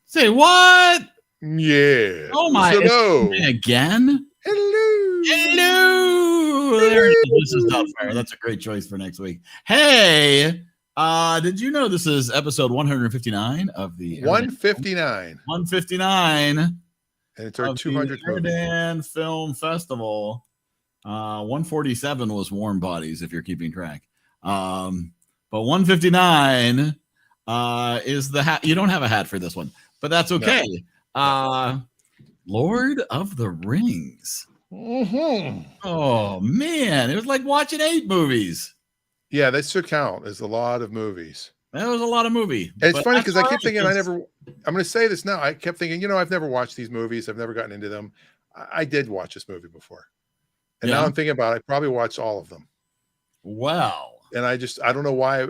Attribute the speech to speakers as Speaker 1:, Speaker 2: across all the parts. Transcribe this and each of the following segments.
Speaker 1: Say what?
Speaker 2: Yeah.
Speaker 1: Oh my!
Speaker 2: Hello.
Speaker 1: Again? Hello. There it is. This is not fair. That's a great choice for next week. Hey, did you know this is episode 159 of the
Speaker 2: 159?
Speaker 1: 159.
Speaker 2: And it's our 200th
Speaker 1: EriDan Film Festival. 147 was Warm Bodies, if you're keeping track. But 159 is the hat. You don't have a hat for this one, but that's okay. No. Lord of the Rings.
Speaker 2: Mm-hmm.
Speaker 1: Oh man, it was like watching 8 movies.
Speaker 2: Yeah, that should count as a lot of movies.
Speaker 1: That was a lot of movie.
Speaker 2: And it's funny because I keep thinking I'm going to say this now. I kept thinking, I've never watched these movies. I've never gotten into them. I did watch this movie before. And now I'm thinking about it. I probably watched all of them.
Speaker 1: Wow.
Speaker 2: And I don't know why.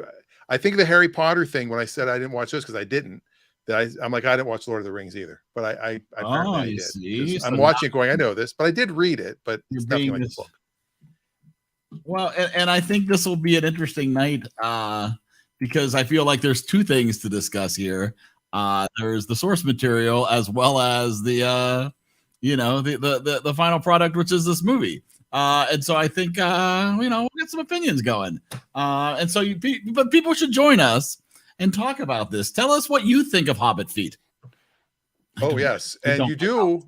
Speaker 2: I think the Harry Potter thing, when I said I didn't watch this because I didn't, I'm like, I didn't watch Lord of the Rings either. But I apparently did. I'm watching it going, I know this, but I did read it, but it's nothing like the book.
Speaker 1: Well, and I think this will be an interesting night because I feel like there's 2 things to discuss here. There's the source material as well as the the final product, which is this movie. And so I think we'll get some opinions going. And so but people should join us and talk about this. Tell us what you think of Hobbit feet.
Speaker 2: Oh yes, and you do.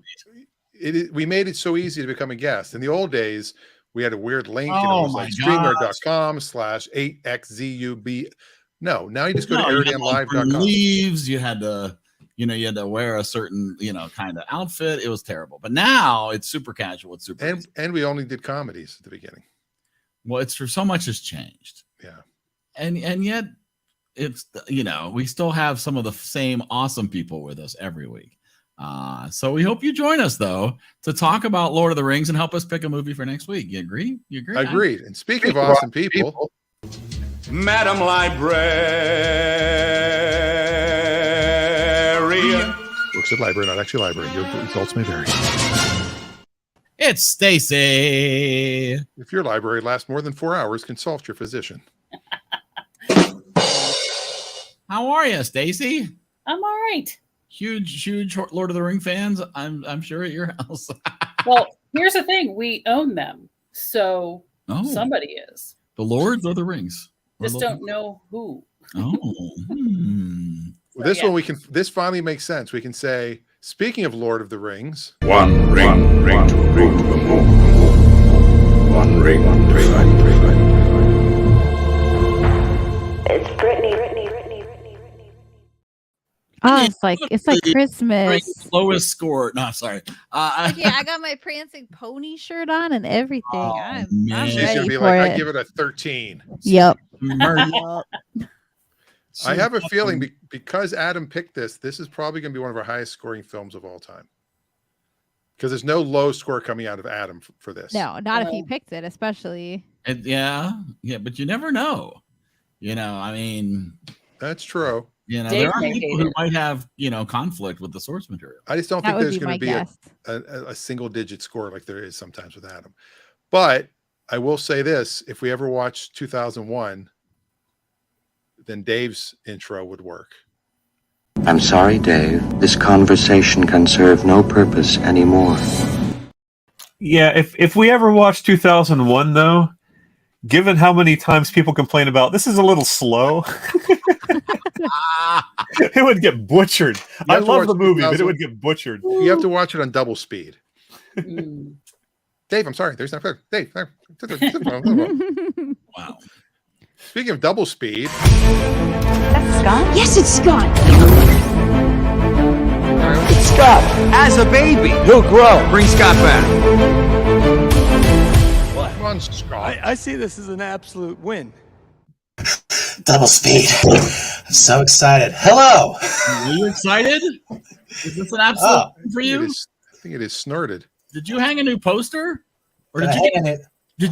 Speaker 2: We made it so easy to become a guest. In the old days, we had a weird link, and it was like streamer.com/8xzub. No, now you just go to EriDanLive.com.
Speaker 1: Leaves. You had to, you had to wear a certain, kind of outfit. It was terrible. But now it's super casual. It's super easy.
Speaker 2: And we only did comedies at the beginning.
Speaker 1: Well, it's for so much has changed.
Speaker 2: Yeah.
Speaker 1: And yet it's, we still have some of the same awesome people with us every week. So we hope you join us though to talk about Lord of the Rings and help us pick a movie for next week. You agree? You agree?
Speaker 2: Agreed. And speaking of awesome people,
Speaker 3: Madam Librarian.
Speaker 2: Works at library, not actually library. Your results may vary.
Speaker 1: It's Stacy.
Speaker 2: If your library lasts more than 4 hours, consult your physician.
Speaker 1: How are you, Stacy?
Speaker 4: I'm all right.
Speaker 1: Huge Lord of the Ring fans. I'm sure at your house.
Speaker 4: Well, here's the thing: we own them, so somebody is.
Speaker 1: The Lords of the Rings.
Speaker 4: Just don't know who.
Speaker 2: This one we can. This finally makes sense. We can say, speaking of Lord of the Rings,
Speaker 3: one ring to rule the moon. One ring to fight.
Speaker 5: It's Brittany.
Speaker 6: Oh, it's like Christmas.
Speaker 1: Lowest score. No, sorry.
Speaker 6: I got my prancing pony shirt on and everything. I'm
Speaker 2: she's
Speaker 6: ready
Speaker 2: gonna be
Speaker 6: for
Speaker 2: like,
Speaker 6: it.
Speaker 2: I give it a 13.
Speaker 6: Yep.
Speaker 2: I have a feeling because Adam picked this is probably going to be one of our highest scoring films of all time. Because there's no low score coming out of Adam for this.
Speaker 6: No, not if he picked it, especially.
Speaker 1: Yeah, but you never know. I mean,
Speaker 2: that's true.
Speaker 1: There are people who might have, conflict with the source material.
Speaker 2: I just don't think there's going to be a single digit score like there is sometimes with Adam. But I will say this, if we ever watch 2001, then Dave's intro would work.
Speaker 7: I'm sorry, Dave. This conversation can serve no purpose anymore.
Speaker 8: Yeah, if we ever watch 2001, though, given how many times people complain about this is a little slow, it would get butchered. I love the movie, but it would get butchered.
Speaker 2: You have to watch it on double speed. Dave, I'm sorry. There's not fair. Dave.
Speaker 1: Wow.
Speaker 2: Speaking of double speed.
Speaker 5: That's Scott? Yes, it's Scott.
Speaker 9: It's Scott. As a baby, he'll grow. Bring Scott back.
Speaker 2: Come on, Scott.
Speaker 9: I see this as an absolute win.
Speaker 10: Double speed. I'm so excited. Hello.
Speaker 1: Are you excited? Is this an absolute win for you?
Speaker 2: think it is snorted.
Speaker 1: Did you hang a new poster? Or
Speaker 10: Did
Speaker 1: you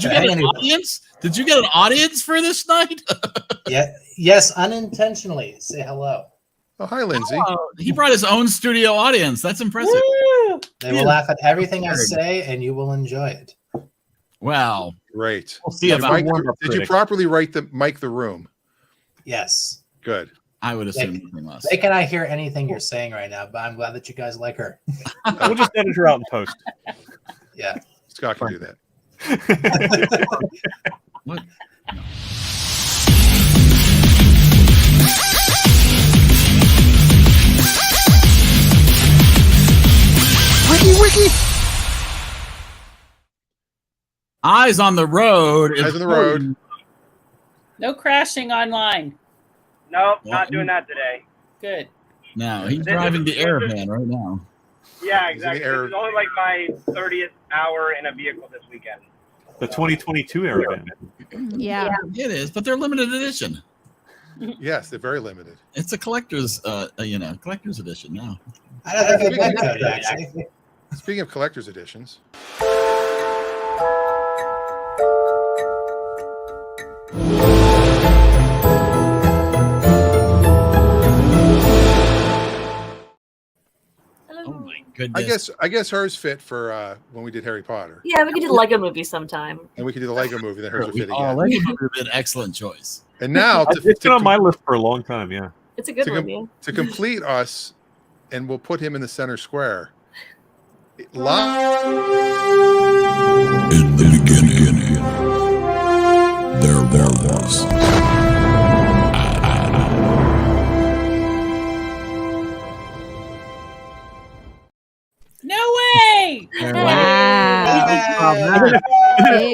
Speaker 1: get an audience? Did you get an audience for this night?
Speaker 10: Yes, unintentionally. Say hello.
Speaker 2: Oh, hi, Lindsay.
Speaker 1: Oh, he brought his own studio audience. That's impressive.
Speaker 4: Woo!
Speaker 10: They will laugh at everything I say, and you will enjoy it.
Speaker 1: Wow.
Speaker 2: Great.
Speaker 1: We'll see about
Speaker 2: did you properly write the mic the room?
Speaker 10: Yes.
Speaker 2: Good.
Speaker 1: I would assume nothing less.
Speaker 10: They cannot hear anything you're saying right now, but I'm glad that you guys like her.
Speaker 8: We'll just edit her out in post.
Speaker 10: Yeah.
Speaker 2: Scott can do that.
Speaker 1: What? No.
Speaker 2: Wiki.
Speaker 1: Eyes on the road.
Speaker 2: Eyes on the road.
Speaker 4: No crashing online.
Speaker 11: Nope, not doing that today.
Speaker 4: Good.
Speaker 1: No, he's driving the EriDan right now.
Speaker 11: Yeah, exactly. This is only like my 30th hour in a vehicle this weekend.
Speaker 8: The 2022 EriDan.
Speaker 6: Yeah.
Speaker 1: It is, but they're limited edition.
Speaker 2: Yes, they're very limited.
Speaker 1: It's a collector's, collector's edition now.
Speaker 10: I don't think it's that good, actually.
Speaker 2: Speaking of collector's editions.
Speaker 1: Oh my goodness.
Speaker 2: I guess hers fit for when we did Harry Potter.
Speaker 12: Yeah, we could do the Lego movie sometime.
Speaker 2: And we could do the Lego movie, then hers would fit again.
Speaker 1: Oh, Lego movie would be an excellent choice.
Speaker 2: And now
Speaker 8: it's been on my list for a long time, yeah.
Speaker 12: It's a good one, yeah.
Speaker 2: To complete us, and we'll put him in the center square.
Speaker 3: In the beginning, there was.
Speaker 4: No way!
Speaker 6: Wow.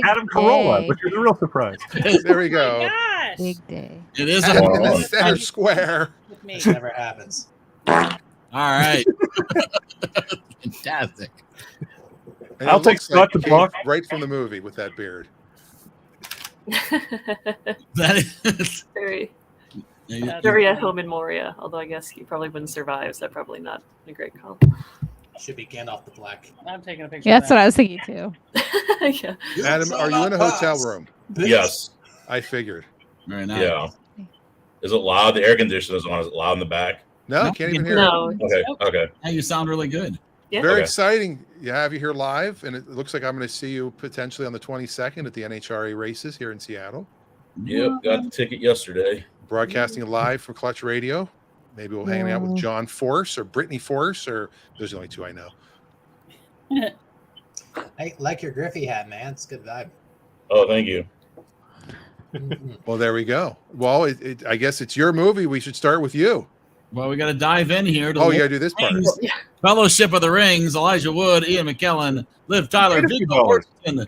Speaker 8: Adam Carolla, which is a real surprise.
Speaker 2: There we go.
Speaker 4: Gosh.
Speaker 6: Big day.
Speaker 1: It is
Speaker 2: Adam in the center square.
Speaker 10: Which never happens.
Speaker 1: All right. Fantastic.
Speaker 2: And
Speaker 8: I'll take Scott to block
Speaker 2: right from the movie with that beard.
Speaker 1: That is
Speaker 12: very at home in Moria, although I guess he probably wouldn't survive, so probably not a great call.
Speaker 10: Should be Gandalf the Black.
Speaker 4: I'm taking a picture.
Speaker 6: Yeah, that's what I was thinking too.
Speaker 12: Yeah.
Speaker 2: Adam, are you in a hotel room?
Speaker 13: Yes.
Speaker 2: I figured.
Speaker 1: Very nice.
Speaker 13: Yeah. Is it loud? The air conditioner is on. Is it loud in the back?
Speaker 2: No, can't even hear
Speaker 12: No.
Speaker 2: it.
Speaker 13: Okay.
Speaker 1: Hey, you sound really good.
Speaker 12: Yeah.
Speaker 2: Very
Speaker 13: Okay.
Speaker 2: exciting. You have you here live, and it looks like I'm going to see you potentially on the 22nd at the NHRA races here in Seattle.
Speaker 13: Yep, got the ticket yesterday.
Speaker 2: Broadcasting live from Clutch Radio. Maybe we'll hang out with John Force or Brittany Force, or there's only two I know.
Speaker 10: I like your Griffey hat, man. It's a good vibe.
Speaker 13: Oh, thank you.
Speaker 2: Well, there we go. Well, I guess it's your movie. We should start with you.
Speaker 1: Well, we got to dive in here. To
Speaker 2: Oh, you got to do this part.
Speaker 1: Fellowship of the Rings, Elijah Wood, Ian McKellen, Liv Tyler, Viggo Mortensen,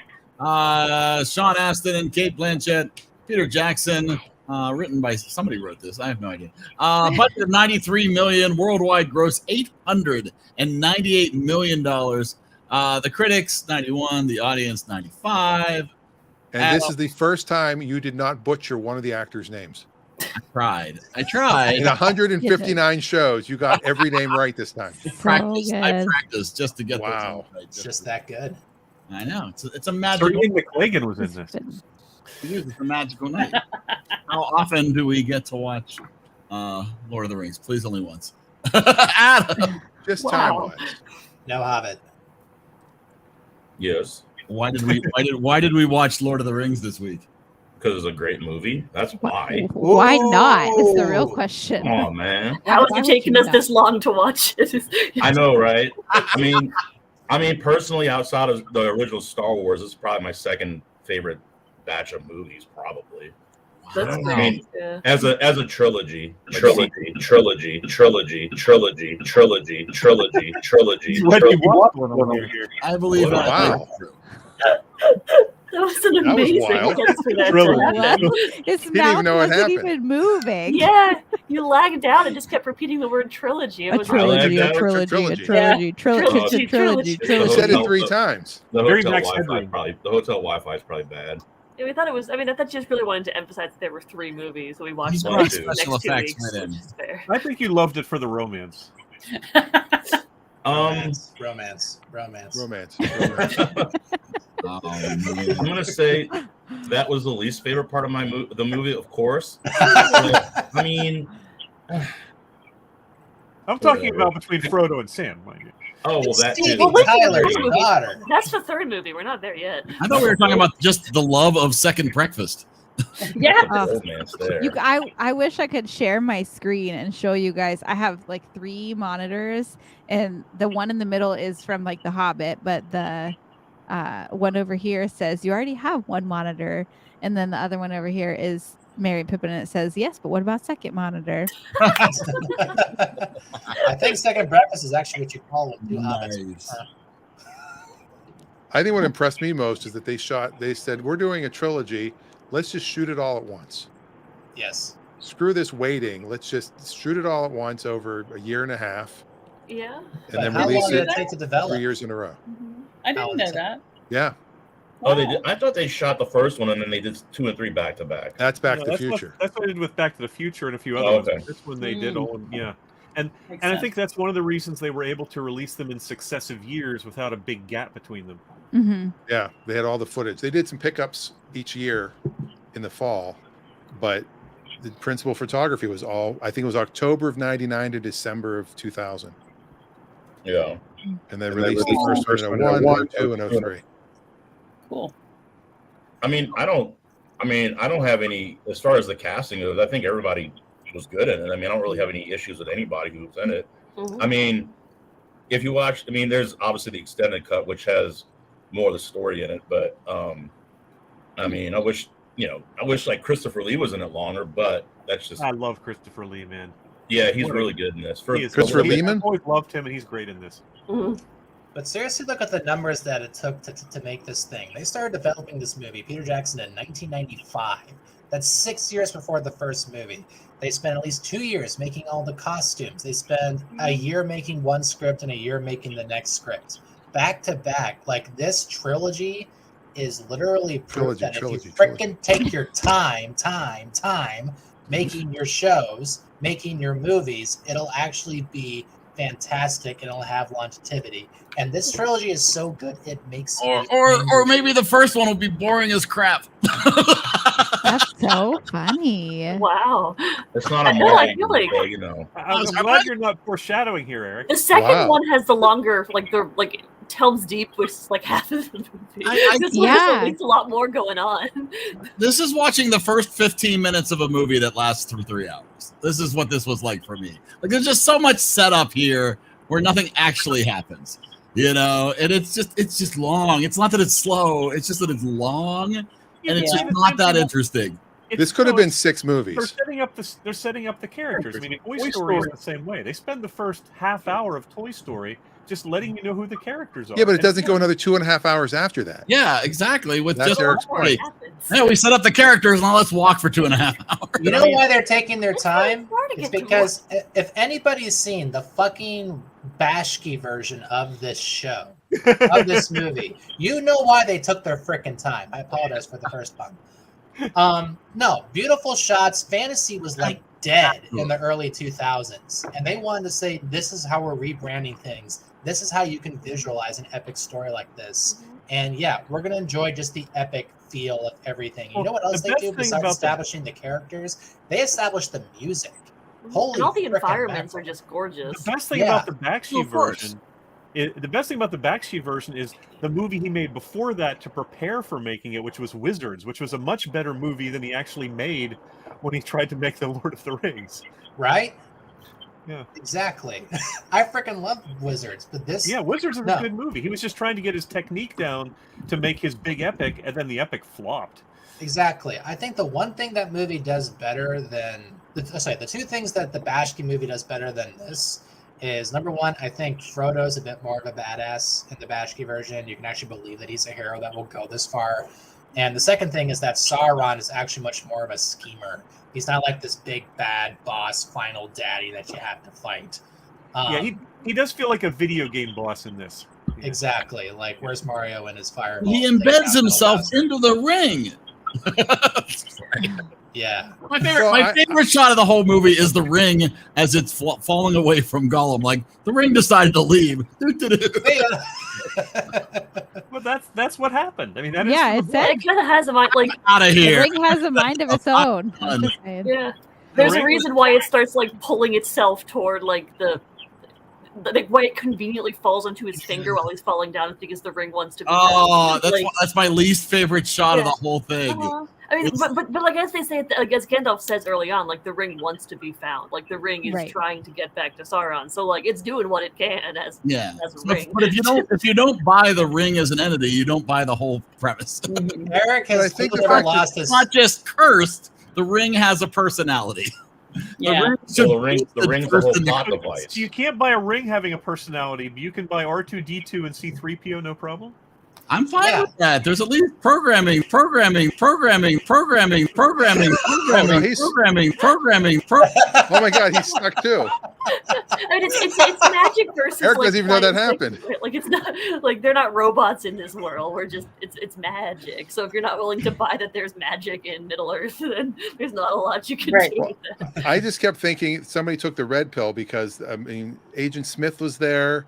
Speaker 1: Sean Astin, and Kate Blanchett, Peter Jackson. Written by somebody wrote this. I have no idea. Budget of $93 million, worldwide gross $898 million. The critics 91, the audience 95.
Speaker 2: And this is the first time you did not butcher one of the actors' names.
Speaker 1: I tried.
Speaker 2: In 159 shows, you got every name right this time.
Speaker 1: I practiced just to get
Speaker 2: wow.
Speaker 1: Right.
Speaker 10: It's just that good.
Speaker 1: I know. It's a magical.
Speaker 8: Sir Ian McLagan was in this.
Speaker 1: It's a magical night. How often do we get to watch Lord of the Rings? Please, only once. Adam.
Speaker 2: Just
Speaker 12: Wow.
Speaker 2: time-wise.
Speaker 10: No Hobbit.
Speaker 13: Yes.
Speaker 1: Why did we watch Lord of the Rings this week?
Speaker 13: Because it's a great movie. That's why.
Speaker 6: Why not? Is the real question.
Speaker 13: Oh man.
Speaker 12: How is
Speaker 6: Why
Speaker 12: it
Speaker 6: would
Speaker 12: taking
Speaker 6: you
Speaker 12: us
Speaker 6: not?
Speaker 12: this long to watch it?
Speaker 13: I know, right? I mean, personally, outside of the original Star Wars, it's probably my second favorite batch of movies, probably.
Speaker 12: That's
Speaker 13: I
Speaker 12: great.
Speaker 13: mean,
Speaker 12: Yeah.
Speaker 13: as a trilogy.
Speaker 8: What do you want over here?
Speaker 1: I believe that.
Speaker 2: Wow.
Speaker 12: That was an
Speaker 2: That was
Speaker 12: amazing
Speaker 2: wild.
Speaker 12: chance for that to
Speaker 8: Trilogy.
Speaker 12: happen.
Speaker 6: His
Speaker 2: He didn't
Speaker 6: mouth
Speaker 2: even know it
Speaker 6: wasn't
Speaker 2: happened.
Speaker 6: even moving.
Speaker 12: Yeah, you lagged down and just kept repeating the word trilogy. It
Speaker 6: A
Speaker 12: was
Speaker 6: trilogy,
Speaker 13: I
Speaker 6: a
Speaker 13: like that.
Speaker 6: trilogy, a
Speaker 2: Trilogy.
Speaker 6: trilogy, trilogy,
Speaker 12: Trilogy,
Speaker 6: trilogy,
Speaker 2: You
Speaker 6: trilogy.
Speaker 2: said it 3 times.
Speaker 13: The
Speaker 8: Very
Speaker 13: hotel
Speaker 8: next
Speaker 13: Wi-Fi
Speaker 8: headline.
Speaker 13: probably. The hotel Wi-Fi is probably bad.
Speaker 12: Yeah, we thought it was. I thought you just really wanted to emphasize that there were 3 movies, so we watched
Speaker 1: He's
Speaker 12: them
Speaker 1: brought
Speaker 12: the
Speaker 1: special
Speaker 12: next 2
Speaker 1: effects
Speaker 12: weeks,
Speaker 1: right in.
Speaker 12: which is fair.
Speaker 8: I think you loved it for the romance.
Speaker 10: Romance.
Speaker 13: I'm gonna say that was the least favorite part of the movie, of course. I mean,
Speaker 8: I'm talking about between Frodo and Sam, mind you.
Speaker 13: Oh, well, that too.
Speaker 12: That's the third movie. We're not there yet.
Speaker 1: I thought we were talking about just the love of second breakfast.
Speaker 4: Yeah.
Speaker 6: I wish I could share my screen and show you guys. I have like 3 monitors, and the one in the middle is from like The Hobbit, but the one over here says you already have 1 monitor, and then the other one over here is Merry and Pippin, and it says yes, but what about second monitor?
Speaker 10: I think second breakfast is actually what you call it.
Speaker 2: Nice. I think what impressed me most is that they said, we're doing a trilogy. Let's just shoot it all at once.
Speaker 10: Yes.
Speaker 2: Screw this waiting. Let's just shoot it all at once over a year and a half.
Speaker 12: Yeah.
Speaker 2: And then
Speaker 10: how
Speaker 2: release
Speaker 10: long did
Speaker 2: it
Speaker 10: it take to develop?
Speaker 2: 3 years in a row.
Speaker 4: I didn't know that.
Speaker 2: Yeah.
Speaker 13: Oh, they did. I thought they shot the first one and then they did 2 and 3 back to back.
Speaker 2: That's Back to the Future.
Speaker 8: That's what they did with Back to the Future and a few other
Speaker 13: okay.
Speaker 8: ones. This one they did all, And I think that's one of the reasons they were able to release them in successive years without a big gap between them.
Speaker 6: Mm-hmm.
Speaker 2: Yeah, they had all the footage. They did some pickups each year in the fall, but the principal photography was I think it was October of 99 to December of 2000.
Speaker 13: Yeah.
Speaker 2: And they released the first one in 01, 02, and 03.
Speaker 4: Cool.
Speaker 13: I don't have any, as far as the casting goes, I think everybody was good in it. I don't really have any issues with anybody who's in it.
Speaker 12: Mm-hmm.
Speaker 13: If you watch, there's obviously the extended cut, which has more of the story in it, but I wish like Christopher Lee was in it longer, but that's just.
Speaker 8: I love Christopher Lee, man.
Speaker 13: Yeah, he's really good in this.
Speaker 2: Christopher Lehman?
Speaker 8: I've always loved him, and he's great in this.
Speaker 12: Mm-hmm.
Speaker 10: But seriously, look at the numbers that it took to make this thing. They started developing this movie, Peter Jackson, in 1995. That's 6 years before the first movie. They spent at least 2 years making all the costumes. They spent a year making one script and a year making the next script. Back to back. Like, this trilogy is literally proof that if you freaking take your time making your shows, making your movies, it'll actually be fantastic and it'll have longevity. And this trilogy is so good it makes
Speaker 1: or maybe the first one will be boring as crap.
Speaker 6: That's so funny.
Speaker 12: Wow.
Speaker 13: It's not a
Speaker 12: I feel
Speaker 13: movie,
Speaker 12: like
Speaker 13: but,
Speaker 8: I'm glad you're not foreshadowing here, Eric.
Speaker 12: the second one has the longer, Helm's Deep, which is like half of the movie. This one has at least a lot more going on.
Speaker 1: This is watching the first 15 minutes of a movie that lasts for 3 hours. This is what this was like for me. Like, there's just so much setup here where nothing actually happens, and it's just long. It's not that it's slow. It's just that it's long, and it's just not that interesting.
Speaker 2: This could have been 6 movies.
Speaker 8: They're setting up the characters. Toy Story is the same way. They spend the first half hour of Toy Story just letting you know who the characters are.
Speaker 2: Yeah, but it doesn't go another 2.5 hours after that.
Speaker 1: Yeah, exactly. With
Speaker 2: That's
Speaker 1: just
Speaker 2: Eric's point.
Speaker 1: Yeah, we set up the characters, now let's walk for 2.5 hours.
Speaker 10: You know why they're taking their time? It's because if anybody's seen the fucking Bashki version of this show, of this movie, you know why they took their frickin' time. I apologize for the first pun. No, beautiful shots. Fantasy was like dead in the early 2000s, and they wanted to say, this is how we're rebranding things. This is how you can visualize an epic story like this. And yeah, we're going to enjoy just the epic feel of everything. You know what else they do besides establishing the characters? They establish the music. Holy
Speaker 12: and all the environments are just gorgeous.
Speaker 8: The best thing about the Bakshi version, is the movie he made before that to prepare for making it, which was Wizards, which was a much better movie than he actually made when he tried to make the Lord of the Rings.
Speaker 10: Right?
Speaker 8: Yeah.
Speaker 10: Exactly. I freaking love Wizards, but this...
Speaker 8: Yeah, Wizards is a good movie. He was just trying to get his technique down to make his big epic, and then the epic flopped.
Speaker 10: Exactly. I think the one thing that movie does better than... the 2 things that the Bashki movie does better than this is, number one, I think Frodo's a bit more of a badass in the Bashki version. You can actually believe that he's a hero that will go this far. And the second thing is that Sauron is actually much more of a schemer. He's not like this big bad boss final daddy that you have to fight.
Speaker 8: He does feel like a video game boss in this.
Speaker 10: Exactly. Like, where's Mario and his fireball?
Speaker 1: He embeds himself into the ring.
Speaker 10: Yeah.
Speaker 1: My favorite shot of the whole movie is the ring as it's falling away from Gollum. Like the ring decided to leave.
Speaker 8: Well, that's what happened. I mean, that
Speaker 6: it
Speaker 12: kind of has a mind like
Speaker 1: out of here.
Speaker 6: The ring has a mind of its own.
Speaker 12: Yeah, there's a reason why it starts like pulling itself toward like like why it conveniently falls onto his finger while he's falling down because the ring wants to be
Speaker 1: that's my least favorite shot of the whole thing.
Speaker 12: I mean, but like as they say, like as Gandalf says early on, like the ring wants to be found. Like the ring is trying to get back to Sauron, so like it's doing what it can as a ring.
Speaker 1: But if you don't buy the ring as an entity, you don't buy the whole premise.
Speaker 10: Eric has lost his.
Speaker 1: It's not just cursed. The ring has a personality.
Speaker 12: Yeah.
Speaker 13: The ring's a whole plot device.
Speaker 8: You can't buy a ring having a personality, but you can buy R2-D2 and C-3PO, no problem.
Speaker 1: I'm fine with that. There's at least programming.
Speaker 2: Oh, no, oh my God, he's stuck too.
Speaker 12: I mean, it's magic versus.
Speaker 2: Eric
Speaker 12: like,
Speaker 2: doesn't even know that happened.
Speaker 12: Like it's not like they're not robots in this world. We're just it's magic. So if you're not willing to buy that there's magic in Middle Earth, then there's not a lot you can do with that.
Speaker 2: I just kept thinking somebody took the red pill because I mean Agent Smith was there,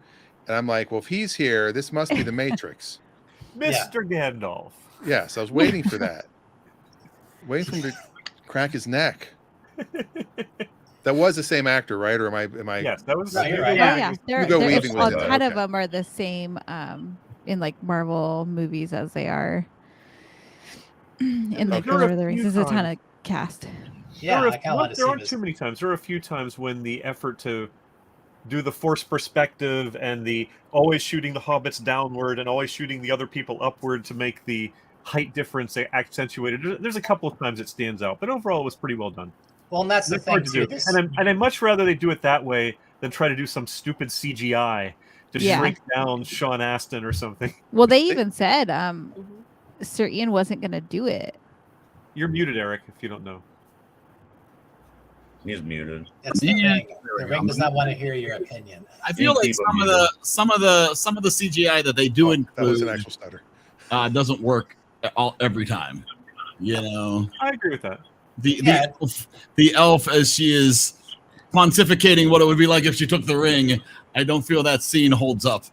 Speaker 2: and I'm like, well, if he's here, this must be the Matrix.
Speaker 8: Mr. Gandalf.
Speaker 2: Yes, I was waiting for that. Waiting for him to crack his neck. That was the same actor, right? Or am I?
Speaker 8: Yes, that was.
Speaker 10: Right, right.
Speaker 6: Yeah,
Speaker 2: Hugo Weaving was
Speaker 6: a ton of them are the same in like Marvel movies as they are in like Lord of the Rings. There's a ton of cast.
Speaker 10: Yeah, I kind of want to see
Speaker 8: there aren't too many times. There are a few times when the effort to do the forced perspective and the always shooting the hobbits downward and always shooting the other people upward to make the height difference accentuated. There's a couple of times it stands out, but overall it was pretty well done.
Speaker 10: Well, and that's the thing too.
Speaker 8: And I'd much rather they do it that way than try to do some stupid CGI to shrink down Sean Astin or something.
Speaker 6: Well, they even said Sir Ian wasn't going to do it.
Speaker 8: You're muted, Eric, if you don't know.
Speaker 13: He's muted.
Speaker 10: That's the ring. The ring does not want to hear your opinion.
Speaker 1: I feel like some of the CGI that they do include
Speaker 2: that was an actual stutter.
Speaker 1: Doesn't work every time. You know,
Speaker 8: I agree with that.
Speaker 1: The elf as she is pontificating what it would be like if she took the ring. I don't feel that scene holds up.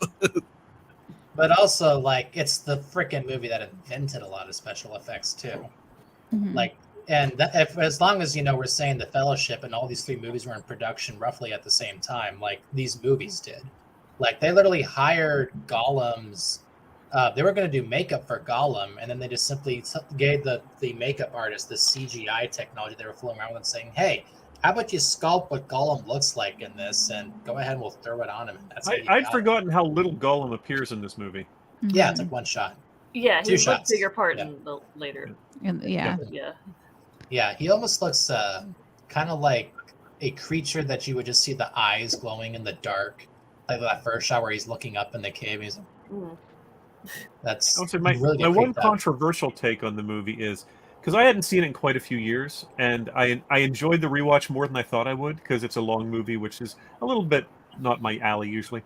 Speaker 10: But also, like, it's the freaking movie that invented a lot of special effects too.
Speaker 6: Mm-hmm.
Speaker 10: Like, and as long as we're saying the Fellowship and all these three movies were in production roughly at the same time, like these movies did. Like they literally hired Gollum's. They were going to do makeup for Gollum, and then they just simply gave the makeup artist the CGI technology they were fooling around with, saying, "Hey, how about you sculpt what Gollum looks like in this, and go ahead and we'll throw it on him." And that's
Speaker 8: I'd forgotten how little Gollum appears in this movie.
Speaker 10: Yeah, it's like one shot.
Speaker 12: Yeah,
Speaker 10: Two
Speaker 12: he's a
Speaker 10: shots.
Speaker 12: bigger part in the later.
Speaker 10: Yeah, he almost looks kind of like a creature that you would just see the eyes glowing in the dark, like that first shot where he's looking up in the cave. He's that's
Speaker 8: I would say my one controversial take on the movie is because I hadn't seen it in quite a few years, and I enjoyed the rewatch more than I thought I would because it's a long movie, which is a little bit not my alley usually.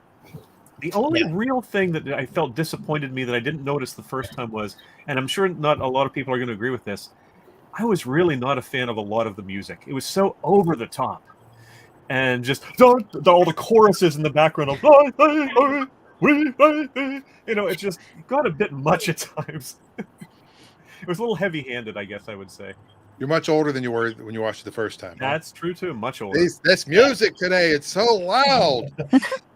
Speaker 8: The only real thing that I felt disappointed me that I didn't notice the first time was, and I'm sure not a lot of people are going to agree with this, I was really not a fan of a lot of the music. It was so over the top. And just all the choruses in the background of, it just got a bit much at times. It was a little heavy-handed, I guess I would say.
Speaker 2: You're much older than you were when you watched it the first time.
Speaker 8: That's true, too. Much older.
Speaker 2: This music today, it's so loud.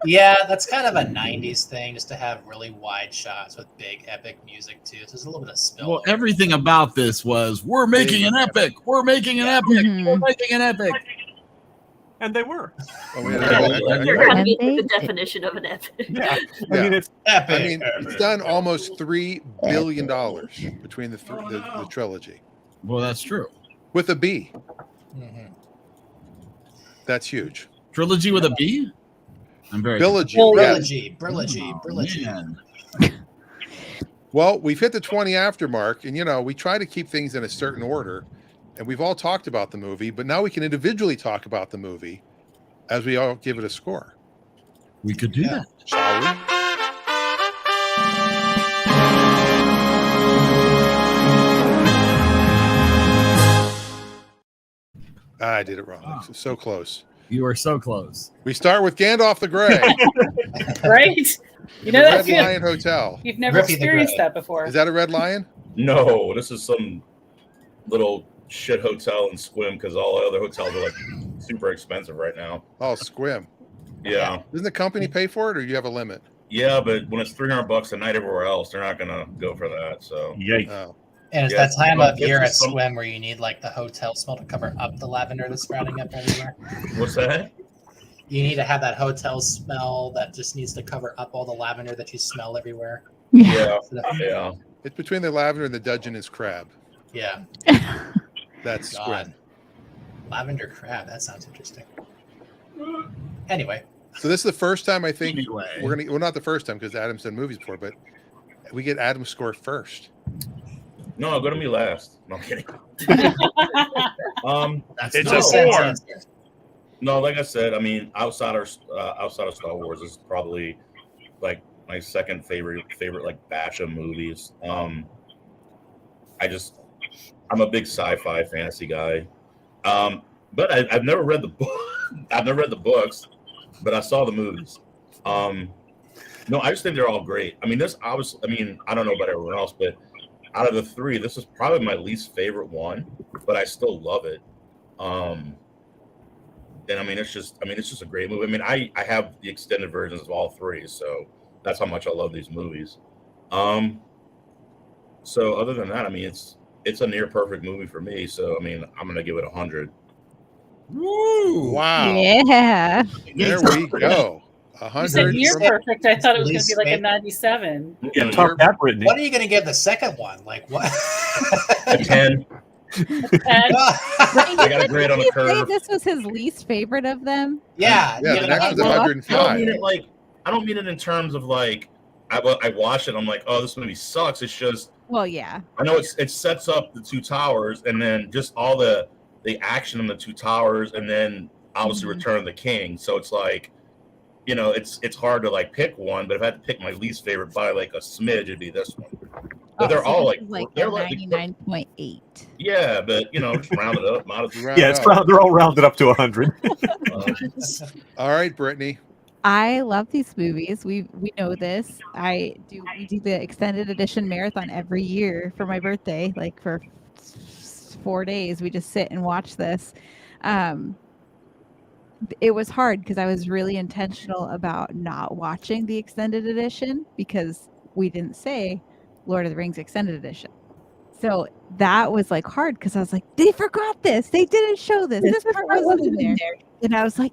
Speaker 10: Yeah, that's kind of a 90s thing, just to have really wide shots with big, epic music, too. So there's a little bit of spill.
Speaker 1: Well, everything about this was, we're making an epic. We're making an epic. We're making an epic.
Speaker 8: And they were.
Speaker 12: The definition of an epic.
Speaker 8: Yeah. I mean, it's
Speaker 10: epic.
Speaker 2: I mean, it's done almost $3 billion between the trilogy.
Speaker 1: Well, that's true.
Speaker 2: With a B. Mm-hmm. That's huge.
Speaker 1: Trilogy with a B? I'm very
Speaker 2: Trilogy.
Speaker 10: Trilogy.
Speaker 2: Well, we've hit the 20 after mark, and we try to keep things in a certain order, and we've all talked about the movie, but now we can individually talk about the movie as we all give it a score.
Speaker 1: We could do that.
Speaker 2: Shall we? I did it wrong. So close.
Speaker 1: You are so close.
Speaker 2: We start with Gandalf the Grey.
Speaker 4: Right? You know,
Speaker 2: the
Speaker 4: that's
Speaker 2: Red Lion Hotel.
Speaker 4: You've never experienced that before.
Speaker 2: Is that a Red Lion?
Speaker 13: No, this is some little shit hotel in Squim because all the other hotels are like super expensive right now.
Speaker 2: Oh, Squim.
Speaker 13: Yeah.
Speaker 2: Doesn't the company pay for it, or do you have a limit?
Speaker 13: Yeah, but when it's $300 a night everywhere else, they're not gonna go for that. So
Speaker 8: yikes.
Speaker 2: Oh.
Speaker 10: And it's that time of year at Swim where you need like the hotel smell to cover up the lavender that's sprouting up everywhere.
Speaker 13: What's that?
Speaker 10: You need to have that hotel smell that just needs to cover up all the lavender that you smell everywhere.
Speaker 13: Yeah, yeah.
Speaker 2: It's between the lavender and the Dungeness crab.
Speaker 10: Yeah.
Speaker 2: That's Squim.
Speaker 10: Lavender crab. That sounds interesting. Anyway.
Speaker 2: So this is the first time I think we're gonna. Well, not the first time because Adam's done movies before, but we get Adam's score first.
Speaker 13: No, go to me last. No, I'm kidding.
Speaker 2: It's a 4.
Speaker 13: No, like I said, I mean, outside of Star Wars, this is probably like my second favorite like batch of movies. I'm a big sci-fi fantasy guy, but I've never read the book. I've never read the books, but I saw the movies. No, I just think they're all great. I mean, I don't know about everyone else, but out of the 3, this is probably my least favorite one, but I still love it. And I mean, it's just a great movie. I mean, I have the extended versions of all 3, so that's how much I love these movies. So other than that, I mean, it's a near perfect movie for me. So I mean, I'm gonna give it 100.
Speaker 2: Woo! Wow!
Speaker 6: Yeah.
Speaker 2: There we go. 100.
Speaker 4: You said near perfect. I thought it was going to be like a 97.
Speaker 8: Yeah, top that, Brittany.
Speaker 10: What are you going to give the second one? Like what?
Speaker 13: A 10. I got a grade on the curve.
Speaker 6: This was his least favorite of them.
Speaker 10: Yeah.
Speaker 2: The next one's 105.
Speaker 13: I don't mean it in terms of like I watched it. I'm like, oh, this movie sucks. It's just.
Speaker 6: Well, yeah.
Speaker 13: I know it sets up the 2 towers, and then just all the action in the 2 towers, and then obviously Return of the King. So it's like, you know, it's hard to like pick one. But if I had to pick my least favorite by like a smidge, it'd be this one. But they're all like
Speaker 6: they're 99.8.
Speaker 13: Yeah, but you know, just round it up.
Speaker 8: They're all rounded up to 100.
Speaker 2: All right, Brittany.
Speaker 6: I love these movies. We know this. We do the extended edition marathon every year for my birthday. Like for 4 days, we just sit and watch this. It was hard because I was really intentional about not watching the extended edition because we didn't say Lord of the Rings extended edition. So that was like hard because I was like, they forgot this. They didn't show this. This part wasn't in there. And I was like,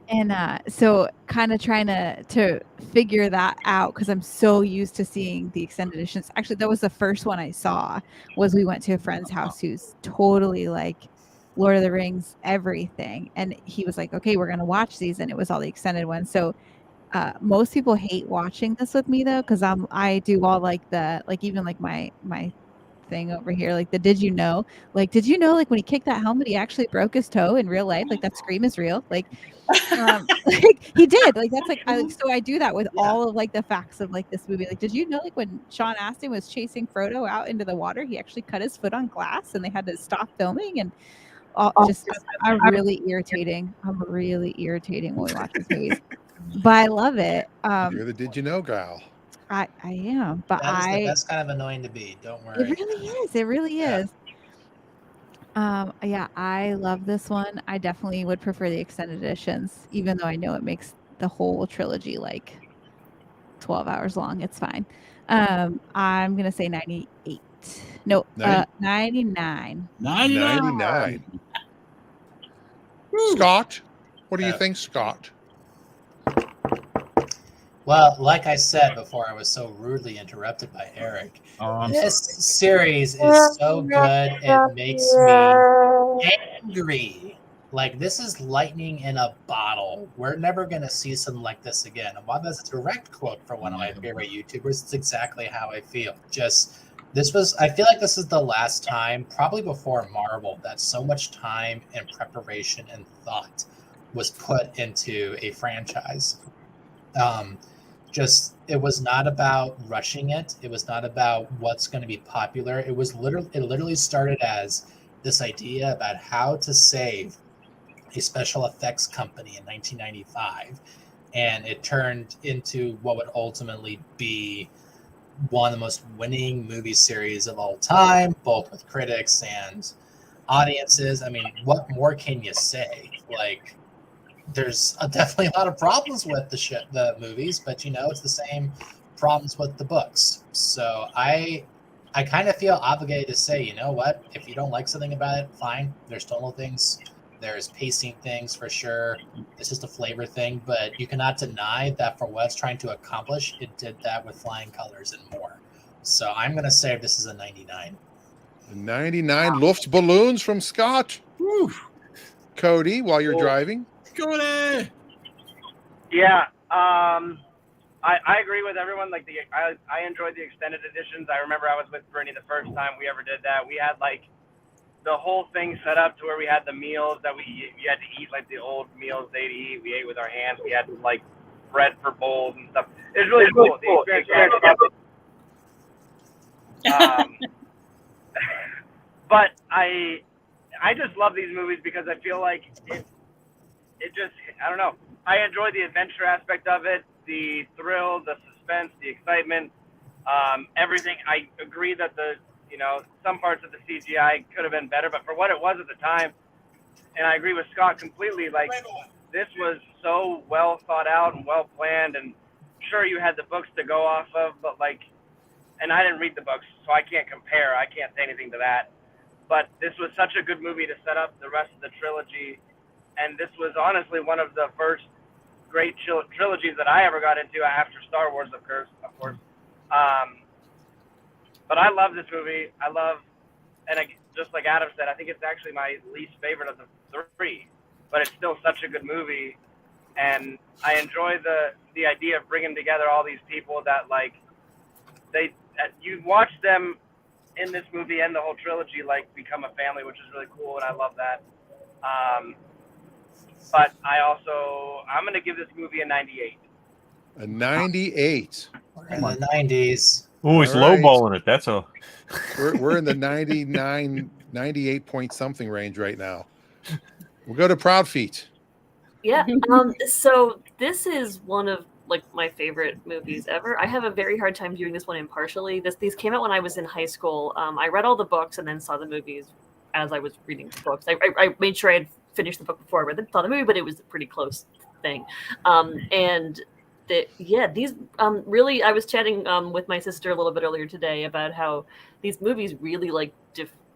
Speaker 6: And so kind of trying to figure that out because I'm so used to seeing the extended editions. Actually, that was the first one I saw was we went to a friend's house who's totally like Lord of the Rings, everything. And he was like, okay, we're going to watch these. And it was all the extended ones. So most people hate watching this with me though, because I do all like even like my thing over here, like the did you know like when he kicked that helmet he actually broke his toe in real life, like that scream is real, like like he did, like that's like I do that with all of like the facts of like this movie. Like, did you know like when Sean Astin was chasing Frodo out into the water, he actually cut his foot on glass and they had to stop filming? And I'm really irritating when we watch these movies. But I love it.
Speaker 2: You're the did you know gal.
Speaker 6: I am, but
Speaker 10: that's kind of annoying to be. Don't worry.
Speaker 6: It really is. Yeah, I love this one. I definitely would prefer the extended editions, even though I know it makes the whole trilogy like 12 hours long. It's fine. I'm gonna say 98. No, 99.
Speaker 2: 99. Scott, what do you think, Scott?
Speaker 10: Well, like I said before, I was so rudely interrupted by Eric. This series is so good, it makes me angry. Like, this is lightning in a bottle. We're never going to see something like this again. And while that's a direct quote from one of my favorite YouTubers, it's exactly how I feel. I feel like this is the last time, probably before Marvel, that so much time and preparation and thought was put into a franchise. It was not about rushing it. It was not about what's going to be popular. It literally started as this idea about how to save a special effects company in 1995, and it turned into what would ultimately be one of the most winning movie series of all time, both with critics and audiences. I mean, what more can you say? Like, there's definitely a lot of problems with the movies, but it's the same problems with the books. So I kind of feel obligated to say, you know what? If you don't like something about it, fine. There's tonal things, there's pacing things for sure. It's just a flavor thing, but you cannot deny that for what it's trying to accomplish, it did that with flying colors and more. So I'm gonna say this is a 99.
Speaker 2: 99 Luftballons from Scott.
Speaker 1: Woo.
Speaker 2: Cody, while you're driving.
Speaker 1: Cody.
Speaker 11: Yeah, I agree with everyone. Like I enjoyed the extended editions. I remember I was with Brittany the first time we ever did that. We had like the whole thing set up to where we had the meals that you had to eat like the old meals they'd eat. We ate with our hands. We had like bread for bowls and stuff. It was really cool. The experience but I just love these movies because I feel like it just, I don't know. I enjoy the adventure aspect of it, the thrill, the suspense, the excitement, everything. I agree that some parts of the CGI could have been better, but for what it was at the time, and I agree with Scott completely, like, this was so well thought out and well planned, and sure you had the books to go off of, but like, and I didn't read the books, so I can't compare. I can't say anything to that. But this was such a good movie to set up the rest of the trilogy, and this was honestly one of the first great trilogies that I ever got into after Star Wars, of course. But I love this movie. Just like Adam said, I think it's actually my least favorite of the three, but it's still such a good movie, and I enjoy the idea of bringing together all these people that like you watch them in this movie and the whole trilogy like become a family, which is really cool, and I love that. But I'm going to give this movie a 98.
Speaker 2: A 98.
Speaker 10: We're in the 90s.
Speaker 8: Oh, he's lowballing it. That's a.
Speaker 2: We're in the 99, 98 point something range right now. We'll go to Proud Feet.
Speaker 12: Yeah. So this is one of like my favorite movies ever. I have a very hard time viewing this one impartially. These came out when I was in high school. I read all the books and then saw the movies as I was reading the books. I made sure I had finished the book before I saw the movie, but it was a pretty close thing. These really, I was chatting with my sister a little bit earlier today about how these movies really like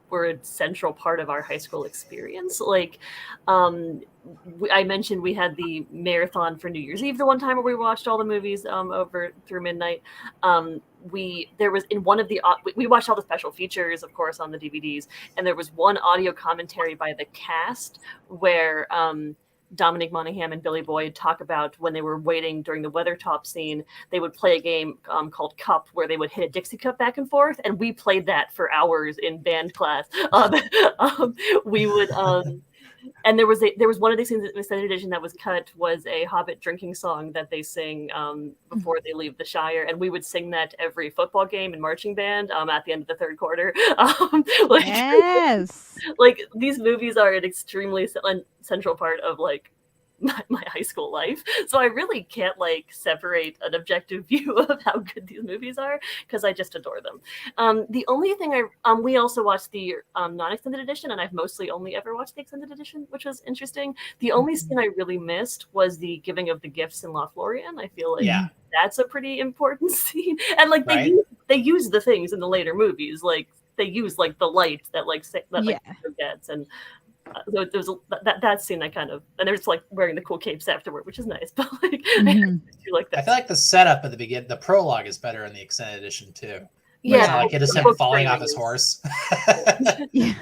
Speaker 12: were a central part of our high school experience. Like, I mentioned we had the marathon for New Year's Eve the one time where we watched all the movies over through midnight. There was in one of the we watched all the special features, of course, on the DVDs, and there was one audio commentary by the cast where Dominic Monaghan and Billy Boyd talk about when they were waiting during the Weathertop scene, they would play a game called Cup where they would hit a Dixie cup back and forth, and we played that for hours in band class. We would and there was one of these things in the extended edition that was cut was a Hobbit drinking song that they sing before they leave the Shire, and we would sing that every football game and marching band at the end of the third quarter.
Speaker 6: Yes,
Speaker 12: like these movies are an extremely central part of like my high school life, so I really can't like separate an objective view of how good these movies are because I just adore them. The only thing we also watched the non-extended edition, and I've mostly only ever watched the extended edition, which was interesting. The only scene I really missed was the giving of the gifts in Lothlorien. I feel like that's a pretty important scene, and like they use the things in the later movies, like they use like the light that gets and. So there was that scene I kind of, and they're just like wearing the cool capes afterward, which is nice. But like, I like that.
Speaker 10: I feel like the setup at the beginning, the prologue is better in the extended edition too.
Speaker 12: Yeah,
Speaker 10: it's not like it is him falling off his horse.
Speaker 6: Yeah.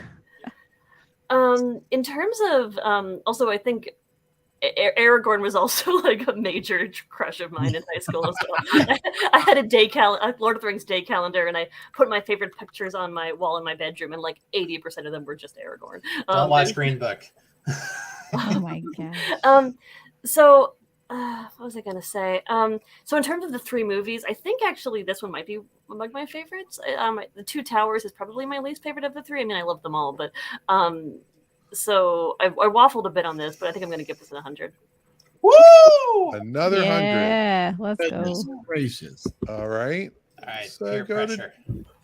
Speaker 12: In terms of also, I think Aragorn was also like a major crush of mine in high school as well. I had a Lord of the Rings day calendar, and I put my favorite pictures on my wall in my bedroom, and like 80% of them were just Aragorn.
Speaker 10: Don't watch Green Book.
Speaker 6: Oh my god.
Speaker 12: So what was I gonna say? So in terms of the 3 movies, I think actually this one might be among my favorites. The Two Towers is probably my least favorite of the 3. I mean, I love them all, but so I waffled a bit on this, but I think I'm gonna give this 100.
Speaker 2: Woo! Another 100.
Speaker 6: Yeah, let's go.
Speaker 1: Gracious.
Speaker 2: All right.
Speaker 10: All right.
Speaker 2: So
Speaker 10: Peer
Speaker 2: go
Speaker 10: pressure.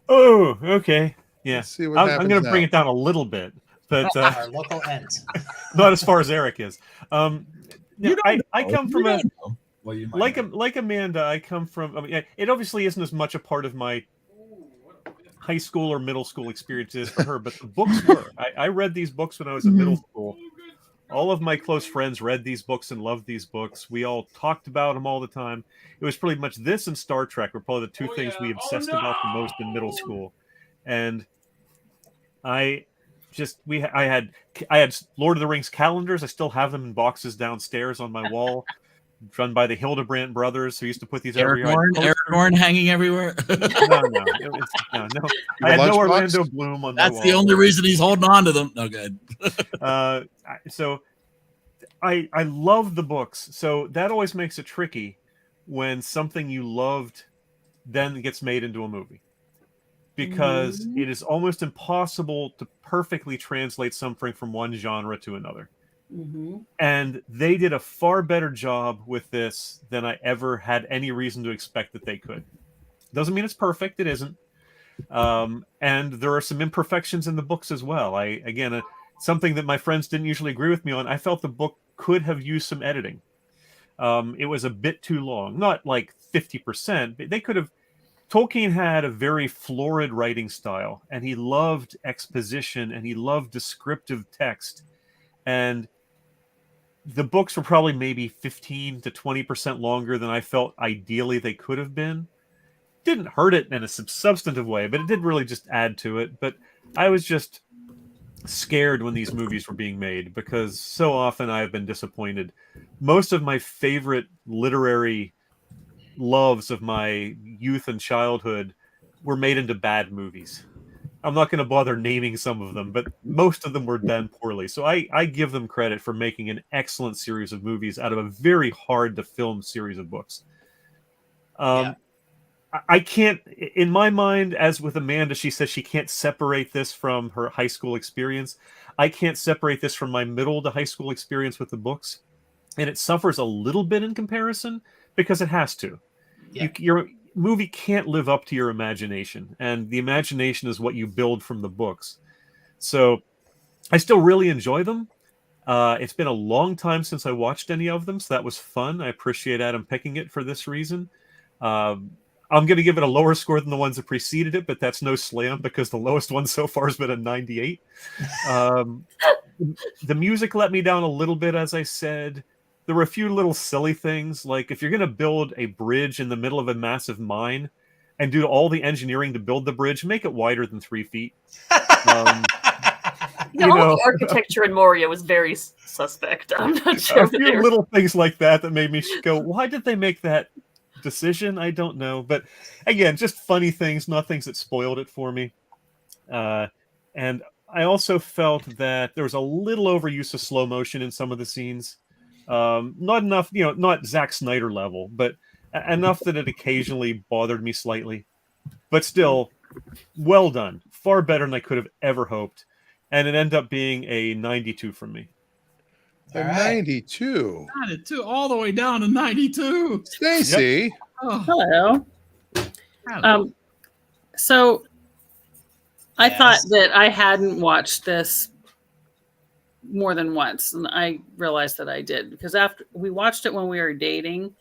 Speaker 8: Oh, okay. Yeah.
Speaker 2: Let's see what
Speaker 8: I'm
Speaker 2: happens
Speaker 8: going to bring
Speaker 2: now.
Speaker 8: it down a little bit, but
Speaker 10: Our local ends.
Speaker 8: not as far as Eric is.
Speaker 1: You don't
Speaker 8: I
Speaker 1: know.
Speaker 8: come
Speaker 1: You
Speaker 8: from
Speaker 1: don't know. Well, you might know.
Speaker 8: like Amanda. I come from. I mean, it obviously isn't as much a part of my high school or middle school experiences for her, but the books were. I read these books when I was in middle school. All of my close friends read these books and loved these books. We all talked about them all the time. It was pretty much this and Star Trek were probably the 2 things we obsessed about the most in middle school. And I had Lord of the Rings calendars. I still have them in boxes downstairs on my wall, run by the Hildebrandt brothers, who used to put these every year.
Speaker 1: Aragorn hanging everywhere.
Speaker 8: No. I had no Orlando Bloom on my wall.
Speaker 1: That's the only reason he's holding on to them. No good.
Speaker 8: So I love the books. So that always makes it tricky when something you loved then gets made into a movie. Because it is almost impossible to perfectly translate something from one genre to another. And they did a far better job with this than I ever had any reason to expect that they could. Doesn't mean it's perfect. It isn't. And there are some imperfections in the books as well. Something that my friends didn't usually agree with me on. I felt the book could have used some editing. It was a bit too long. Not like 50%, but they could have... Tolkien had a very florid writing style, and he loved exposition, and he loved descriptive text. And the books were probably maybe 15 to 20% longer than I felt ideally they could have been. Didn't hurt it in a substantive way, but it did really just add to it. But I was just scared when these movies were being made, because so often I've been disappointed. Most of my favorite literary loves of my youth and childhood were made into bad movies. I'm not going to bother naming some of them, but most of them were done poorly. So I give them credit for making an excellent series of movies out of a very hard to film series of books. I can't, in my mind, as with Amanda, she says she can't separate this from her high school experience. I can't separate this from my middle to high school experience with the books. And it suffers a little bit in comparison because it has to.
Speaker 10: Yeah.
Speaker 8: Your movie can't live up to your imagination, and the imagination is what you build from the books. So I still really enjoy them. It's been a long time since I watched any of them, so that was fun. I appreciate Adam picking it for this reason. I'm going to give it a lower score than the ones that preceded it, but that's no slam because the lowest one so far has been a 98. The music let me down a little bit, as I said. There were a few little silly things, like if you're going to build a bridge in the middle of a massive mine and do all the engineering to build the bridge, make it wider than 3 feet.
Speaker 12: The architecture in Moria was very suspect. I'm not sure.
Speaker 8: A few little things like that made me go, why did they make that decision? I don't know. But again, just funny things, not things that spoiled it for me. And I also felt that there was a little overuse of slow motion in some of the scenes. Not enough, not Zack Snyder level, but enough that it occasionally bothered me slightly. But still, well done. Far better than I could have ever hoped. And it ended up being a 92 from me.
Speaker 2: A 92.
Speaker 1: 92, all the way down to 92.
Speaker 2: Stacy.
Speaker 1: Yep.
Speaker 4: Oh. Hello. So I thought that I hadn't watched this more than once, and I realized that I did, because after we watched it when we were dating,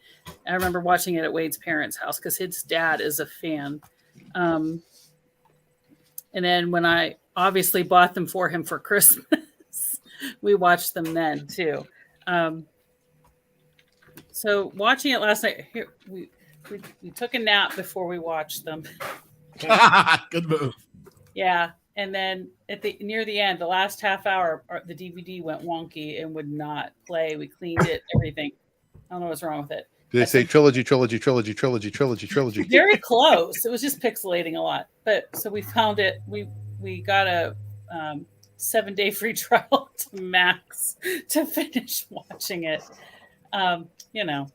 Speaker 4: I remember watching it at Wade's parents' house because his dad is a fan. And then when I obviously bought them for him for Christmas, we watched them then too. So watching it last night, we took a nap before we watched them.
Speaker 1: Good move.
Speaker 4: Yeah. And then near the end, the last half hour, the DVD went wonky and would not play. We cleaned it, everything. I don't know what's wrong with it.
Speaker 2: Did they say trilogy?
Speaker 4: Very close. It was just pixelating a lot. But so we found it. We got a 7-day free trial to Max to finish watching it. You know,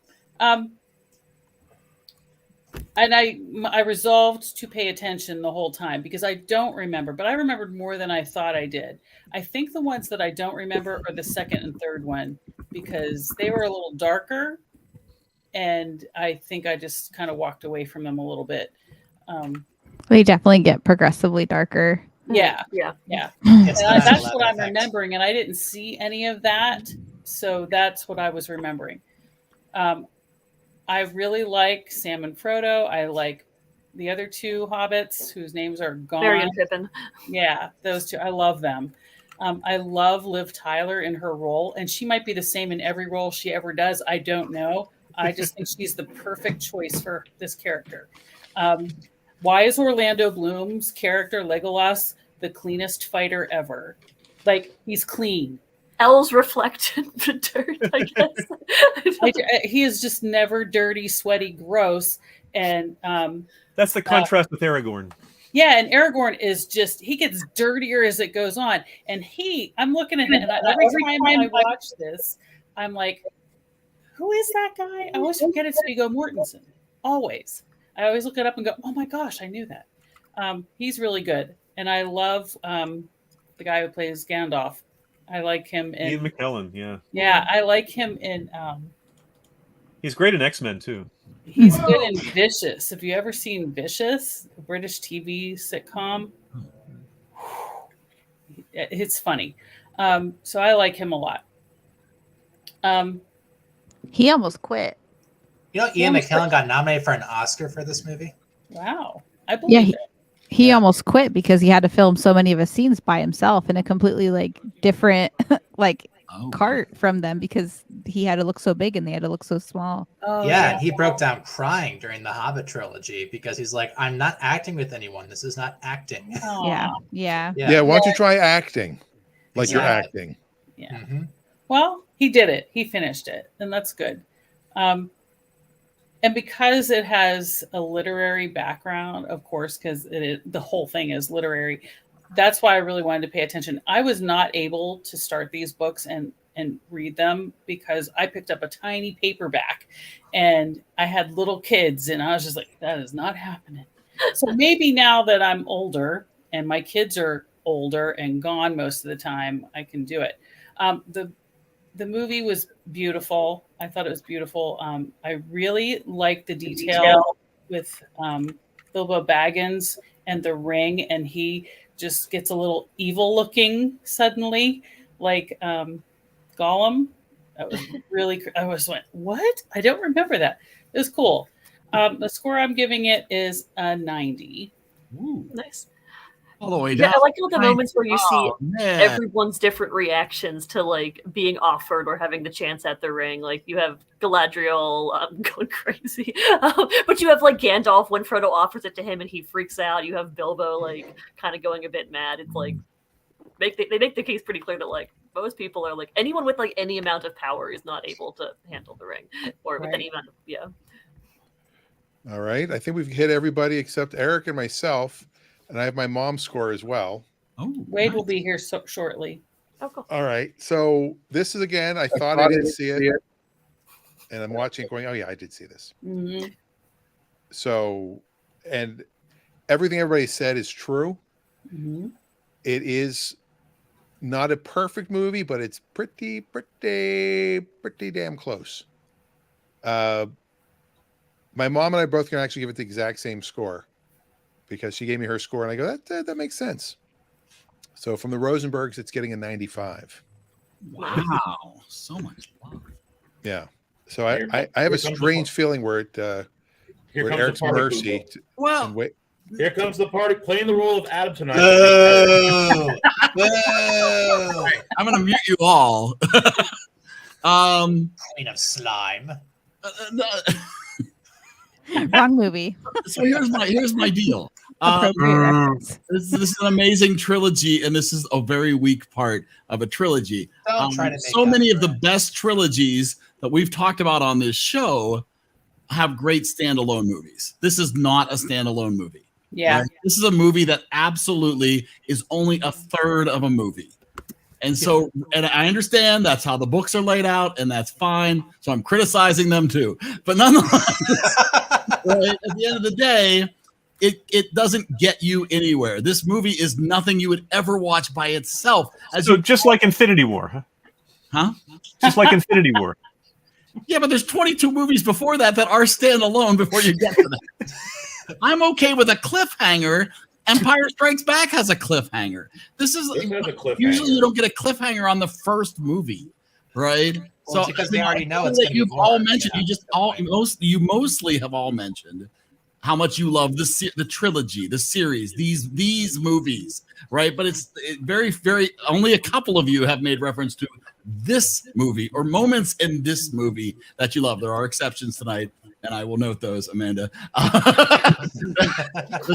Speaker 4: and I resolved to pay attention the whole time because I don't remember, but I remembered more than I thought I did. I think the ones that I don't remember are the second and third one because they were a little darker, and I think I just kind of walked away from them a little bit.
Speaker 6: They definitely get progressively darker.
Speaker 4: Yeah. That's what I'm remembering, and I didn't see any of that, so that's what I was remembering. I really like Sam and Frodo. I like the other two hobbits whose names are gone.
Speaker 12: Merry and Pippin.
Speaker 4: Yeah, those two. I love them. I love Liv Tyler in her role, and she might be the same in every role she ever does. I don't know. I just think she's the perfect choice for this character. Why is Orlando Bloom's character Legolas the cleanest fighter ever? Like, he's clean.
Speaker 12: Elves reflect the dirt, I guess.
Speaker 4: He is just never dirty, sweaty, gross. And
Speaker 8: that's the contrast with Aragorn.
Speaker 4: Yeah, and Aragorn is just, he gets dirtier as it goes on. And I'm looking at it, and every time I watch this, I'm like, who is that guy? I always forget it's Viggo Mortensen. Always. I always look it up and go, oh my gosh, I knew that. He's really good. And I love the guy who plays Gandalf. I like him in
Speaker 8: Ian McKellen, yeah.
Speaker 4: Yeah, I like him in
Speaker 8: he's great in X-Men too.
Speaker 4: He's good in Vicious. Have you ever seen Vicious, a British TV sitcom? It's funny. So I like him a lot.
Speaker 6: He almost quit.
Speaker 10: You know, Ian McKellen got nominated for an Oscar for this movie.
Speaker 4: Wow. I believe it.
Speaker 6: He almost quit because he had to film so many of his scenes by himself in a completely like different cart from them because he had to look so big and they had to look so small.
Speaker 10: Yeah, he broke down crying during the Hobbit trilogy because he's like, I'm not acting with anyone. This is not acting.
Speaker 6: Yeah.
Speaker 2: Why don't you try acting like you're acting?
Speaker 4: Yeah. Mm-hmm. Well, he did it. He finished it, and that's good. And because it has a literary background, of course, because the whole thing is literary, that's why I really wanted to pay attention. I was not able to start these books and read them because I picked up a tiny paperback and I had little kids and I was just like, that is not happening. So maybe now that I'm older and my kids are older and gone most of the time, I can do it. The movie was beautiful. I thought it was beautiful. I really liked the detail with Bilbo Baggins and the ring, and he just gets a little evil looking suddenly, like Gollum. That was really. I was like, what? I don't remember that. It was cool. The score I'm giving it is a 90.
Speaker 12: Ooh. Nice.
Speaker 1: All the way down.
Speaker 12: Yeah, I like all the moments where you see everyone's different reactions to like being offered or having the chance at the ring. Like you have Galadriel going crazy, but you have like Gandalf when Frodo offers it to him and he freaks out. You have Bilbo like kind of going a bit mad. It's like they make the case pretty clear that like most people are like anyone with like any amount of power is not able to handle the ring or with any amount of
Speaker 2: All right, I think we've hit everybody except Eric and myself. And I have my mom's score as well.
Speaker 4: Oh, Wade will be here shortly.
Speaker 12: Oh, cool.
Speaker 2: All right. So this is again, I thought I didn't see it. And I'm watching it going, oh, yeah, I did see this.
Speaker 4: Mm-hmm.
Speaker 2: So, and everything everybody said is true.
Speaker 4: Mm-hmm.
Speaker 2: It is not a perfect movie, but it's pretty damn close. My mom and I both can actually give it the exact same score. Because she gave me her score, and I go, that makes sense. So from the Rosenbergs, it's getting a 95.
Speaker 1: Wow, so much love.
Speaker 2: Yeah. So I have a strange feeling where Eric's mercy.
Speaker 13: Here comes the party playing the role of Adam tonight.
Speaker 1: I'm going to mute you all.
Speaker 10: Queen of slime.
Speaker 6: Wrong movie.
Speaker 1: So here's my deal. This is an amazing trilogy, and this is a very weak part of a trilogy. So many of the best trilogies that we've talked about on this show have great standalone movies. This is not a standalone movie.
Speaker 4: Yeah.
Speaker 1: Right? This is a movie that absolutely is only a third of a movie. And so, and I understand that's how the books are laid out, and that's fine. So I'm criticizing them too. But nonetheless, right, at the end of the day, it doesn't get you anywhere. This movie is nothing you would ever watch by itself.
Speaker 8: Just like Infinity War,
Speaker 1: huh?
Speaker 8: Just like Infinity War.
Speaker 1: Yeah, but there's 22 movies before that are standalone before you get to that. I'm okay with a cliffhanger. Empire Strikes Back has a cliffhanger. This is usually you don't get a cliffhanger on the first movie, right?
Speaker 10: Well, so because they already know it's
Speaker 1: that you've all mentioned. You mostly have all mentioned how much you love the trilogy, the series, these movies, right? But it's very, very only a couple of you have made reference to this movie or moments in this movie that you love. There are exceptions tonight, and I will note those, Amanda. But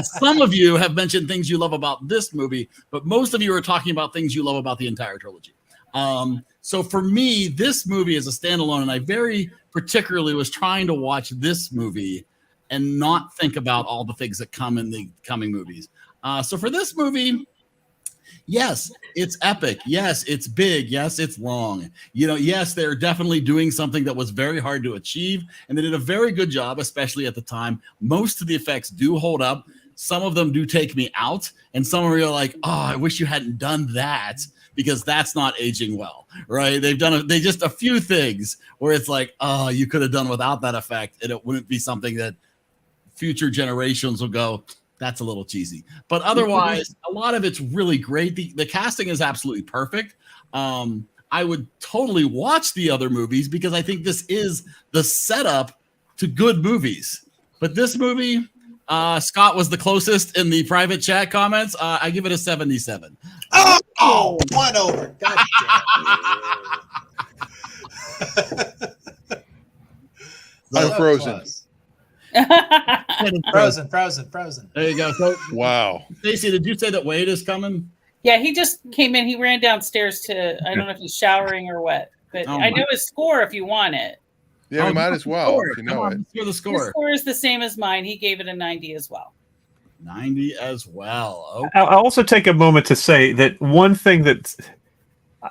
Speaker 1: some of you have mentioned things you love about this movie, but most of you are talking about things you love about the entire trilogy. So for me, this movie is a standalone, and I very particularly was trying to watch this movie and not think about all the things that come in the coming movies. So for this movie, yes, it's epic. Yes, it's big. Yes, it's long. Yes, they're definitely doing something that was very hard to achieve, and they did a very good job, especially at the time. Most of the effects do hold up. Some of them do take me out, and some are like, oh, I wish you hadn't done that, because that's not aging well, right? They just a few things where it's like, oh, you could have done without that effect, and it wouldn't be something that future generations will go, that's a little cheesy. But otherwise, a lot of it's really great. The casting is absolutely perfect. I would totally watch the other movies because I think this is the setup to good movies. But this movie, Scott was the closest in the private chat comments. I give it a 77.
Speaker 10: Oh, 1 over. God damn it.
Speaker 2: I'm frozen.
Speaker 10: Frozen.
Speaker 1: There you go. So,
Speaker 2: wow.
Speaker 1: Stacey, did you say that Wade is coming?
Speaker 4: Yeah, he just came in. He ran downstairs to, I don't know if he's showering or what, but I know his score if you want it.
Speaker 2: Yeah, we might as well, if you know it.
Speaker 1: Hear the score.
Speaker 4: His score is the same as mine. He gave it a 90 as well.
Speaker 1: 90 as well. Okay.
Speaker 8: I'll also take a moment to say that one thing that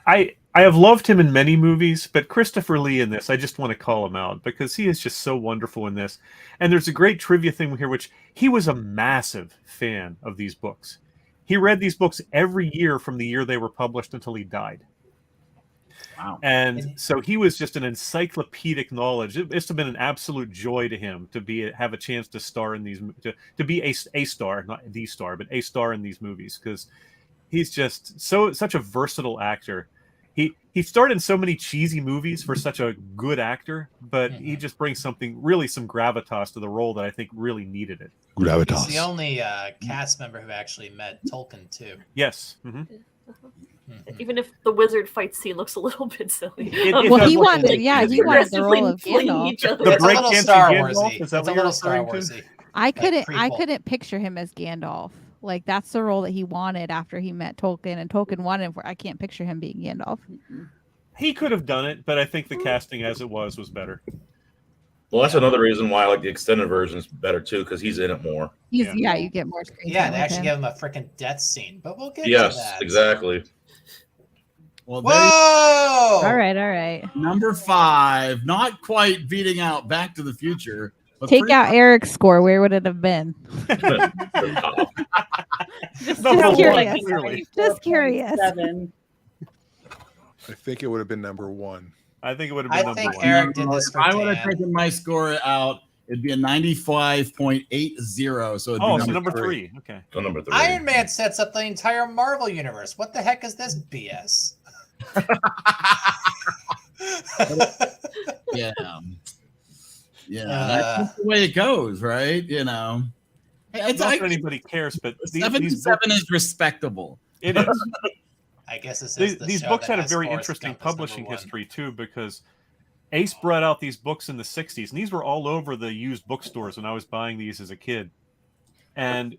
Speaker 8: I have loved him in many movies, but Christopher Lee in this, I just want to call him out because he is just so wonderful in this. And there's a great trivia thing here, which he was a massive fan of these books. He read these books every year from the year they were published until he died.
Speaker 1: Wow.
Speaker 8: And so he was just an encyclopedic knowledge. It must have been an absolute joy to him to have a chance to star in these, to be a star, not the star, but a star in these movies, because he's just such a versatile actor. He starred in so many cheesy movies for such a good actor, but he just brings some gravitas to the role that I think really needed it.
Speaker 2: Gravitas.
Speaker 10: He's the only cast member who actually met Tolkien too.
Speaker 8: Yes. Mm-hmm.
Speaker 12: Even if the wizard fight scene looks a little bit silly.
Speaker 6: He wanted the role of Gandalf.
Speaker 12: Each other.
Speaker 10: It's a little Star Warsy. It's a little Star Warsy.
Speaker 6: I couldn't picture him as Gandalf. Like that's the role that he wanted after he met Tolkien, and Tolkien wanted him. I can't picture him being Gandalf.
Speaker 8: He could have done it, but I think the casting as it was better.
Speaker 13: Well, that's another reason why I like the extended version is better too, because he's in it more.
Speaker 6: You get more screen
Speaker 10: Yeah,
Speaker 6: time
Speaker 10: they
Speaker 6: with
Speaker 10: actually
Speaker 6: him.
Speaker 10: give him a freaking death scene, but we'll get to
Speaker 13: Yes,
Speaker 10: that.
Speaker 13: exactly.
Speaker 1: Well,
Speaker 10: whoa!
Speaker 6: All right.
Speaker 1: Number 5, not quite beating out Back to the Future. But
Speaker 6: Take out Eric's score. Where would it have been? Just curious. Just curious.
Speaker 4: 7.
Speaker 2: I think it would have been number 1.
Speaker 8: I think it would have been number 1.
Speaker 10: Eric did this for
Speaker 1: I would
Speaker 10: Dan.
Speaker 1: have taken my score out. It'd be a 95.80. So it'd be
Speaker 8: number 3. Okay.
Speaker 13: So number 3.
Speaker 10: Iron Man sets up the entire Marvel universe. What the heck is this BS?
Speaker 1: Yeah. That's just the way it goes, right?
Speaker 8: Not that anybody cares, but
Speaker 1: 77 is respectable.
Speaker 8: It is.
Speaker 10: I guess this is
Speaker 8: these books had a very interesting publishing history too, because Ace brought out these books in the 60s, and these were all over the used bookstores when I was buying these as a kid, and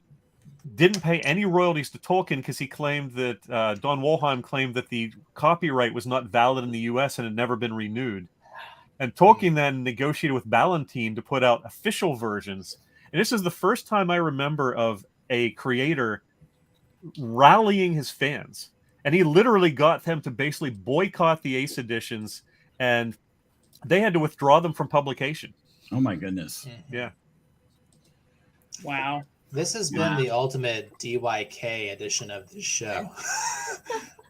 Speaker 8: didn't pay any royalties to Tolkien because he claimed that Don Wollheim claimed that the copyright was not valid in the U.S. and had never been renewed. And Tolkien then negotiated with Ballantine to put out official versions. And this is the first time I remember of a creator rallying his fans and he literally got them to basically boycott the Ace editions, and they had to withdraw them from publication.
Speaker 1: Oh my goodness!
Speaker 8: Yeah.
Speaker 4: Wow.
Speaker 10: This has been the ultimate DYK edition of the show.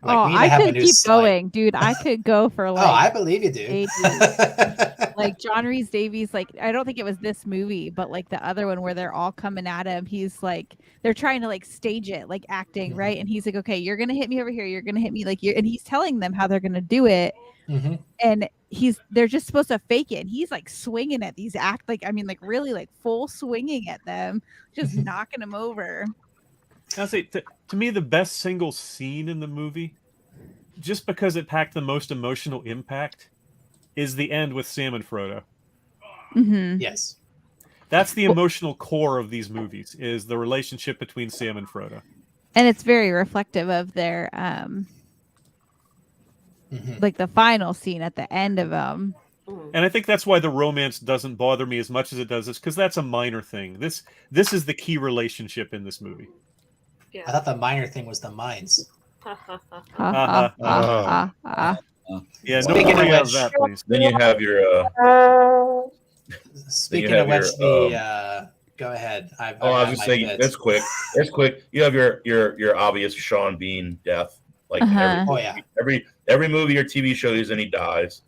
Speaker 6: I could keep going, dude. I could go for like.
Speaker 10: Oh, I believe you do.
Speaker 6: Like John Rhys Davies, like I don't think it was this movie, but like the other one where they're all coming at him. He's like, they're trying to like stage it, like acting, right? And he's like, okay, you're gonna hit me over here. You're gonna hit me like you, and he's telling them how they're gonna do it. And they're just supposed to fake it. And he's like swinging at these like really like full swinging at them, just knocking them over.
Speaker 8: I'll say to me, the best single scene in the movie, just because it packed the most emotional impact, is the end with Sam and Frodo.
Speaker 10: Yes.
Speaker 8: That's the emotional core of these movies, is the relationship between Sam and Frodo.
Speaker 6: And it's very reflective of their like the final scene at the end of them.
Speaker 8: And I think that's why the romance doesn't bother me as much as it does, is because that's a minor thing. This is the key relationship in this movie.
Speaker 10: Yeah. I thought the minor thing was the mines.
Speaker 8: Yeah, no worry about that, please.
Speaker 13: Then you have your.
Speaker 10: Speaking of which, go ahead.
Speaker 13: I was just saying, it's quick. It's quick. You have your obvious Sean Bean death. Like every movie or TV show he's in, he dies.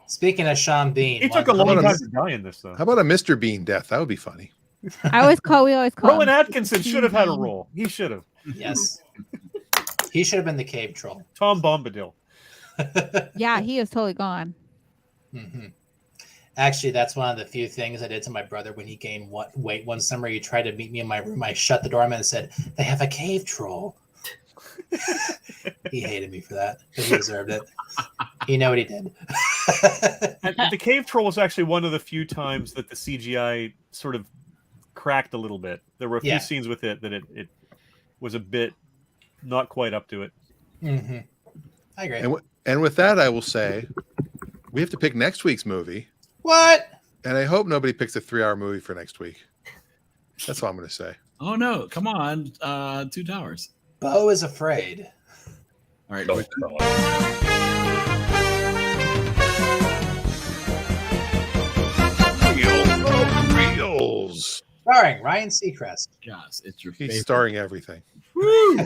Speaker 10: Speaking of Sean Bean,
Speaker 8: he took a long time to die in this, though.
Speaker 2: How about a Mr. Bean death? That would be funny.
Speaker 6: We always call
Speaker 8: Rowan Atkinson should have had a role. He should have.
Speaker 10: Yes. He should have been the cave troll.
Speaker 8: Tom Bombadil.
Speaker 6: Yeah, he is totally gone.
Speaker 10: Actually, that's one of the few things I did to my brother when he gained weight one summer. He tried to meet me in my room. I shut the door and said, "They have a cave troll." He hated me for that, but he deserved it. You know what he did.
Speaker 8: The cave troll was actually one of the few times that the CGI sort of cracked a little bit. There were a few scenes with it that it was a bit not quite up to it.
Speaker 10: I agree.
Speaker 2: And with that, I will say we have to pick next week's movie.
Speaker 10: What?
Speaker 2: And I hope nobody picks a 3-hour movie for next week. That's all I'm going to say.
Speaker 1: Oh no! Come on, Two Towers.
Speaker 10: Bo is afraid.
Speaker 1: All right.
Speaker 2: Reels.
Speaker 10: Starring Ryan Seacrest.
Speaker 1: Yes, it's your
Speaker 2: He's
Speaker 1: favorite.
Speaker 2: starring everything.
Speaker 1: Woo! All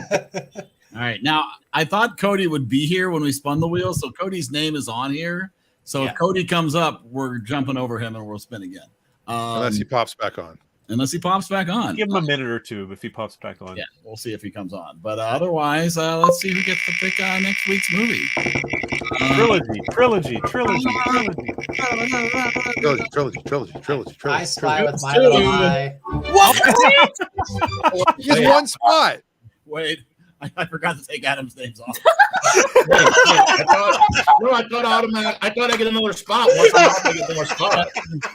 Speaker 1: right. Now, I thought Cody would be here when we spun the wheel, so Cody's name is on here. So if Cody comes up, we're jumping over him and we'll spin again.
Speaker 2: Unless he pops back on.
Speaker 1: Unless he pops back on.
Speaker 8: Give him a minute or two if he pops back on.
Speaker 1: Yeah, we'll see if he comes on. But otherwise, let's see who gets to pick next week's movie.
Speaker 8: Trilogy.
Speaker 10: I Spy with my little eye.
Speaker 2: What? Just one spot.
Speaker 1: Wait, I forgot to take Adam's names off.
Speaker 13: I thought I get another spot. Once I'm off, I get more spot.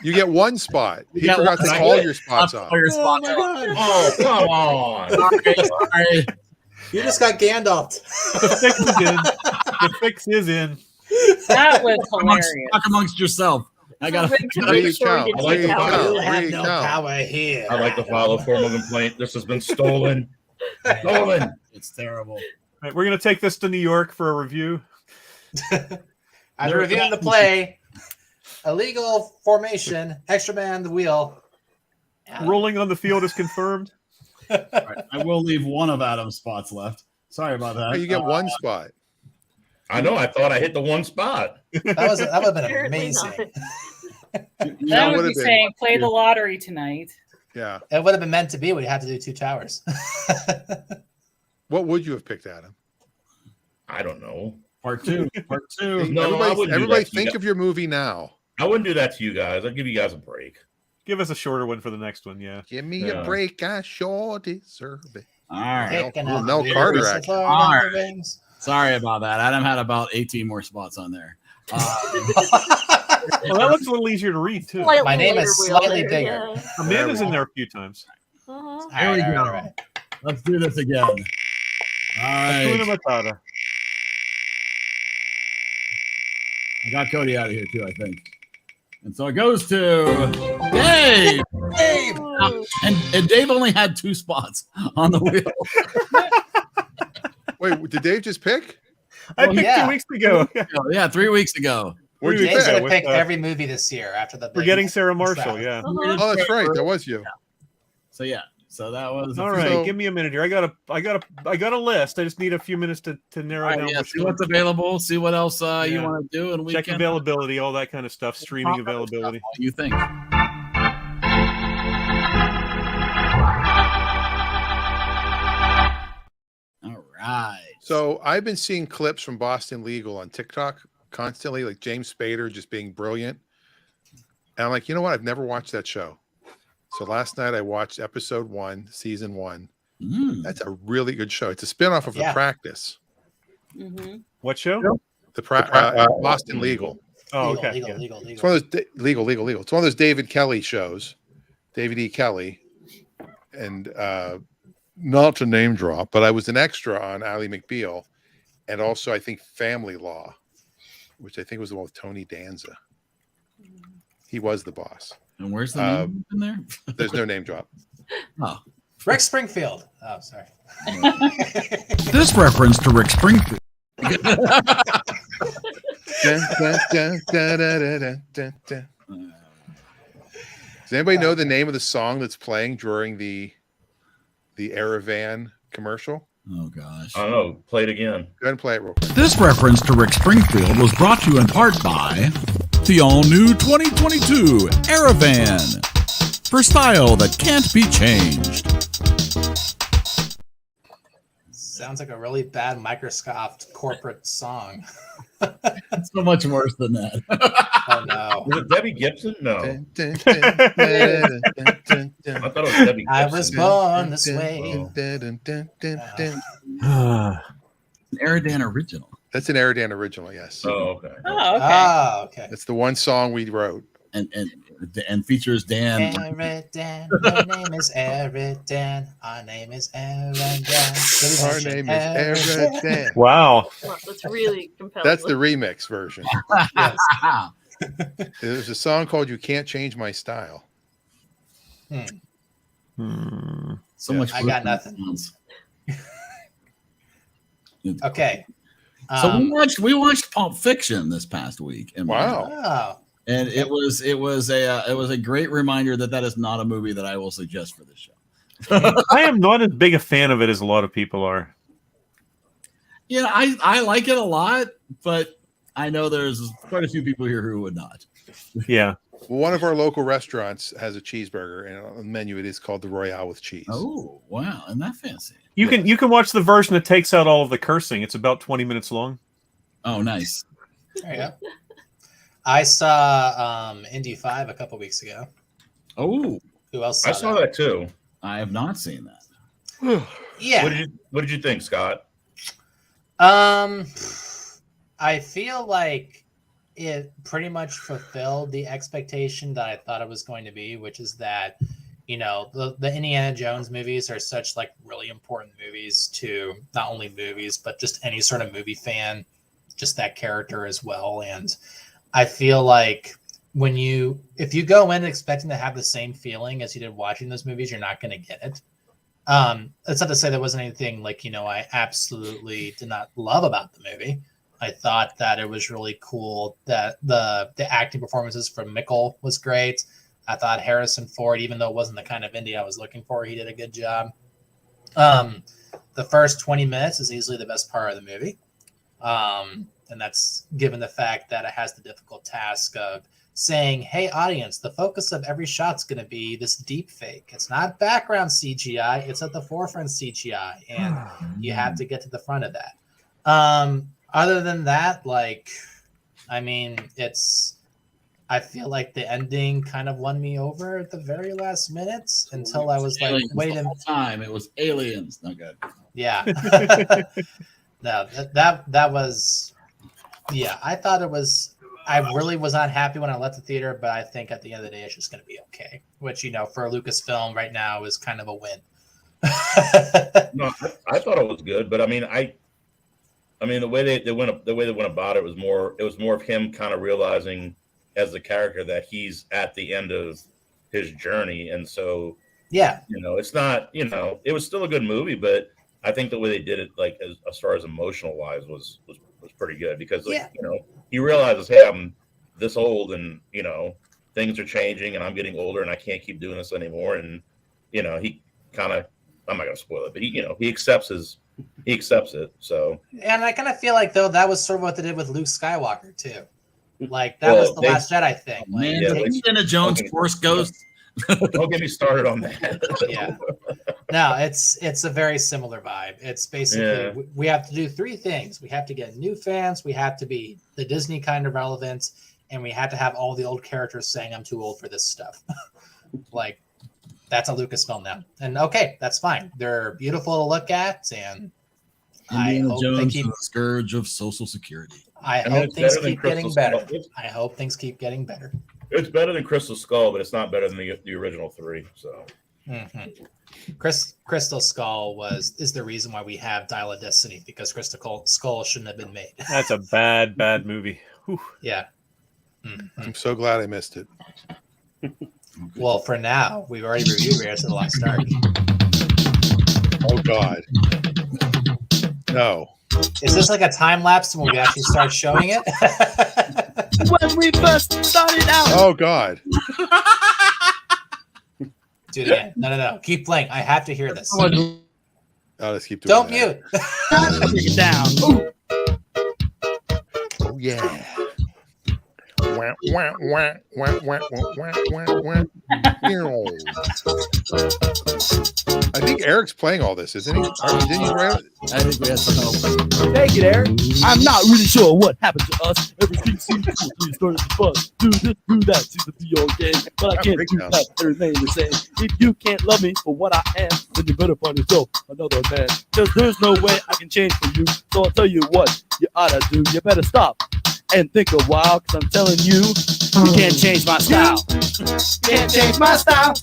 Speaker 2: You get one spot. He forgot to call your spots off.
Speaker 13: Oh my God. Oh, come on.
Speaker 1: Sorry.
Speaker 10: You just got Gandalf.
Speaker 8: The fix is in. The fix is in.
Speaker 4: That was hilarious.
Speaker 1: Talk amongst yourself. I got to
Speaker 2: count.
Speaker 13: I like to file.
Speaker 10: You have no power here.
Speaker 13: I like to file a formal complaint. This has been stolen. Stolen.
Speaker 1: It's terrible.
Speaker 8: Right, we're going to take this to New York for a review.
Speaker 10: I'm reviewing the play. Illegal formation. Extra man on the wheel.
Speaker 8: Rolling on the field is confirmed.
Speaker 1: All right, I will leave one of Adam's spots left. Sorry about that.
Speaker 2: You get one spot.
Speaker 13: I know. I thought I hit the one spot.
Speaker 10: That would have been amazing.
Speaker 4: That would be saying play the lottery tonight.
Speaker 2: Yeah.
Speaker 10: It would have been meant to be. We'd have to do 2 towers.
Speaker 2: What would you have picked, Adam?
Speaker 13: I don't know.
Speaker 1: Part two.
Speaker 13: No,
Speaker 2: everybody think of your movie now.
Speaker 13: I wouldn't do that to you guys. I'd give you guys a break.
Speaker 8: Give us a shorter one for the next one, yeah.
Speaker 2: Give me a break. I sure deserve it.
Speaker 1: All right.
Speaker 2: Mel Carter action.
Speaker 1: All right. Sorry about that. Adam had about 18 more spots on there.
Speaker 8: Well, that looks a little easier to read, too.
Speaker 10: My name is slightly bigger.
Speaker 8: Yeah. Amanda's in there a few times.
Speaker 1: Here we go. Right. Let's do this again. All right. I got Cody out of here, too, I think. And so it goes to Dave. And Dave only had 2 spots on the wheel.
Speaker 2: Wait, did Dave just pick?
Speaker 8: I picked 2 weeks ago.
Speaker 1: Yeah, 3 weeks ago.
Speaker 2: Where'd you
Speaker 10: Dave's
Speaker 2: pick?
Speaker 10: gonna pick every movie this year after the.
Speaker 8: Forgetting Sarah Marshall. Yeah.
Speaker 2: Oh, that's right. That was you.
Speaker 1: Yeah. So yeah. So that was
Speaker 8: all right. Give me a minute here. I got a list. I just need a few minutes to narrow down.
Speaker 1: Yeah, see what's available. See what else you want to do, and we
Speaker 8: check
Speaker 1: can
Speaker 8: availability, all that kind of stuff. Streaming availability.
Speaker 1: What do you think? All right.
Speaker 2: So I've been seeing clips from Boston Legal on TikTok constantly, like James Spader just being brilliant. And I'm like, you know what? I've never watched that show. So last night I watched episode 1, season 1. That's a really good show. It's a spinoff of The Practice.
Speaker 4: Mm-hmm.
Speaker 8: What show?
Speaker 2: Boston Legal.
Speaker 8: Oh, okay.
Speaker 10: Legal.
Speaker 2: It's one of those legal. It's one of those David Kelly shows, David E. Kelly, and not to name drop, but I was an extra on Ally McBeal, and also I think Family Law, which I think was the one with Tony Danza. He was the boss.
Speaker 1: And where's the name in there?
Speaker 2: There's no name drop.
Speaker 1: Oh,
Speaker 10: Rick Springfield. Oh, sorry.
Speaker 1: This reference to Rick Springfield.
Speaker 2: Does anybody know the name of the song that's playing during the EriDan commercial?
Speaker 1: Oh gosh.
Speaker 13: I don't know. Play it again.
Speaker 2: Go ahead and play it real quick.
Speaker 1: This reference to Rick Springfield was brought to you in part by the all-new 2022 EriDan. For style that can't be changed.
Speaker 10: Sounds like a really bad Microsoft corporate song.
Speaker 1: It's so much worse than that.
Speaker 10: Oh no.
Speaker 13: Was it Debbie Gibson? No. I thought it was Debbie Gibson.
Speaker 10: I was born this way.
Speaker 1: An EriDan original.
Speaker 2: That's an EriDan original, yes.
Speaker 13: Oh, okay.
Speaker 10: Okay.
Speaker 2: That's the one song we wrote.
Speaker 1: And features Dan.
Speaker 10: EriDan. My name is EriDan. Our name is EriDan.
Speaker 2: Our name is EriDan.
Speaker 8: Wow.
Speaker 12: That's really compelling.
Speaker 2: That's the remix version.
Speaker 10: Yes.
Speaker 2: There's a song called "You Can't Change My Style."
Speaker 1: So much.
Speaker 10: I got nothing. Okay.
Speaker 1: So we watched Pulp Fiction this past week.
Speaker 2: Wow.
Speaker 1: And it was a great reminder that is not a movie that I will suggest for this show.
Speaker 8: I am not as big a fan of it as a lot of people are.
Speaker 1: Yeah, I like it a lot, but I know there's quite a few people here who would not.
Speaker 8: Yeah.
Speaker 2: Well, one of our local restaurants has a cheeseburger, and on the menu it is called the Royale with cheese.
Speaker 1: Oh, wow. Isn't that fancy?
Speaker 8: You can watch the version that takes out all of the cursing. It's about 20 minutes long.
Speaker 1: Oh, nice.
Speaker 10: There you go. I saw Indy 5 a couple weeks ago.
Speaker 1: Oh.
Speaker 10: Who else
Speaker 13: I saw that too.
Speaker 1: I have not seen that.
Speaker 10: Yeah.
Speaker 13: What did you think, Scott?
Speaker 10: I feel like it pretty much fulfilled the expectation that I thought it was going to be, which is that, you know, the Indiana Jones movies are such like really important movies to not only movies, but just any sort of movie fan, just that character as well. And I feel like if you go in expecting to have the same feeling as you did watching those movies, you're not going to get it. That's not to say there wasn't anything like, you know, I absolutely did not love about the movie. I thought that it was really cool that the acting performances from Mickle was great. I thought Harrison Ford, even though it wasn't the kind of indie I was looking for, he did a good job. The first 20 minutes is easily the best part of the movie. And that's given the fact that it has the difficult task of saying, hey, audience, the focus of every shot's going to be this deep fake. It's not background CGI. It's at the forefront CGI. And you have to get to the front of that. Other than that, like, I mean, I feel like the ending kind of won me over at the very last minutes until I was like, wait a minute.
Speaker 1: Time it was aliens. No good.
Speaker 10: Yeah. No, that was. Yeah, I thought it was. I really was not happy when I left the theater, but I think at the end of the day, it's just going to be okay. Which, you know, for a Lucasfilm right now is kind of a win.
Speaker 13: No, I thought it was good, but I mean, the way they went about it was more of him kind of realizing as the character that he's at the end of his journey, and so
Speaker 10: yeah,
Speaker 13: you know, it's not, you know, it was still a good movie, but I think the way they did it, like as far as emotional wise, was pretty good because, like, you know, he realizes, hey, I'm this old, and you know, things are changing, and I'm getting older, and I can't keep doing this anymore. And you know, he kind of, I'm not gonna spoil it, but he accepts it. So,
Speaker 10: and I kind of feel like though that was sort of what they did with Luke Skywalker too. Like that was the Last Jedi thing. Like,
Speaker 1: man, Indiana Jones Force Ghost.
Speaker 13: Don't get me started on that.
Speaker 10: Yeah. No, it's a very similar vibe. It's basically we have to do three things. We have to get new fans. We have to be the Disney kind of relevant, and we have to have all the old characters saying I'm too old for this stuff. Like that's a Lucasfilm now, and okay, that's fine. They're beautiful to look at, and
Speaker 1: Indiana
Speaker 10: I hope
Speaker 1: Jones
Speaker 10: they keep
Speaker 1: the scourge of Social Security.
Speaker 10: I hope things keep getting better. I hope things keep getting better.
Speaker 13: It's better than Crystal Skull, but it's not better than the original 3. So,
Speaker 10: Crystal Skull is the reason why we have Dial of Destiny, because Crystal Skull shouldn't have been made.
Speaker 8: That's a bad movie. Whew.
Speaker 10: Yeah.
Speaker 2: I'm so glad I missed it.
Speaker 10: Well, for now, we've already reviewed Raiders of the Lost Ark.
Speaker 2: Oh God. No.
Speaker 10: Is this like a time lapse when we actually start showing it?
Speaker 1: When we first started out.
Speaker 2: Oh God.
Speaker 10: Do it again. No. Keep playing. I have to hear this.
Speaker 2: Oh, let's keep doing
Speaker 10: Don't
Speaker 2: that.
Speaker 10: mute.
Speaker 1: Take it down.
Speaker 2: Oh yeah. Wah, wah, wah, wah, wah, wah, wah, wah. I think Eric's playing all this, isn't he? Didn't he write it?
Speaker 1: I think we had some help.
Speaker 14: Thank it, Eric. I'm not really sure what happened to us. Everything seems cool. We started to buzz. Do this, do that. Seems to be all game. But I can't do that. Everything the same. If you can't love me for what I am, then you better find yourself another man. Because there's no way I can change for you. So I'll tell you what you ought to do. You better stop and think a while, because I'm telling you, you can't change my style. Can't change my style.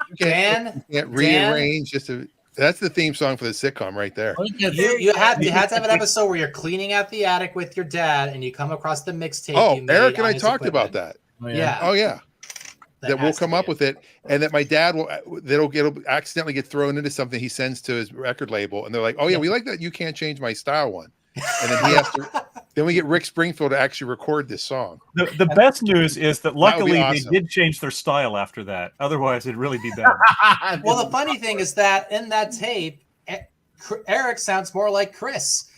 Speaker 2: You can't rearrange just to. That's the theme song for the sitcom right there.
Speaker 10: You had to have an episode where you're cleaning out the attic with your dad, and you come across the mixtape.
Speaker 2: Oh, Eric and I talked about that.
Speaker 10: Yeah.
Speaker 2: Oh yeah. That we'll come up with it, and that my dad it'll accidentally get thrown into something he sends to his record label, and they're like, "Oh yeah, we like that. You can't change my style one." And then he has to. Then we get Rick Springfield to actually record this song.
Speaker 8: The best news is that luckily
Speaker 2: awesome.
Speaker 8: they did change their style after that. Otherwise, it'd really be bad.
Speaker 10: Well, the funny thing is that in that tape, Eric sounds more like Chris.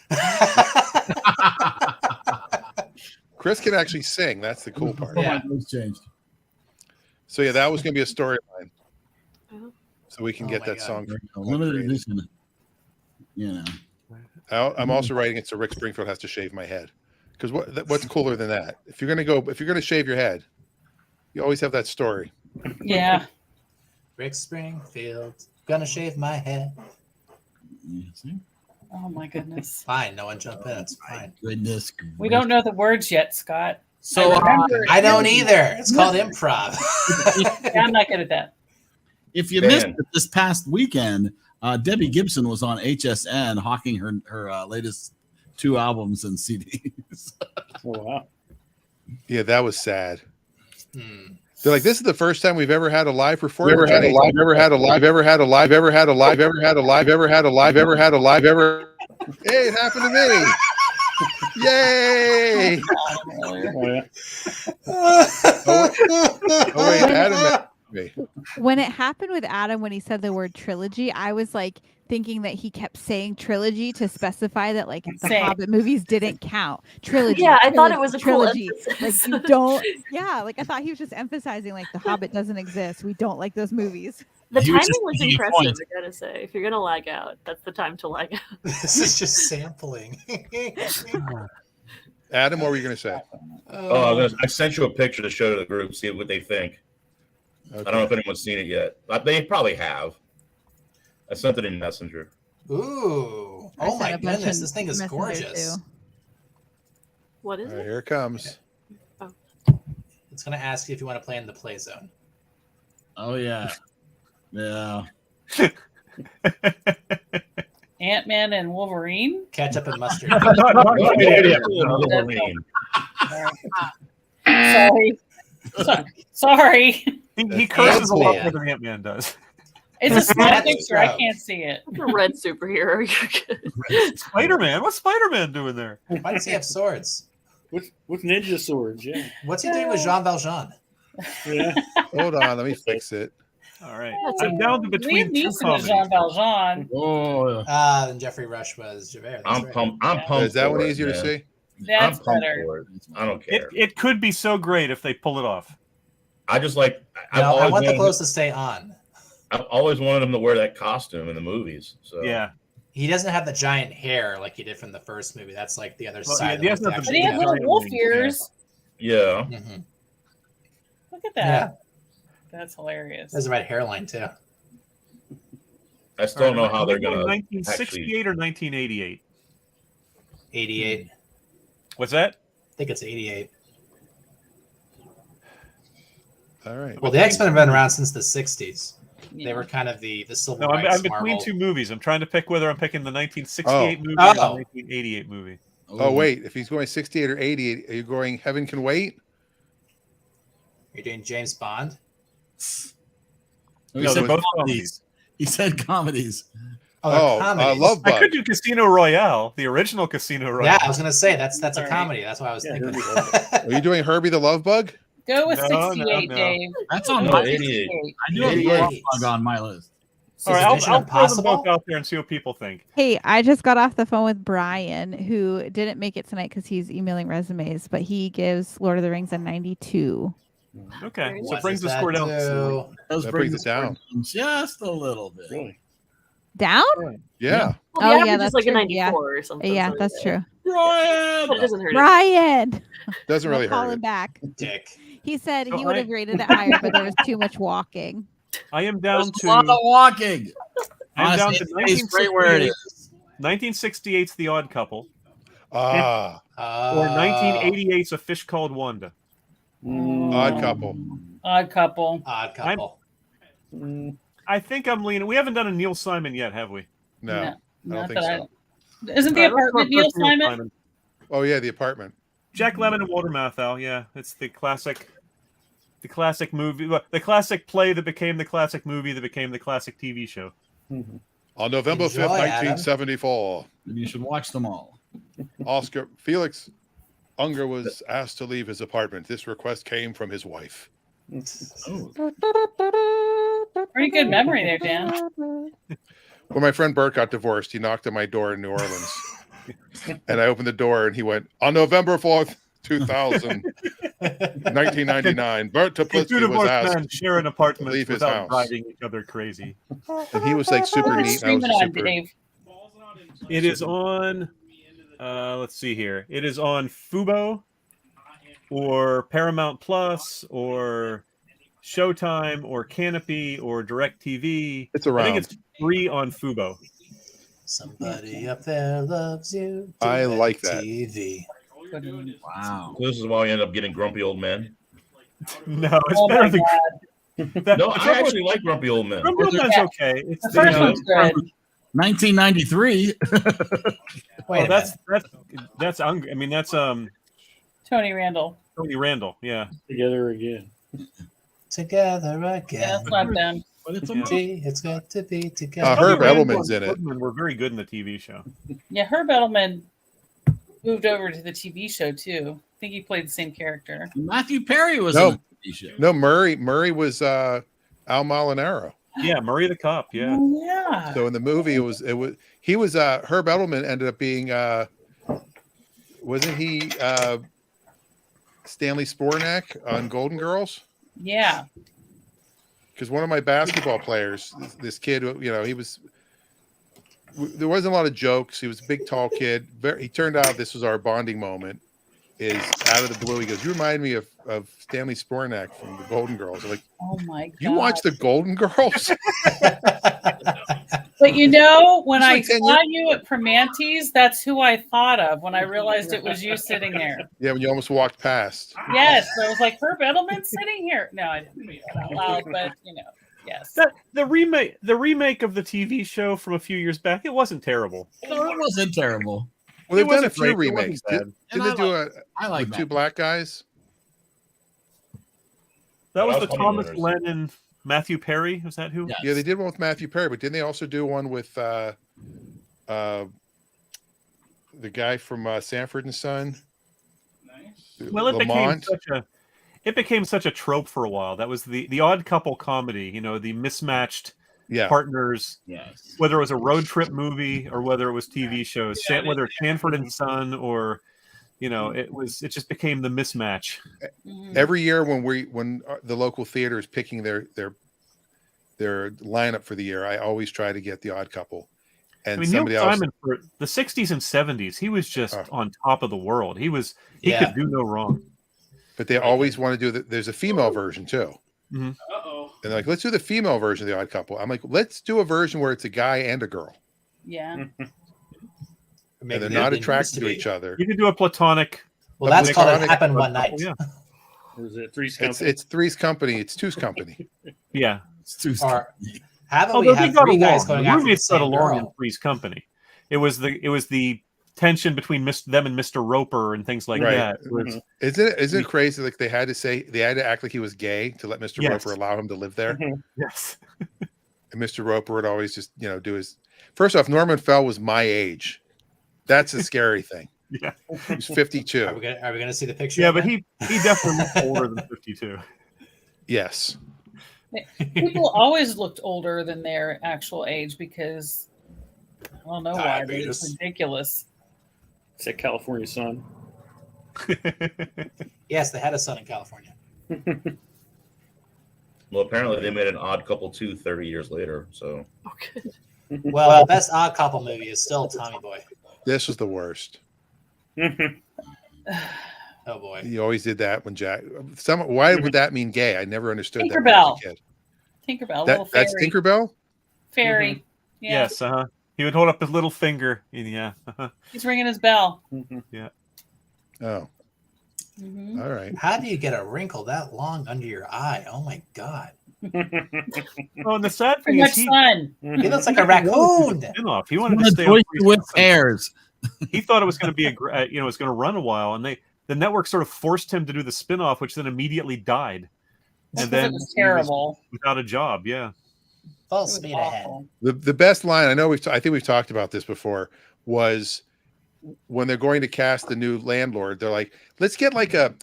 Speaker 2: Chris can actually sing. That's the cool part.
Speaker 10: Yeah.
Speaker 1: Changed.
Speaker 2: So yeah, that was going to be a storyline. So we can get that
Speaker 10: God.
Speaker 2: song.
Speaker 1: Limited edition. You know.
Speaker 2: I'm also writing it so Rick Springfield has to shave my head, because what's cooler than that? If you're gonna shave your head, you always have that story.
Speaker 4: Yeah.
Speaker 10: Rick Springfield gonna shave my head.
Speaker 4: Oh my goodness.
Speaker 10: Fine, no one jump in. It's fine.
Speaker 1: Goodness.
Speaker 4: We don't know the words yet, Scott.
Speaker 1: So
Speaker 10: I don't either. It's called improv.
Speaker 4: Yeah, I'm not good at that.
Speaker 1: If you missed it this past weekend, Debbie Gibson was on HSN hawking her latest 2 albums and CDs.
Speaker 14: Oh, wow.
Speaker 2: Yeah, that was sad. They're like, this is the first time we've ever had a live performance. Hey, it happened to me. Yay! Oh wait, Adam.
Speaker 6: When it happened with Adam, when he said the word trilogy, I was like thinking that he kept saying trilogy to specify that like the
Speaker 4: Same.
Speaker 6: Hobbit movies didn't count. Trilogy.
Speaker 12: Yeah, I thought it was a cool
Speaker 6: trilogy. Like
Speaker 12: emphasis.
Speaker 6: you don't. Yeah, like I thought he was just emphasizing like the Hobbit doesn't exist. We don't like those movies.
Speaker 12: The
Speaker 1: He was
Speaker 12: timing
Speaker 1: just
Speaker 12: was
Speaker 1: making a
Speaker 12: impressive,
Speaker 1: point.
Speaker 12: I gotta say. If you're gonna lag out, that's the time to lag out.
Speaker 10: This is just sampling.
Speaker 2: Adam, what were you going to say?
Speaker 13: I sent you a picture to show to the group, see what they think.
Speaker 2: Okay.
Speaker 13: I don't know if anyone's seen it yet. They probably have. I sent it in Messenger.
Speaker 10: Ooh.
Speaker 6: I
Speaker 10: Oh
Speaker 6: sent
Speaker 10: my
Speaker 6: a bunch
Speaker 10: goodness,
Speaker 6: in
Speaker 10: this thing is
Speaker 6: Messenger,
Speaker 10: gorgeous.
Speaker 6: too.
Speaker 12: What is
Speaker 2: All right,
Speaker 12: it?
Speaker 2: here it comes.
Speaker 10: It's gonna ask you if you want to play in the play zone.
Speaker 1: Oh yeah. Yeah.
Speaker 4: Ant-Man and Wolverine?
Speaker 10: Ketchup and mustard.
Speaker 4: Sorry.
Speaker 8: He curses a lot
Speaker 10: Yeah.
Speaker 8: more than Ant-Man does.
Speaker 4: It's a small picture. I can't see it.
Speaker 12: The red superhero. You're good.
Speaker 8: Spider-Man. What's Spider-Man doing there?
Speaker 10: Why does he have swords?
Speaker 14: With ninja swords, yeah.
Speaker 10: What's he doing with Jean Valjean?
Speaker 14: Yeah.
Speaker 2: Hold on, let me fix it.
Speaker 8: All right. I'm down to between two
Speaker 4: Neeson
Speaker 8: comedies.
Speaker 4: is Jean Valjean.
Speaker 1: Oh,
Speaker 10: And Jeffrey Rush was Javert.
Speaker 13: I'm pumped. I'm pumped.
Speaker 2: Is that
Speaker 13: for
Speaker 2: one
Speaker 13: it,
Speaker 2: easier to
Speaker 13: man.
Speaker 2: see?
Speaker 4: That's
Speaker 13: I'm pumped
Speaker 4: better.
Speaker 13: for it. I don't care.
Speaker 8: It could be so great if they pull it off.
Speaker 13: I just like.
Speaker 10: No, I want the
Speaker 13: wanted-
Speaker 10: clothes to stay on.
Speaker 13: I've always wanted him to wear that costume in the movies. So
Speaker 8: Yeah.
Speaker 10: He doesn't have the giant hair like he did from the first movie. That's like the other
Speaker 8: Well,
Speaker 10: side.
Speaker 8: yeah,
Speaker 10: of
Speaker 8: he
Speaker 10: it
Speaker 8: has
Speaker 10: to
Speaker 8: nothing
Speaker 4: But
Speaker 10: actually
Speaker 4: he has
Speaker 10: get-
Speaker 4: little wolf ears.
Speaker 13: Yeah.
Speaker 10: Mhm.
Speaker 4: Look at that.
Speaker 10: Yeah.
Speaker 4: That's hilarious.
Speaker 10: There's a red hairline too.
Speaker 13: I still don't know how they're gonna
Speaker 8: 1968 or 1988.
Speaker 10: 88.
Speaker 8: What's that?
Speaker 10: I think it's 88.
Speaker 2: All right.
Speaker 10: Well, the X-Men have been around since the 60s. They were kind of the civil
Speaker 8: No, I'm
Speaker 10: rights
Speaker 8: between
Speaker 10: Marvel.
Speaker 8: two movies. I'm trying to pick whether I'm picking the 1968 movie or the 1988 movie.
Speaker 2: Oh wait, if he's going 68 or 88, are you going Heaven Can Wait?
Speaker 10: You're doing James Bond?
Speaker 1: He
Speaker 8: No,
Speaker 1: said
Speaker 8: they're both
Speaker 1: comedies. He said comedies.
Speaker 2: Love Bug.
Speaker 8: I could do Casino Royale, the original Casino Royale.
Speaker 10: Yeah, I was gonna say that's a comedy. That's what I was thinking.
Speaker 2: Are you doing Herbie the Love Bug?
Speaker 4: Go with
Speaker 8: No,
Speaker 4: 68,
Speaker 8: no.
Speaker 4: Dave.
Speaker 1: That's on
Speaker 4: Go
Speaker 1: my
Speaker 4: with
Speaker 13: 88.
Speaker 4: 68.
Speaker 1: I do have
Speaker 10: 88.
Speaker 1: Love Bug on my list.
Speaker 8: All right,
Speaker 10: Is
Speaker 8: I'll
Speaker 10: Mission
Speaker 8: throw them
Speaker 10: Impossible?
Speaker 8: both out there and see what people think.
Speaker 6: Hey, I just got off the phone with Brian, who didn't make it tonight because he's emailing resumes, but he gives Lord of the Rings a 92.
Speaker 8: Okay, so
Speaker 10: What
Speaker 8: it brings
Speaker 10: does
Speaker 8: the score
Speaker 10: that
Speaker 8: down.
Speaker 10: do?
Speaker 1: Does
Speaker 2: That
Speaker 1: bring
Speaker 2: brings
Speaker 1: the
Speaker 2: it down.
Speaker 1: score just a little bit.
Speaker 14: Really?
Speaker 6: Down?
Speaker 2: Yeah.
Speaker 12: Well, the
Speaker 6: Oh, yeah,
Speaker 12: average
Speaker 6: that's
Speaker 12: is like a
Speaker 6: true.
Speaker 12: 94 or something.
Speaker 6: Yeah,
Speaker 12: so
Speaker 6: that's true.
Speaker 1: Brian!
Speaker 12: But it doesn't hurt.
Speaker 6: Brian!
Speaker 2: Doesn't really
Speaker 6: We'll call
Speaker 2: hurt
Speaker 6: him
Speaker 2: it.
Speaker 6: back.
Speaker 10: Dick.
Speaker 6: He said
Speaker 8: So
Speaker 6: he would
Speaker 8: I-
Speaker 6: have rated it higher, but there was too much walking.
Speaker 8: I am down
Speaker 1: There's a lot of
Speaker 8: to
Speaker 1: walking.
Speaker 8: I'm down
Speaker 1: Honestly,
Speaker 8: to
Speaker 1: it stays right where it
Speaker 8: 1968.
Speaker 1: is.
Speaker 8: 1968's The Odd Couple,
Speaker 2: Ah,
Speaker 8: or 1988's A Fish Called Wanda.
Speaker 2: Odd Couple.
Speaker 4: Odd couple.
Speaker 10: Odd couple.
Speaker 8: I think I'm leaning. We haven't done a Neil Simon yet, have we?
Speaker 2: No, I don't
Speaker 4: not
Speaker 2: think
Speaker 4: that
Speaker 2: so.
Speaker 4: Isn't the
Speaker 8: All right, let's
Speaker 4: apartment
Speaker 8: go
Speaker 4: Neil
Speaker 8: first
Speaker 4: Simon?
Speaker 2: Oh yeah, The Apartment.
Speaker 8: Jack Lemmon and Walter Matthau. Yeah, it's the classic movie, the classic play that became the classic movie that became the classic TV show.
Speaker 2: On November 5th,
Speaker 10: Enjoy, Adam.
Speaker 2: 1974,
Speaker 1: You should watch them all.
Speaker 2: Oscar Felix Unger was asked to leave his apartment. This request came from his wife.
Speaker 4: Pretty good memory there, Dan.
Speaker 2: When my friend Bert got divorced, he knocked on my door in New Orleans. And I opened the door and he went, on November 4th, 2000, 1999, Bert
Speaker 8: The two
Speaker 2: Toplitsky was
Speaker 8: divorced
Speaker 2: asked
Speaker 8: men share an
Speaker 2: to
Speaker 8: apartment
Speaker 2: leave his
Speaker 8: without
Speaker 2: house.
Speaker 8: driving each other crazy.
Speaker 2: And he was like super
Speaker 4: What's
Speaker 2: neat. And I
Speaker 4: streaming
Speaker 2: was
Speaker 4: on,
Speaker 2: super.
Speaker 4: Dave?
Speaker 8: It is on. Let's see here. It is on Fubo, or Paramount Plus, or Showtime, or Canopy, or DirecTV.
Speaker 2: It's
Speaker 8: I
Speaker 2: around.
Speaker 8: think it's free on Fubo.
Speaker 10: Somebody up there loves you.
Speaker 2: I like that.
Speaker 10: TV.
Speaker 1: Wow.
Speaker 13: This is why we end up getting grumpy old men.
Speaker 8: No, it's
Speaker 4: Oh
Speaker 8: better
Speaker 4: my
Speaker 8: than.
Speaker 4: God.
Speaker 8: That,
Speaker 13: No, I actually like grumpy old men.
Speaker 8: Grumpy Old Men's
Speaker 4: Yeah.
Speaker 8: okay. It's
Speaker 4: The first one's good.
Speaker 1: 1993.
Speaker 10: Wait a
Speaker 8: that's I mean that's
Speaker 4: Tony Randall.
Speaker 8: Tony Randall. Yeah.
Speaker 14: Together again.
Speaker 10: Together
Speaker 4: Yeah,
Speaker 10: again.
Speaker 4: that's not them.
Speaker 1: But it's a
Speaker 8: Yeah.
Speaker 1: movie.
Speaker 10: It's got to be together.
Speaker 2: Herb
Speaker 8: Tony Randall
Speaker 2: Edelman's
Speaker 8: and
Speaker 2: in it.
Speaker 8: Woodman were very good in the TV show.
Speaker 4: Yeah, Herb Edelman moved over to the TV show too. I think he played the same character.
Speaker 1: Matthew Perry was
Speaker 2: No.
Speaker 1: in the TV show.
Speaker 2: No, Murray was Al Molinaro.
Speaker 8: Yeah, Murray the Cop. Yeah.
Speaker 4: Oh, yeah.
Speaker 2: So in the movie, he was Herb Edelman ended up being wasn't he Stanley Spornak on Golden Girls?
Speaker 4: Yeah.
Speaker 2: Because one of my basketball players, this kid, he was. There wasn't a lot of jokes. He was a big, tall kid. He turned out this was our bonding moment. Is out of the blue. He goes, "You remind me of Stanley Spornak from the Golden Girls." I'm like,
Speaker 4: Oh my God.
Speaker 2: you watch the Golden Girls?
Speaker 4: But when
Speaker 2: It's
Speaker 4: I
Speaker 2: like 10
Speaker 4: saw you at Primanti's, that's who I thought of when I realized it was you sitting there.
Speaker 2: Yeah, when you almost walked past.
Speaker 4: Yes, I was like, Herb Edelman sitting here. No, I didn't say that out loud, but yes.
Speaker 8: The remake of the TV show from a few years back, it wasn't terrible.
Speaker 1: No, it wasn't terrible.
Speaker 2: Well, they've
Speaker 8: It
Speaker 2: done a
Speaker 8: wasn't
Speaker 2: few
Speaker 8: great, it wasn't
Speaker 2: remakes.
Speaker 8: bad.
Speaker 2: Did
Speaker 1: And
Speaker 2: they do
Speaker 1: I like
Speaker 2: with two
Speaker 1: that.
Speaker 2: black guys?
Speaker 8: That was
Speaker 13: That
Speaker 8: the
Speaker 13: was funny
Speaker 8: Thomas
Speaker 13: winners.
Speaker 8: Lennon Matthew Perry, was that who?
Speaker 1: Yes.
Speaker 2: Yeah, they did one with Matthew Perry, but didn't they also do one with the guy from Sanford and Son?
Speaker 8: Nice. Well, it became such a trope for a while. That was the odd couple comedy, you know, the mismatched partners.
Speaker 1: Yes.
Speaker 8: Whether it was a road trip movie or whether it was TV shows, whether it's Sanford and Son or, you know, it just became the mismatch.
Speaker 2: Every year when the local theater is picking their lineup for the year, I always try to get the odd couple. And somebody
Speaker 8: Neil
Speaker 2: else,
Speaker 8: Simon for the 60s and 70s, he was just on top of the world. He could do no wrong.
Speaker 2: But they always want to do there's a female version too.
Speaker 8: Mm-hmm.
Speaker 2: And they're like, let's do the female version of the odd couple. I'm like, let's do a version where it's a guy and a girl.
Speaker 4: Yeah.
Speaker 2: And they're not attracted to each other.
Speaker 8: You can do a platonic.
Speaker 10: Well, that's called It Happened One Night.
Speaker 8: Yeah.
Speaker 15: Or is it Three's Company?
Speaker 2: It's Three's Company. It's Two's Company.
Speaker 8: Yeah.
Speaker 1: It's Two's
Speaker 10: Company. Haven't we had three guys going after the same
Speaker 8: along in
Speaker 10: girl?
Speaker 8: Three's Company. It was the tension between them and Mr. Roper and things like that.
Speaker 2: Isn't it crazy? Like they had to act like he was gay to let Mr. Roper allow him to live there.
Speaker 8: Yes.
Speaker 2: And Mr. Roper would always just, you know, do his. First off, Norman Fell was my age. That's a scary thing.
Speaker 8: Yeah.
Speaker 2: He's 52.
Speaker 10: Are we gonna see the picture?
Speaker 8: Yeah, but he definitely looked older than 52.
Speaker 2: Yes.
Speaker 4: People always looked older than their actual age because I don't know why, but it's ridiculous.
Speaker 15: It's a California Sun.
Speaker 10: Yes, they had a son in California.
Speaker 13: Well, apparently they made an Odd Couple 2 30 years later. So.
Speaker 12: Okay.
Speaker 10: Well, the best odd couple movie is still Tommy Boy.
Speaker 2: This was the worst.
Speaker 10: Oh boy.
Speaker 2: He always did that when Jack. Why would that mean gay? I never understood that when I
Speaker 4: Tinkerbell.
Speaker 2: was a kid.
Speaker 4: Tinkerbell.
Speaker 2: That's Tinkerbell?
Speaker 4: Fairy. Yeah.
Speaker 8: Yes. He would hold up his little finger. Yeah.
Speaker 4: He's ringing his bell.
Speaker 8: Yeah.
Speaker 2: Oh.
Speaker 4: Mm-hmm.
Speaker 2: All right.
Speaker 10: How do you get a wrinkle that long under your eye? Oh my god.
Speaker 8: Oh, and the sad
Speaker 4: Too
Speaker 8: thing
Speaker 4: much
Speaker 8: is
Speaker 4: sun.
Speaker 10: He looks like a raccoon.
Speaker 8: He wanted to stay on
Speaker 1: with hairs.
Speaker 8: He thought it was going to be it was going to run a while, and the network sort of forced him to do the spinoff, which then immediately died. And then
Speaker 4: it was terrible.
Speaker 8: He was without a job. Yeah.
Speaker 10: Full speed ahead.
Speaker 2: The best line, I know I think we've talked about this before, was when they're going to cast the new landlord. They're like, let's get like a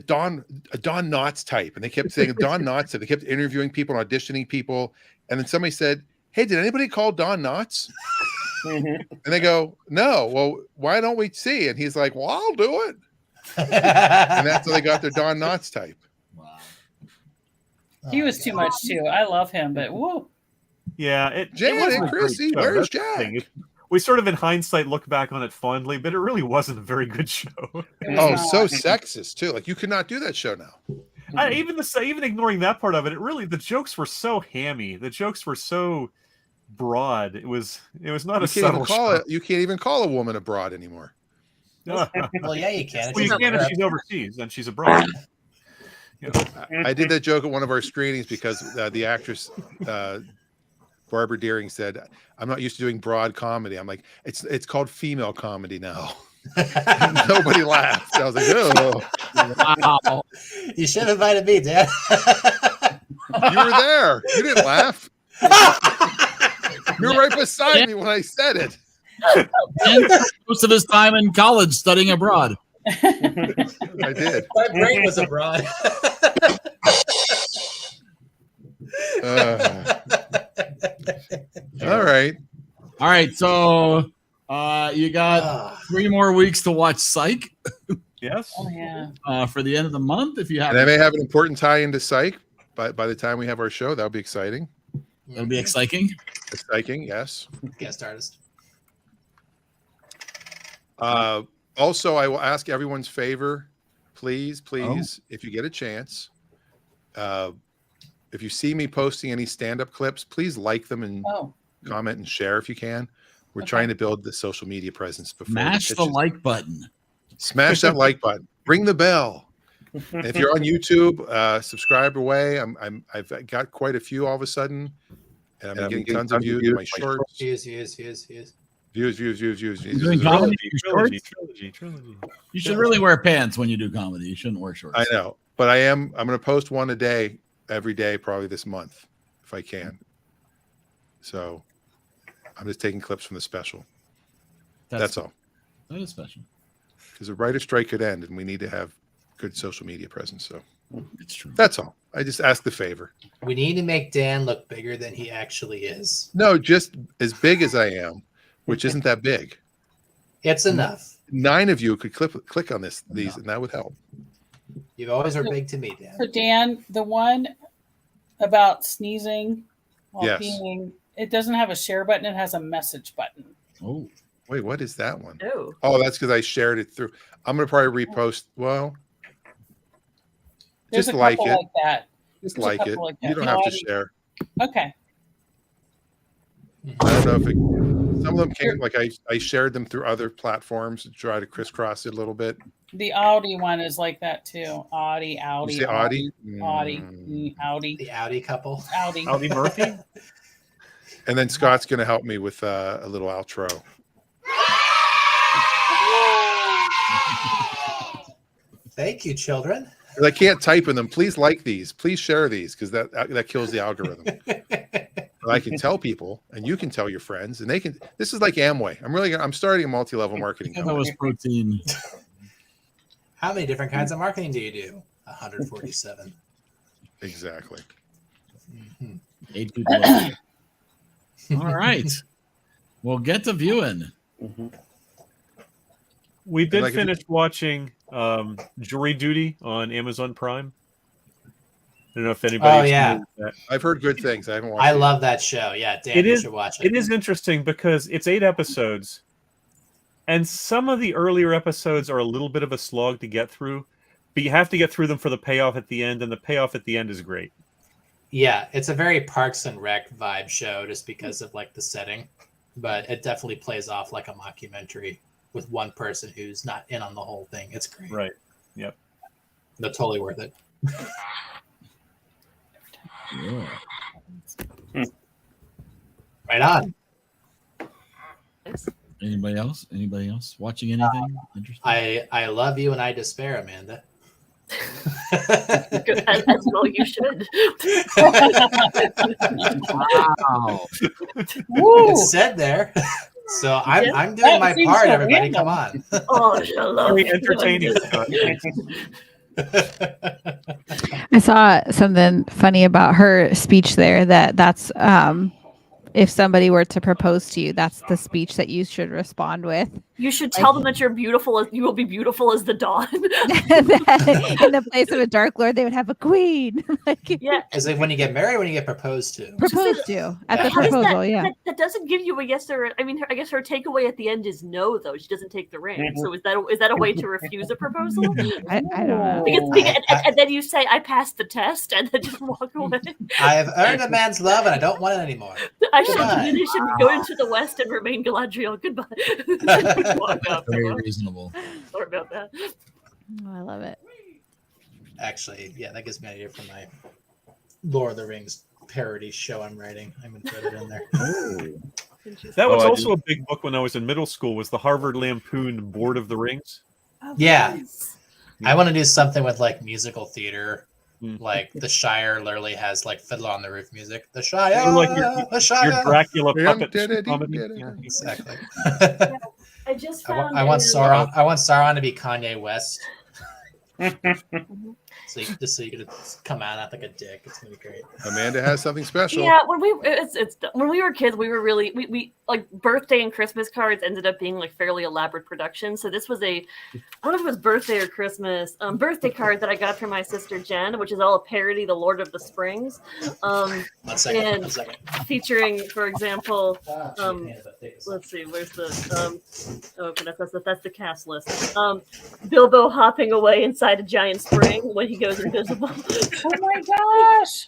Speaker 2: Don Knotts type, and they kept saying Don Knotts. They kept interviewing people and auditioning people, and then somebody said, "Hey, did anybody call Don Knotts?" And they go, "No." Well, why don't we see? And he's like, "Well, I'll do it." And that's how they got their Don Knotts type.
Speaker 4: He was too much too. I love him, but whoa.
Speaker 8: Yeah,
Speaker 2: Janet and Chrissy, where's Jack?
Speaker 8: We sort of, in hindsight, look back on it fondly, but it really wasn't a very good show.
Speaker 2: Oh, so sexist too. Like you could not do that show now.
Speaker 8: Even ignoring that part of it, the jokes were so hammy. The jokes were so broad. It was not a subtle show.
Speaker 2: You can't even call a woman a broad anymore.
Speaker 10: Well, yeah, you can.
Speaker 8: Well, you can if she's overseas, then she's a broad.
Speaker 2: I did that joke at one of our screenings because the actress Barbara Deering said, "I'm not used to doing broad comedy." I'm like, "It's called female comedy now." Nobody laughed. I was like, "Oh,
Speaker 10: wow!" You should have invited me, Dad.
Speaker 2: You were there. You didn't laugh. You were right beside me when I said it.
Speaker 1: And most of his time in college studying abroad.
Speaker 2: I did.
Speaker 10: My brain was abroad.
Speaker 2: All right.
Speaker 1: So you got 3 more weeks to watch Psych.
Speaker 8: Yes.
Speaker 4: Oh yeah.
Speaker 1: For the end of the month, if you have.
Speaker 2: And I may have an important tie into Psych by the time we have our show. That'll be exciting.
Speaker 1: It'll be exciting.
Speaker 2: Exciting, yes.
Speaker 10: Guest artist.
Speaker 2: Also, I will ask everyone's favor, please, if you get a chance, if you see me posting any stand-up clips, please like them and comment and share if you can. We're trying to build the social media presence before.
Speaker 1: Smash the like button.
Speaker 2: Smash that like button. Ring the bell. And if you're on YouTube, subscribe away. I've got quite a few all of a sudden, and I'm getting tons of views. My shorts. Views.
Speaker 1: Doing comedy, trilogy. You should really wear pants when you do comedy. You shouldn't wear shorts.
Speaker 2: I know, but I'm going to post one a day every day, probably this month, if I can. So I'm just taking clips from the special. That's all.
Speaker 1: That is special.
Speaker 2: Because a writer's strike could end, and we need to have good social media presence. So
Speaker 1: it's true.
Speaker 2: That's all. I just ask the favor.
Speaker 10: We need to make Dan look bigger than he actually is.
Speaker 2: No, just as big as I am, which isn't that big.
Speaker 10: It's enough.
Speaker 2: 9 of you could click on these, and that would help.
Speaker 10: You've always were big to me, Dan.
Speaker 4: So Dan, the one about sneezing while
Speaker 2: Yes.
Speaker 4: peeing, it doesn't have a share button. It has a message button.
Speaker 1: Oh,
Speaker 2: wait, what is that one?
Speaker 12: Oh,
Speaker 2: that's because I shared it through. I'm gonna probably repost. Well,
Speaker 4: There's
Speaker 2: just
Speaker 4: a
Speaker 2: like
Speaker 4: couple
Speaker 2: it.
Speaker 4: like that.
Speaker 2: Just
Speaker 4: There's a
Speaker 2: like it.
Speaker 4: couple like that.
Speaker 2: You don't
Speaker 4: No,
Speaker 2: have
Speaker 4: I
Speaker 2: to
Speaker 4: didn't-
Speaker 2: share.
Speaker 4: Okay.
Speaker 2: I don't know if some of them came like I shared them through other platforms to try to crisscross it a little bit.
Speaker 4: The Audi one is like that too. Audi.
Speaker 2: You say Audi?
Speaker 4: Audi.
Speaker 10: The Audi couple.
Speaker 4: Audi.
Speaker 8: Audi Murphy.
Speaker 2: And then Scott's going to help me with a little outro.
Speaker 10: Thank you, children.
Speaker 2: I can't type in them. Please like these. Please share these because that kills the algorithm. But I can tell people, and you can tell your friends, and they can. This is like Amway. I'm starting a multi-level marketing
Speaker 1: That
Speaker 2: company.
Speaker 1: was protein.
Speaker 10: How many different kinds of marketing do you do? 147.
Speaker 2: Exactly.
Speaker 1: 8 people. All right. We'll get to viewing.
Speaker 8: We did
Speaker 2: like if-
Speaker 8: finish watching Jury Duty on Amazon Prime. I don't know if anybody.
Speaker 10: Oh, yeah.
Speaker 8: That.
Speaker 2: I've heard good things. I haven't watched
Speaker 10: I
Speaker 2: it.
Speaker 10: love that show. Yeah, Dan,
Speaker 8: It
Speaker 10: you
Speaker 8: is.
Speaker 10: should watch it.
Speaker 8: It is interesting because it's 8 episodes, and some of the earlier episodes are a little bit of a slog to get through, but you have to get through them for the payoff at the end, and the payoff at the end is great.
Speaker 10: Yeah, it's a very Parks and Rec vibe show just because of like the setting, but it definitely plays off like a mockumentary with one person who's not in on the whole thing. It's great.
Speaker 8: Right. Yep.
Speaker 10: They're totally worth it.
Speaker 1: Yeah.
Speaker 10: Right on.
Speaker 1: Anybody else? Anybody else watching anything interesting?
Speaker 10: I love you and I despair, Amanda.
Speaker 12: as well you should.
Speaker 1: Wow.
Speaker 10: It's said there. So I'm doing my
Speaker 4: seems
Speaker 10: part,
Speaker 4: so
Speaker 10: everybody.
Speaker 4: random.
Speaker 10: Come on.
Speaker 12: Oh, I love
Speaker 8: Very
Speaker 12: it.
Speaker 8: entertaining.
Speaker 6: I saw something funny about her speech there. That's if somebody were to propose to you, that's the speech that you should respond with.
Speaker 12: You should tell them that you're beautiful. As you will be beautiful as the dawn.
Speaker 6: In the place of a dark lord, they would have a queen.
Speaker 12: Yeah.
Speaker 10: Is it when you get married or when you get proposed to?
Speaker 6: Proposed to at the
Speaker 12: How does
Speaker 6: proposal,
Speaker 12: that,
Speaker 6: yeah.
Speaker 12: that doesn't give you a yes or I mean I guess her takeaway at the end is no though. She doesn't take the ring. So is that a way to refuse a proposal?
Speaker 6: I don't know.
Speaker 12: And then you say I passed the test and then just walk away.
Speaker 10: I have earned a man's love and I don't want it anymore.
Speaker 12: I should go into the West and remain Galadriel. Goodbye. Walk out.
Speaker 1: Very reasonable.
Speaker 12: Sorry about that.
Speaker 6: Oh, I love it.
Speaker 10: Actually, yeah, that gives me an idea for my Lord of the Rings parody show I'm writing. I'm gonna throw it in there.
Speaker 8: That was
Speaker 2: I
Speaker 8: also a big book when I was in middle school. Was the Harvard Lampoon Board of the Rings?
Speaker 10: Yeah. I want to do something with like musical theater. Like the Shire literally has like Fiddler on the Roof music. The Shire,
Speaker 8: Like
Speaker 10: the Shire.
Speaker 8: your Dracula puppet comedy.
Speaker 10: Exactly.
Speaker 12: I just
Speaker 10: I
Speaker 12: found
Speaker 10: want Sauron. I want Sauron to be Kanye West. So you could come out like a dick. It's gonna be great.
Speaker 2: Amanda has something special.
Speaker 12: Yeah, when we were kids, we were really we like birthday and Christmas cards ended up being like fairly elaborate productions. So this was I don't know if it was birthday or Christmas birthday card that I got from my sister Jen, which is all a parody, The Lord of the Springs,
Speaker 10: One second.
Speaker 12: and featuring, for example, let's see, where's the okay, that's the cast list. Bilbo hopping away inside a giant spring when he goes invisible.
Speaker 4: Oh my gosh!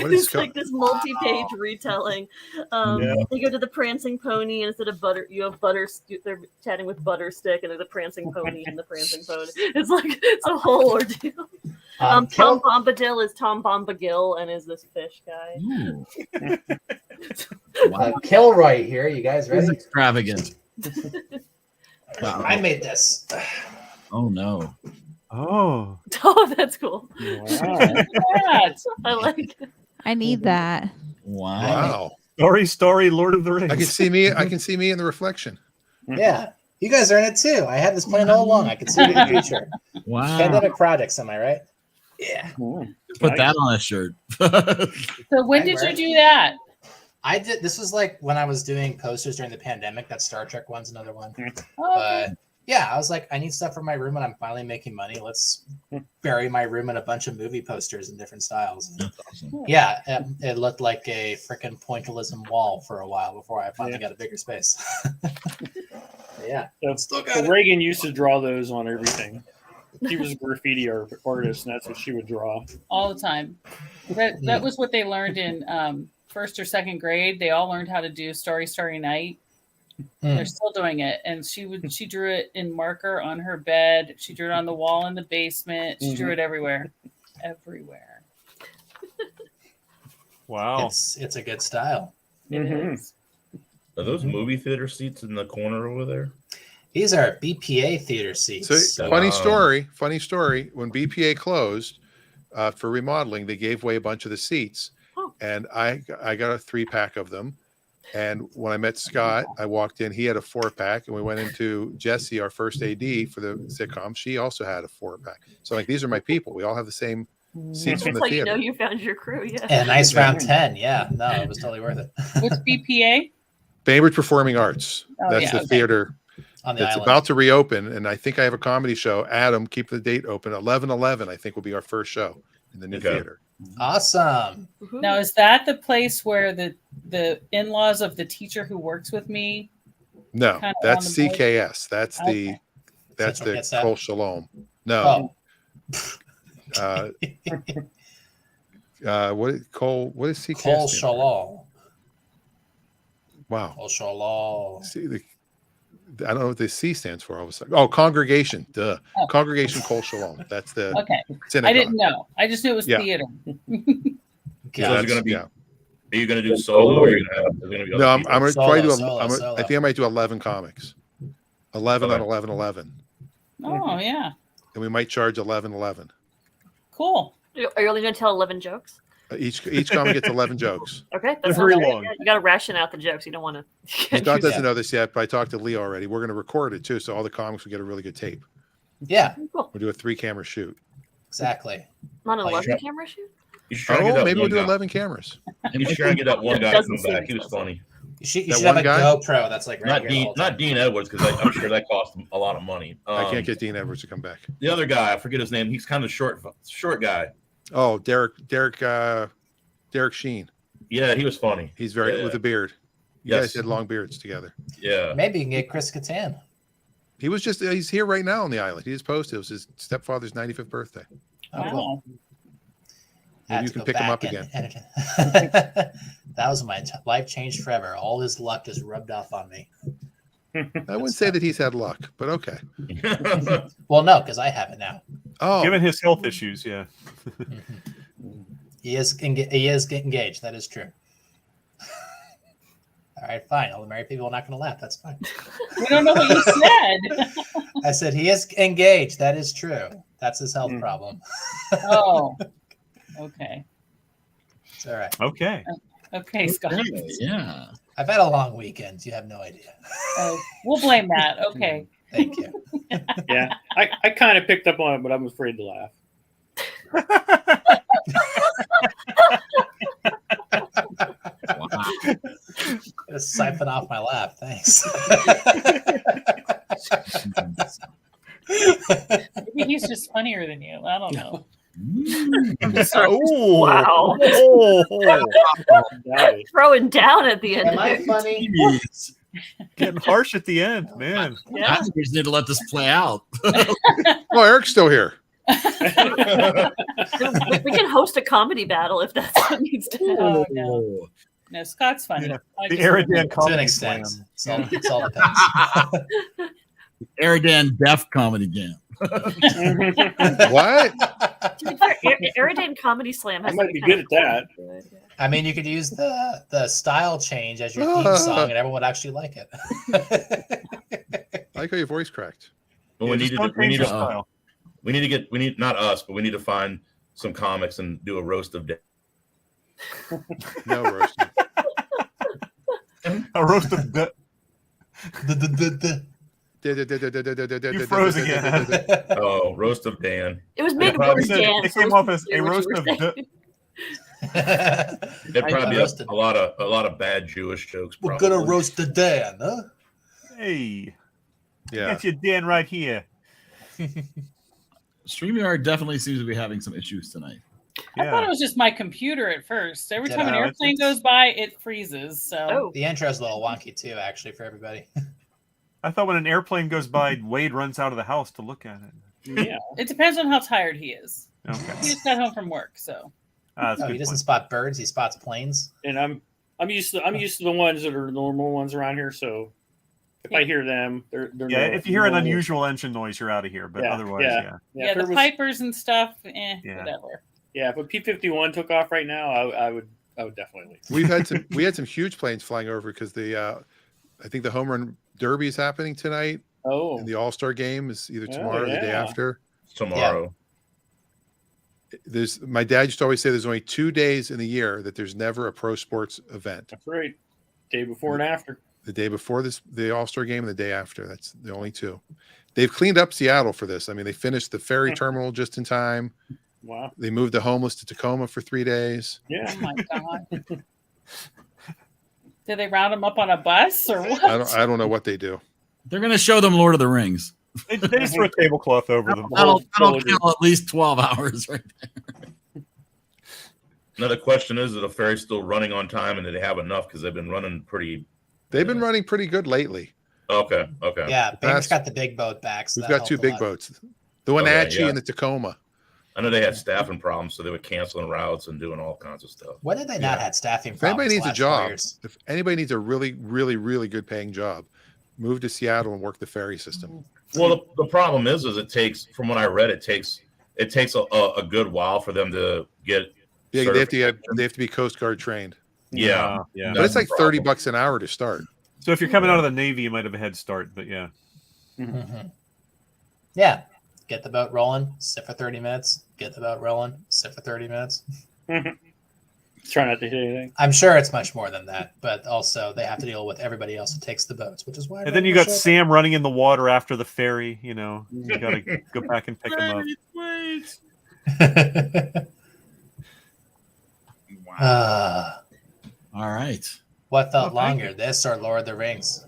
Speaker 2: What is
Speaker 12: It's like this multi-page retelling. They go to the prancing pony, and instead of butter, you have butter. They're chatting with Butterstick, and there's a prancing pony and the prancing pony. It's a whole ordeal. Tom Bombadil is Tom Bombadil and is this fish guy.
Speaker 1: Wow.
Speaker 10: Kilroy here. You guys
Speaker 1: This is
Speaker 10: ready?
Speaker 1: extravagant. Wow.
Speaker 10: I made this.
Speaker 1: Oh no.
Speaker 8: Oh.
Speaker 12: Oh, that's cool.
Speaker 15: Wow.
Speaker 12: I like it.
Speaker 6: I need that.
Speaker 2: Wow.
Speaker 8: Story, Lord of the Rings.
Speaker 2: I can see me. I can see me in the reflection.
Speaker 10: Yeah. You guys are in it too. I had this plan all along. I could see it in the future.
Speaker 1: Wow.
Speaker 10: Pandemic projects, am I right? Yeah.
Speaker 1: Put that on a shirt.
Speaker 4: So when did you do that?
Speaker 10: I did. This was like when I was doing posters during the pandemic. That Star Trek one's another one.
Speaker 4: Oh, okay.
Speaker 10: But yeah, I was like, I need stuff for my room, and I'm finally making money. Let's bury my room in a bunch of movie posters in different styles. And yeah, it looked like a freaking pointillism wall for a while before I finally got a bigger space. Yeah.
Speaker 15: So Reagan used to draw those on everything. She was a graffiti artist, and that's what she would draw.
Speaker 4: All the time. That was what they learned in first or second grade. They all learned how to do Starry Night. They're still doing it, and she drew it in marker on her bed. She drew it on the wall in the basement. She drew it everywhere.
Speaker 8: Wow,
Speaker 10: it's a good style.
Speaker 4: It is.
Speaker 13: Are those movie theater seats in the corner over there?
Speaker 10: These are BPA theater seats.
Speaker 2: So funny story. When BPA closed for remodeling, they gave away a bunch of the seats, and I got a 3-pack of them. And when I met Scott, I walked in. He had a 4-pack, and we went into Jessie, our first AD for the sitcom. She also had a 4-pack. So like, these are my people. We all have the same seats from the
Speaker 12: That's how
Speaker 2: theater.
Speaker 12: you know you found your crew. Yeah.
Speaker 10: And a nice round 10. Yeah, no, it was totally worth it.
Speaker 4: What's BPA?
Speaker 2: Bainbridge Performing Arts.
Speaker 4: Oh,
Speaker 2: That's the theater
Speaker 10: on the
Speaker 2: that's
Speaker 10: island.
Speaker 2: about to reopen. And I think I have a comedy show. Adam, keep the date open. 11/11, I think, will be our first show in the new theater.
Speaker 10: Awesome.
Speaker 4: Now, is that the place where the in-laws of the teacher who works with me?
Speaker 2: No,
Speaker 4: kind of
Speaker 2: that's
Speaker 4: on the board?
Speaker 2: CKS. That's the
Speaker 10: Central Kids Set?
Speaker 2: Kol Shalom. No. What is CKS?
Speaker 10: Kol
Speaker 2: stand for?
Speaker 10: Shalom.
Speaker 2: Wow.
Speaker 10: Kol Shalom.
Speaker 2: See, I don't know what the C stands for. I was like, oh, congregation. Duh.
Speaker 4: Oh.
Speaker 2: Congregation Kol Shalom. That's the
Speaker 4: Okay.
Speaker 2: synagogue.
Speaker 4: I didn't know. I just knew it was
Speaker 2: Yeah.
Speaker 4: theater.
Speaker 13: So is it gonna be? Are you gonna do solo, or are you gonna have? Is it gonna be
Speaker 2: No,
Speaker 13: other
Speaker 2: I'm
Speaker 13: people?
Speaker 2: going to try to do.
Speaker 10: Solo.
Speaker 2: I think I might do 11 comics. 11 on
Speaker 13: Okay.
Speaker 2: 11/11,
Speaker 4: Oh, yeah.
Speaker 2: and we might charge 11/11.
Speaker 4: Cool.
Speaker 12: Are you only going to tell 11 jokes?
Speaker 2: Each comic gets 11 jokes.
Speaker 12: Okay,
Speaker 8: They're very long.
Speaker 12: You got to ration out the jokes. You don't want to.
Speaker 2: Scott doesn't know this yet, but I talked to Leo already. We're going to record it too, so all the comics will get a really good tape.
Speaker 10: Yeah,
Speaker 12: Cool.
Speaker 2: We'll do a 3-camera shoot.
Speaker 10: exactly.
Speaker 12: Not an
Speaker 10: Oh,
Speaker 12: 11
Speaker 10: yeah.
Speaker 12: camera shoot.
Speaker 13: You should try to get that
Speaker 2: maybe we'll
Speaker 13: one
Speaker 2: do
Speaker 13: guy.
Speaker 2: 11 cameras.
Speaker 13: You should try and get that one guy to
Speaker 12: Doesn't
Speaker 13: come
Speaker 12: seem
Speaker 13: back. He was
Speaker 12: expensive.
Speaker 13: funny.
Speaker 10: You should
Speaker 2: That
Speaker 10: have
Speaker 2: one
Speaker 10: a
Speaker 2: guy?
Speaker 10: GoPro that's like right
Speaker 13: Not
Speaker 10: here the
Speaker 13: Dean,
Speaker 10: whole time.
Speaker 13: not Dean Edwards, because I'm sure that cost him a lot of money.
Speaker 2: I can't get Dean Edwards to come back.
Speaker 13: The other guy, I forget his name. He's kind of short guy.
Speaker 2: Oh, Derek Sheen.
Speaker 13: Yeah, he was funny.
Speaker 2: He's very
Speaker 13: Yeah.
Speaker 2: with a beard. You
Speaker 13: Yes.
Speaker 2: guys had long beards together.
Speaker 13: Yeah.
Speaker 10: Maybe you can get Chris Kattan.
Speaker 2: He's here right now on the island. He just posted. It was his stepfather's 95th birthday.
Speaker 10: Oh, cool.
Speaker 2: Maybe
Speaker 10: Had
Speaker 2: you
Speaker 10: to
Speaker 2: can
Speaker 10: go
Speaker 2: pick him
Speaker 10: back
Speaker 2: up
Speaker 10: and-
Speaker 2: again.
Speaker 10: That was my life changed forever. All his luck is rubbed off on me.
Speaker 2: I wouldn't say that he's had luck, but okay.
Speaker 10: Well, no, because I have it now.
Speaker 2: Oh,
Speaker 8: Given his health issues, yeah.
Speaker 10: He is engaged. That is true. All right, fine. All the married people are not going to laugh. That's fine.
Speaker 4: We don't know what you said.
Speaker 10: I said he is engaged. That is true. That's his health problem.
Speaker 4: Oh, okay.
Speaker 10: It's all right.
Speaker 8: Okay.
Speaker 4: Okay, Scott.
Speaker 1: Yeah.
Speaker 10: I've had a long weekend. You have no idea.
Speaker 4: We'll blame that. Okay.
Speaker 10: Thank you.
Speaker 15: Yeah, I kind of picked up on it, but I'm afraid to laugh.
Speaker 10: Just siphon off my laugh. Thanks.
Speaker 4: Maybe he's just funnier than you. I don't know.
Speaker 2: Oh,
Speaker 12: Wow. Throwing down at the end.
Speaker 10: Am I funny?
Speaker 8: Getting harsh at the end, man.
Speaker 4: Yeah.
Speaker 1: I think we just need to let this play out.
Speaker 2: well, Eric's still here.
Speaker 12: We can host a comedy battle if that's what needs to happen.
Speaker 4: Oh, no. No, Scott's funny.
Speaker 8: Yeah.
Speaker 4: I
Speaker 8: The
Speaker 4: just-
Speaker 8: EriDan
Speaker 10: To an
Speaker 8: comedy
Speaker 10: extent.
Speaker 8: slam.
Speaker 10: It's all depends.
Speaker 1: EriDan Deaf Comedy Jam.
Speaker 2: What?
Speaker 12: To be fair, EriDan Comedy Slam
Speaker 15: I
Speaker 12: has
Speaker 15: might be good at that.
Speaker 10: I mean, you could use the style change as your theme song, and everyone would actually like it.
Speaker 2: I like how your voice cracked.
Speaker 13: But we need
Speaker 8: Just don't
Speaker 13: to. We
Speaker 8: change
Speaker 13: need
Speaker 8: the
Speaker 13: to.
Speaker 8: style.
Speaker 13: We need not us, but we need to find some comics and do a roast of Dan.
Speaker 2: No roasting.
Speaker 8: A roast of Dan. You froze again.
Speaker 13: Oh, roast of Dan.
Speaker 12: It was made Dan.
Speaker 8: It came off as a roast of Dan.
Speaker 13: There'd probably be a lot of bad Jewish jokes.
Speaker 10: We're gonna roast the Dan, huh?
Speaker 8: Hey,
Speaker 2: yeah,
Speaker 8: that's your Dan right here.
Speaker 1: StreamYard definitely seems to be having some issues tonight.
Speaker 4: I thought it was just my computer at first. Every time an airplane goes by, it freezes. So
Speaker 10: the intro's a little wonky too, actually, for everybody.
Speaker 8: I thought when an airplane goes by, Wade runs out of the house to look at it.
Speaker 4: Yeah, it depends on how tired he is.
Speaker 8: Okay.
Speaker 4: He just got home from work, so.
Speaker 10: He doesn't spot birds; he spots planes.
Speaker 15: And I'm used to the ones that are normal ones around here. So if I hear them, they're
Speaker 8: if you hear an unusual engine noise, you're out of here. But otherwise,
Speaker 4: yeah, the pipers and stuff, whatever.
Speaker 15: Yeah, if a P-51 took off right now, I would definitely leave.
Speaker 2: We had some huge planes flying over because I think the home run derby is happening tonight.
Speaker 15: Oh,
Speaker 2: and the All-Star game is either tomorrow or the day after.
Speaker 13: Tomorrow.
Speaker 2: Yeah. My dad used to always say there's only 2 days in the year that there's never a pro sports event.
Speaker 15: That's right. Day before and after.
Speaker 2: The day before the All-Star game and the day after. That's the only two. They've cleaned up Seattle for this. I mean, they finished the ferry terminal just in time.
Speaker 15: Wow.
Speaker 2: They moved the homeless to Tacoma for 3 days.
Speaker 15: Yeah.
Speaker 4: Oh my God. Did they round them up on a bus or what?
Speaker 2: I don't know what they do.
Speaker 1: They're going to show them Lord of the Rings.
Speaker 8: They just throw a tablecloth over them.
Speaker 1: That'll kill at least 12 hours right there.
Speaker 13: Another question is the ferry's still running on time and do they have enough? Because they've been running pretty.
Speaker 2: They've been running pretty good lately.
Speaker 13: Okay.
Speaker 10: Yeah, Baker's got the big boat back. So
Speaker 2: we've got 2 big boats. The Wenatchee and the Tacoma.
Speaker 13: I know they had staffing problems, so they were canceling routes and doing all kinds of stuff.
Speaker 10: When did they not have staffing
Speaker 2: If
Speaker 10: problems?
Speaker 2: anybody needs a job, if anybody needs a really, really, really good paying job, move to Seattle and work the ferry system.
Speaker 13: Well, the problem is it takes, from what I read, it takes a good while for them to get.
Speaker 2: Yeah, they have to be Coast Guard trained.
Speaker 13: Yeah.
Speaker 2: But it's like $30 an hour to start.
Speaker 8: So if you're coming out of the Navy, you might have a head start. But yeah.
Speaker 10: Mm-hmm. Yeah. Get the boat rolling, sit for 30 minutes. Get the boat rolling, sit for 30 minutes.
Speaker 15: Try not to hit anything.
Speaker 10: I'm sure it's much more than that, but also they have to deal with everybody else who takes the boats, which is why.
Speaker 8: And then you got Sam running in the water after the ferry. You know, you got to go back and pick him up.
Speaker 1: Wow. All right.
Speaker 10: What felt longer, this or Lord of the Rings?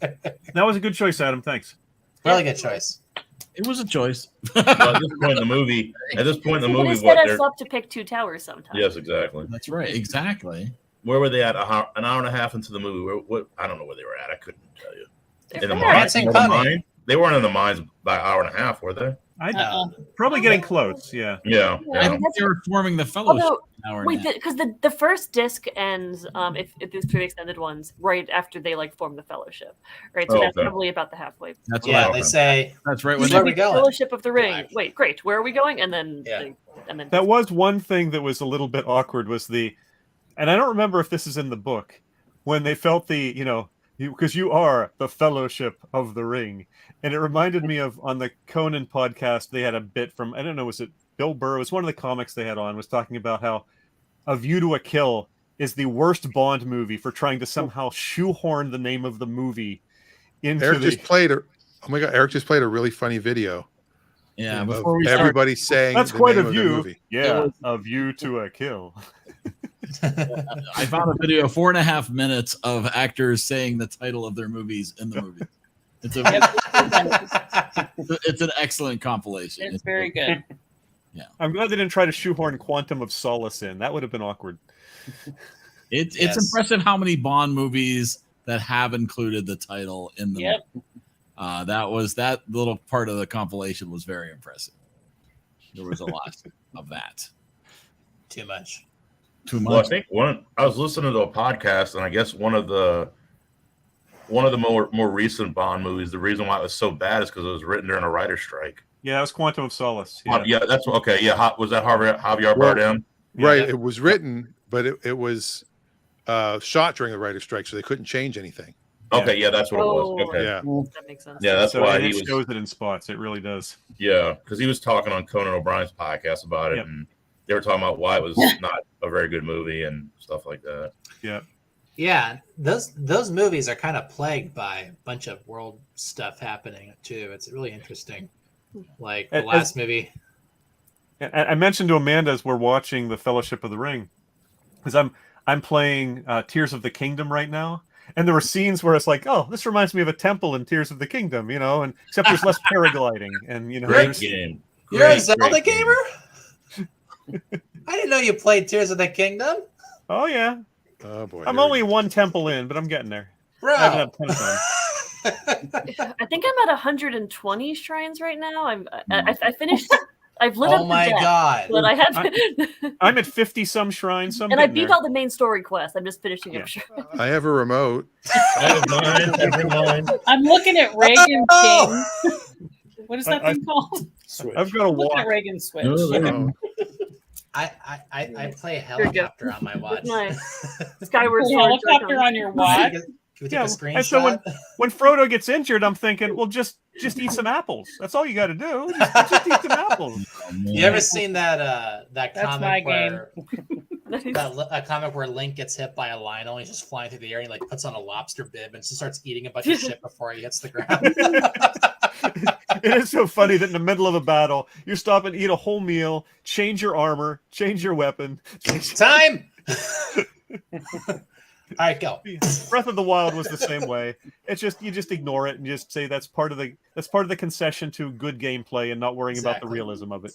Speaker 8: That was a good choice, Adam. Thanks.
Speaker 10: Really good choice.
Speaker 1: It was a choice.
Speaker 13: Well, at this point in the movie,
Speaker 12: Somebody set us up to pick Two Towers sometimes.
Speaker 13: Yes, exactly.
Speaker 1: That's right. Exactly.
Speaker 13: Where were they at? An hour and a half into the movie. I don't know where they were at. I couldn't tell you.
Speaker 10: In the mine?
Speaker 13: They weren't in the mines by an hour and a half, were they?
Speaker 8: Probably getting close. Yeah.
Speaker 13: Yeah.
Speaker 1: I think they were forming the fellowship.
Speaker 12: Wait, because the first disc ends, if these two extended ones, right after they form the fellowship, right? So that's probably about the halfway.
Speaker 1: That's
Speaker 10: they say.
Speaker 1: That's right.
Speaker 10: Where are we going?
Speaker 12: Fellowship of the Ring. Right. Wait, great. Where are we going? And then,
Speaker 8: that was one thing that was a little bit awkward. Was and I don't remember if this is in the book, when they felt because you are the Fellowship of the Ring. And it reminded me of, on the Conan podcast, they had a bit from, I don't know, was it Bill Burr? It was one of the comics they had on, was talking about how A View to a Kill is the worst Bond movie for trying to somehow shoehorn the name of the movie into
Speaker 2: Eric just played a really funny video.
Speaker 1: Yeah,
Speaker 2: before we everybody saying
Speaker 8: that's quite a view.
Speaker 2: Movie.
Speaker 8: Yeah, A View to a Kill.
Speaker 1: I found a video 4.5 minutes of actors saying the title of their movies in the movie. It's an excellent compilation.
Speaker 4: It's very good.
Speaker 1: Yeah,
Speaker 8: I'm glad they didn't try to shoehorn Quantum of Solace in. That would have been awkward.
Speaker 1: It's impressive how many Bond movies that have included the title in the movie. That little part of the compilation was very impressive. There was a lot of that.
Speaker 10: Too much.
Speaker 13: Well, I think I was listening to a podcast, and I guess one of the more recent Bond movies, the reason why it was so bad is because it was written during a writer's strike.
Speaker 8: Yeah, that was Quantum of Solace.
Speaker 13: Yeah, that's okay. Yeah, was that Javier Bardem?
Speaker 2: Right, it was written, but it was shot during the writer's strike, so they couldn't change anything.
Speaker 13: Okay, yeah, that's what it was. Okay,
Speaker 2: Yeah,
Speaker 12: that makes sense.
Speaker 13: yeah, that's
Speaker 8: So
Speaker 13: why
Speaker 8: it
Speaker 13: he was.
Speaker 8: shows it in spots. It really does.
Speaker 13: Yeah, because he was talking on Conan O'Brien's podcast about it, and they were talking about why it was not a very good movie and stuff like that.
Speaker 8: Yeah.
Speaker 10: Yeah, those movies are kind of plagued by a bunch of world stuff happening too. It's really interesting. Like the last movie.
Speaker 8: I mentioned to Amanda as we're watching The Fellowship of the Ring, because I'm playing Tears of the Kingdom right now, and there were scenes where it's like, oh, this reminds me of a temple in Tears of the Kingdom, and except there's less paragliding, and
Speaker 13: Great game.
Speaker 10: You're a Zelda gamer? I didn't know you played Tears of the Kingdom.
Speaker 8: Oh yeah.
Speaker 2: Oh boy.
Speaker 8: I'm only one temple in, but I'm getting there.
Speaker 10: Bro.
Speaker 8: I haven't had time.
Speaker 12: I think I'm at 120 shrines right now. I finished. I've lit up
Speaker 10: Oh my god!
Speaker 12: But I have.
Speaker 8: I'm at 50 some shrines, so
Speaker 12: and I beat all the main story quests. I'm just finishing up shrines.
Speaker 2: I have a remote.
Speaker 13: I have mine. I have mine.
Speaker 4: I'm looking at Reagan King. What is that thing called?
Speaker 8: I've got a
Speaker 4: Look
Speaker 8: watch.
Speaker 4: at Reagan Switch.
Speaker 2: Oh.
Speaker 10: I play helicopter on my watch.
Speaker 12: Skyward
Speaker 4: helicopter on your watch.
Speaker 10: Can we take
Speaker 8: Yeah,
Speaker 10: a screenshot?
Speaker 8: and so when Frodo gets injured, I'm thinking, well, just eat some apples. That's all you got to do. Just eat some apples.
Speaker 10: You ever seen that
Speaker 4: That's
Speaker 10: comic
Speaker 4: my
Speaker 10: where a comic where Link gets hit by a lionel? He's just flying through the air. And he like puts on a lobster bib and just starts eating a bunch of shit before he hits the ground.
Speaker 8: It is so funny that in the middle of a battle, you stop and eat a whole meal, change your armor, change your weapon.
Speaker 10: Time. All right, go.
Speaker 8: Breath of the Wild was the same way. It's just you just ignore it and just say that's part of the concession to good gameplay and not worrying about the realism of it.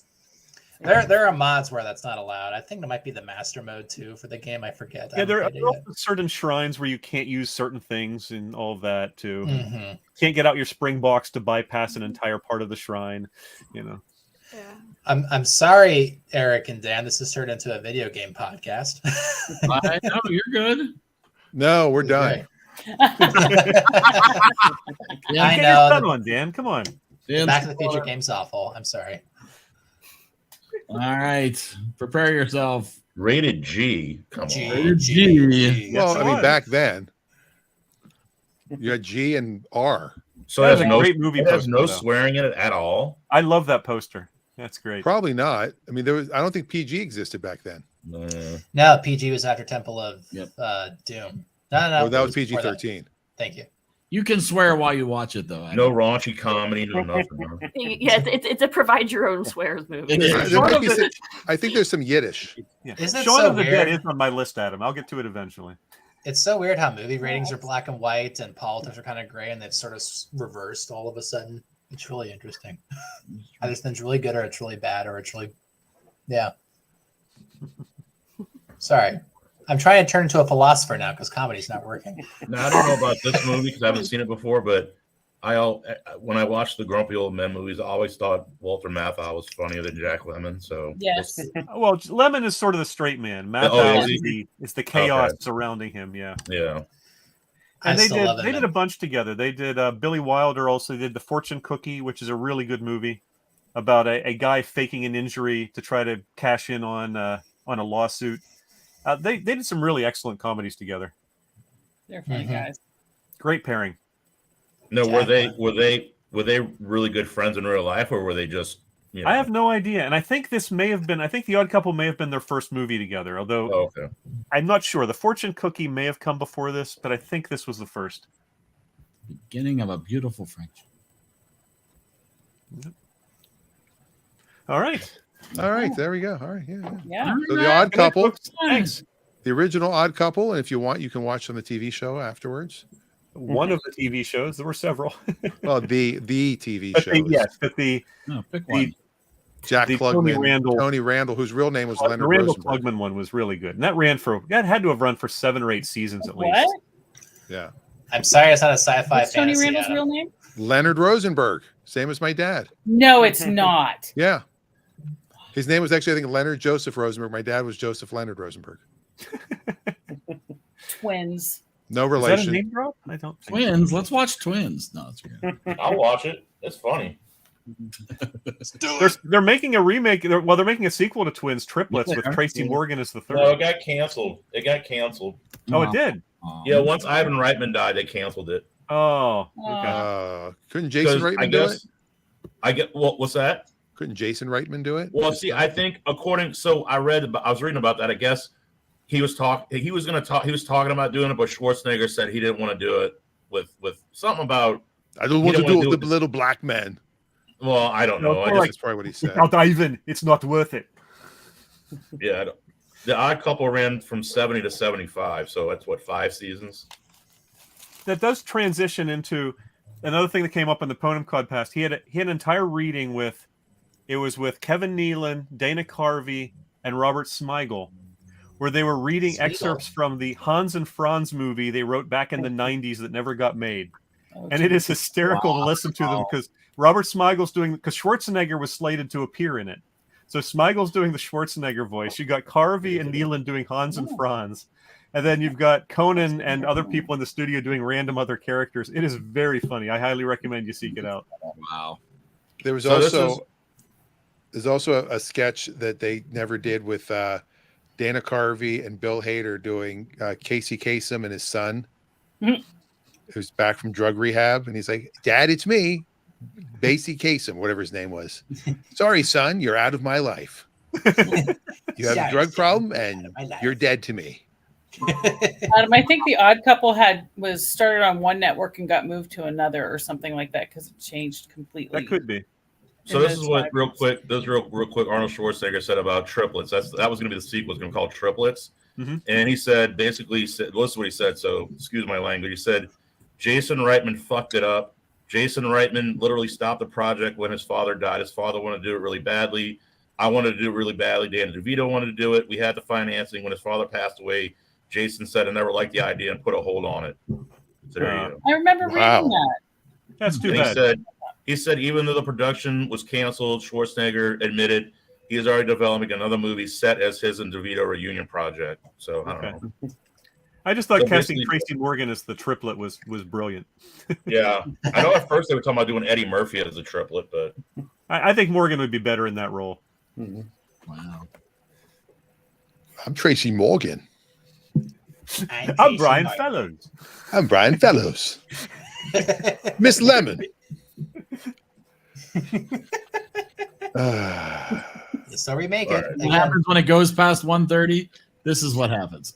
Speaker 10: There are mods where that's not allowed. I think there might be the master mode too for the game. I forget.
Speaker 8: Yeah, there are also certain shrines where you can't use certain things and all of that too.
Speaker 10: Mhm.
Speaker 8: Can't get out your spring box to bypass an entire part of the shrine.
Speaker 12: Yeah.
Speaker 10: I'm sorry, Eric and Dan. This has turned into a video game podcast.
Speaker 1: I know you're good.
Speaker 2: No, we're done.
Speaker 10: I
Speaker 8: Get
Speaker 10: know.
Speaker 8: your fun on, Dan. Come on.
Speaker 10: Back to the Future game's awful. I'm sorry.
Speaker 1: All right, prepare yourself.
Speaker 13: Rated G. Come on.
Speaker 1: Rated G.
Speaker 2: Well, I mean, back then you had G and R.
Speaker 13: So
Speaker 8: That
Speaker 13: it
Speaker 8: was
Speaker 13: has
Speaker 8: a
Speaker 13: no,
Speaker 8: great movie
Speaker 13: it has
Speaker 8: poster,
Speaker 13: no
Speaker 8: though.
Speaker 13: swearing in it at all.
Speaker 8: I love that poster. That's great.
Speaker 2: Probably not. I mean, I don't think PG existed back then.
Speaker 10: No, PG was after Temple of Doom. No.
Speaker 2: Oh, that was
Speaker 10: it before that.
Speaker 2: PG-13.
Speaker 10: Thank you.
Speaker 1: You can swear while you watch it, though.
Speaker 13: No raunchy comedy, no nothing. Huh?
Speaker 12: Yeah, it's a provide your own swears movie.
Speaker 2: There might be some- I think there's some Yiddish.
Speaker 8: Yeah.
Speaker 10: Isn't it
Speaker 8: Shaun
Speaker 10: so
Speaker 8: of the
Speaker 10: weird?
Speaker 8: Dead is on my list, Adam. I'll get to it eventually.
Speaker 10: It's so weird how movie ratings are black and white and politics are kind of gray, and they've sort of reversed all of a sudden. It's really interesting. Either it's really good or it's really bad or it's really, yeah. Sorry. I'm trying to turn into a philosopher now because comedy's not working.
Speaker 13: Now, I don't know about this movie because I haven't seen it before, but when I watched the Grumpy Old Men movies, I always thought Walter Matthau was funnier than Jack Lemmon. So
Speaker 4: Yes.
Speaker 8: Well, Lemon is sort of the straight man. Matt is the chaos surrounding him. Yeah.
Speaker 13: Yeah.
Speaker 8: And
Speaker 10: I still love
Speaker 8: they
Speaker 10: him,
Speaker 8: did a bunch together. They did Billy Wilder also did The Fortune Cookie, which is a really good movie about a guy faking an injury to try to cash in on a lawsuit. They did some really excellent comedies together.
Speaker 4: They're funny guys.
Speaker 8: Great pairing.
Speaker 13: No, were they really good friends in real life, or were they just? You know?
Speaker 8: I have no idea, and I think this may have been. I think The Odd Couple may have been their first movie together. Although I'm not sure. The Fortune Cookie may have come before this, but I think this was the first.
Speaker 1: Beginning of a beautiful friendship.
Speaker 8: All right.
Speaker 2: All right, there we go. All right,
Speaker 4: Yeah.
Speaker 2: So The Odd Couple.
Speaker 8: Thanks.
Speaker 2: The original Odd Couple, and if you want, you can watch on the TV show afterwards.
Speaker 8: One of the TV shows. There were several.
Speaker 2: Well, the TV
Speaker 8: But
Speaker 2: show.
Speaker 1: Pick one.
Speaker 2: Jack
Speaker 8: the
Speaker 2: Klugman, Tony Randall, whose real name was
Speaker 8: the
Speaker 2: Leonard
Speaker 8: Randall
Speaker 2: Rosenberg.
Speaker 8: Klugman one was really good, and that had to have run for 7 or 8 seasons at least.
Speaker 4: What?
Speaker 2: Yeah.
Speaker 10: I'm sorry, it's not a sci-fi
Speaker 4: What's Tony
Speaker 10: fantasy.
Speaker 4: Randall's
Speaker 10: Adam.
Speaker 4: real name?
Speaker 2: Leonard Rosenberg, same as my dad.
Speaker 4: No, it's not.
Speaker 2: Yeah. His name was actually, I think, Leonard Joseph Rosenberg. My dad was Joseph Leonard Rosenberg.
Speaker 4: Twins.
Speaker 2: No
Speaker 8: Is that a
Speaker 2: relation.
Speaker 8: name drop? I don't think
Speaker 1: Twins. Let's watch Twins. No, it's weird.
Speaker 13: I'll watch it. It's funny.
Speaker 8: They're making a remake. They're making a sequel to Twins Triplets with Tracy Morgan as the third.
Speaker 13: No, it got canceled.
Speaker 8: Oh, it did.
Speaker 13: Yeah, once Ivan Reitman died, they canceled it.
Speaker 8: Oh, okay.
Speaker 2: Couldn't Jason Reitman do it?
Speaker 13: What's that?
Speaker 2: Couldn't Jason Reitman do it?
Speaker 13: Well, see, I think so I was reading about that. I guess he was talking about doing it, but Schwarzenegger said he didn't want to do it with something about.
Speaker 2: I don't want to do it with the little black man.
Speaker 13: Well, I don't know.
Speaker 2: That's probably what he said.
Speaker 8: Without Ivan, it's not worth it.
Speaker 13: Yeah, The Odd Couple ran from 70 to 75, so that's what, 5 seasons.
Speaker 8: That does transition into another thing that came up in the Ponum Podcast. He had an entire reading with Kevin Nealon, Dana Carvey, and Robert Smigel, where they were reading excerpts from the Hans and Franz movie they wrote back in the 90s that never got made. And it is hysterical to listen to them because because Schwarzenegger was slated to appear in it. So Smigel's doing the Schwarzenegger voice. You got Carvey and Nealon doing Hans and Franz. And then you've got Conan and other people in the studio doing random other characters. It is very funny. I highly recommend you seek it out.
Speaker 1: Wow.
Speaker 2: There's also a sketch that they never did with Dana Carvey and Bill Hader doing Casey Kasem and his son, who's back from drug rehab. And he's like, Dad, it's me. Basie Kasem, whatever his name was. Sorry, son, you're out of my life. You have a drug problem and you're dead to me.
Speaker 4: I think The Odd Couple was started on one network and got moved to another or something like that because it changed completely.
Speaker 8: That could be.
Speaker 13: So this is what real quick Arnold Schwarzenegger said about Triplets. That was going to be the sequel. It's going to be called Triplets.
Speaker 8: Mm-hmm.
Speaker 13: And he said, listen to what he said. So excuse my language. He said, Jason Reitman fucked it up. Jason Reitman literally stopped the project when his father died. His father wanted to do it really badly. I wanted to do it really badly. Dan DeVito wanted to do it. We had the financing. When his father passed away, Jason said, I never liked the idea and put a hold on it. So there you go.
Speaker 4: I remember reading that.
Speaker 8: That's too bad.
Speaker 13: He said even though the production was canceled, Schwarzenegger admitted he is already developing another movie set as his and DeVito reunion project. So I don't know.
Speaker 8: I just thought casting Tracy Morgan as the triplet was brilliant.
Speaker 13: Yeah. I know at first they were talking about doing Eddie Murphy as a triplet, but
Speaker 8: I think Morgan would be better in that role.
Speaker 2: Mm-hmm.
Speaker 1: Wow.
Speaker 2: I'm Tracy Morgan.
Speaker 8: I'm Brian Fellows.
Speaker 2: I'm Brian Fellows. Miss Lemon.
Speaker 10: So we make it.
Speaker 1: What happens when it goes past 1:30? This is what happens.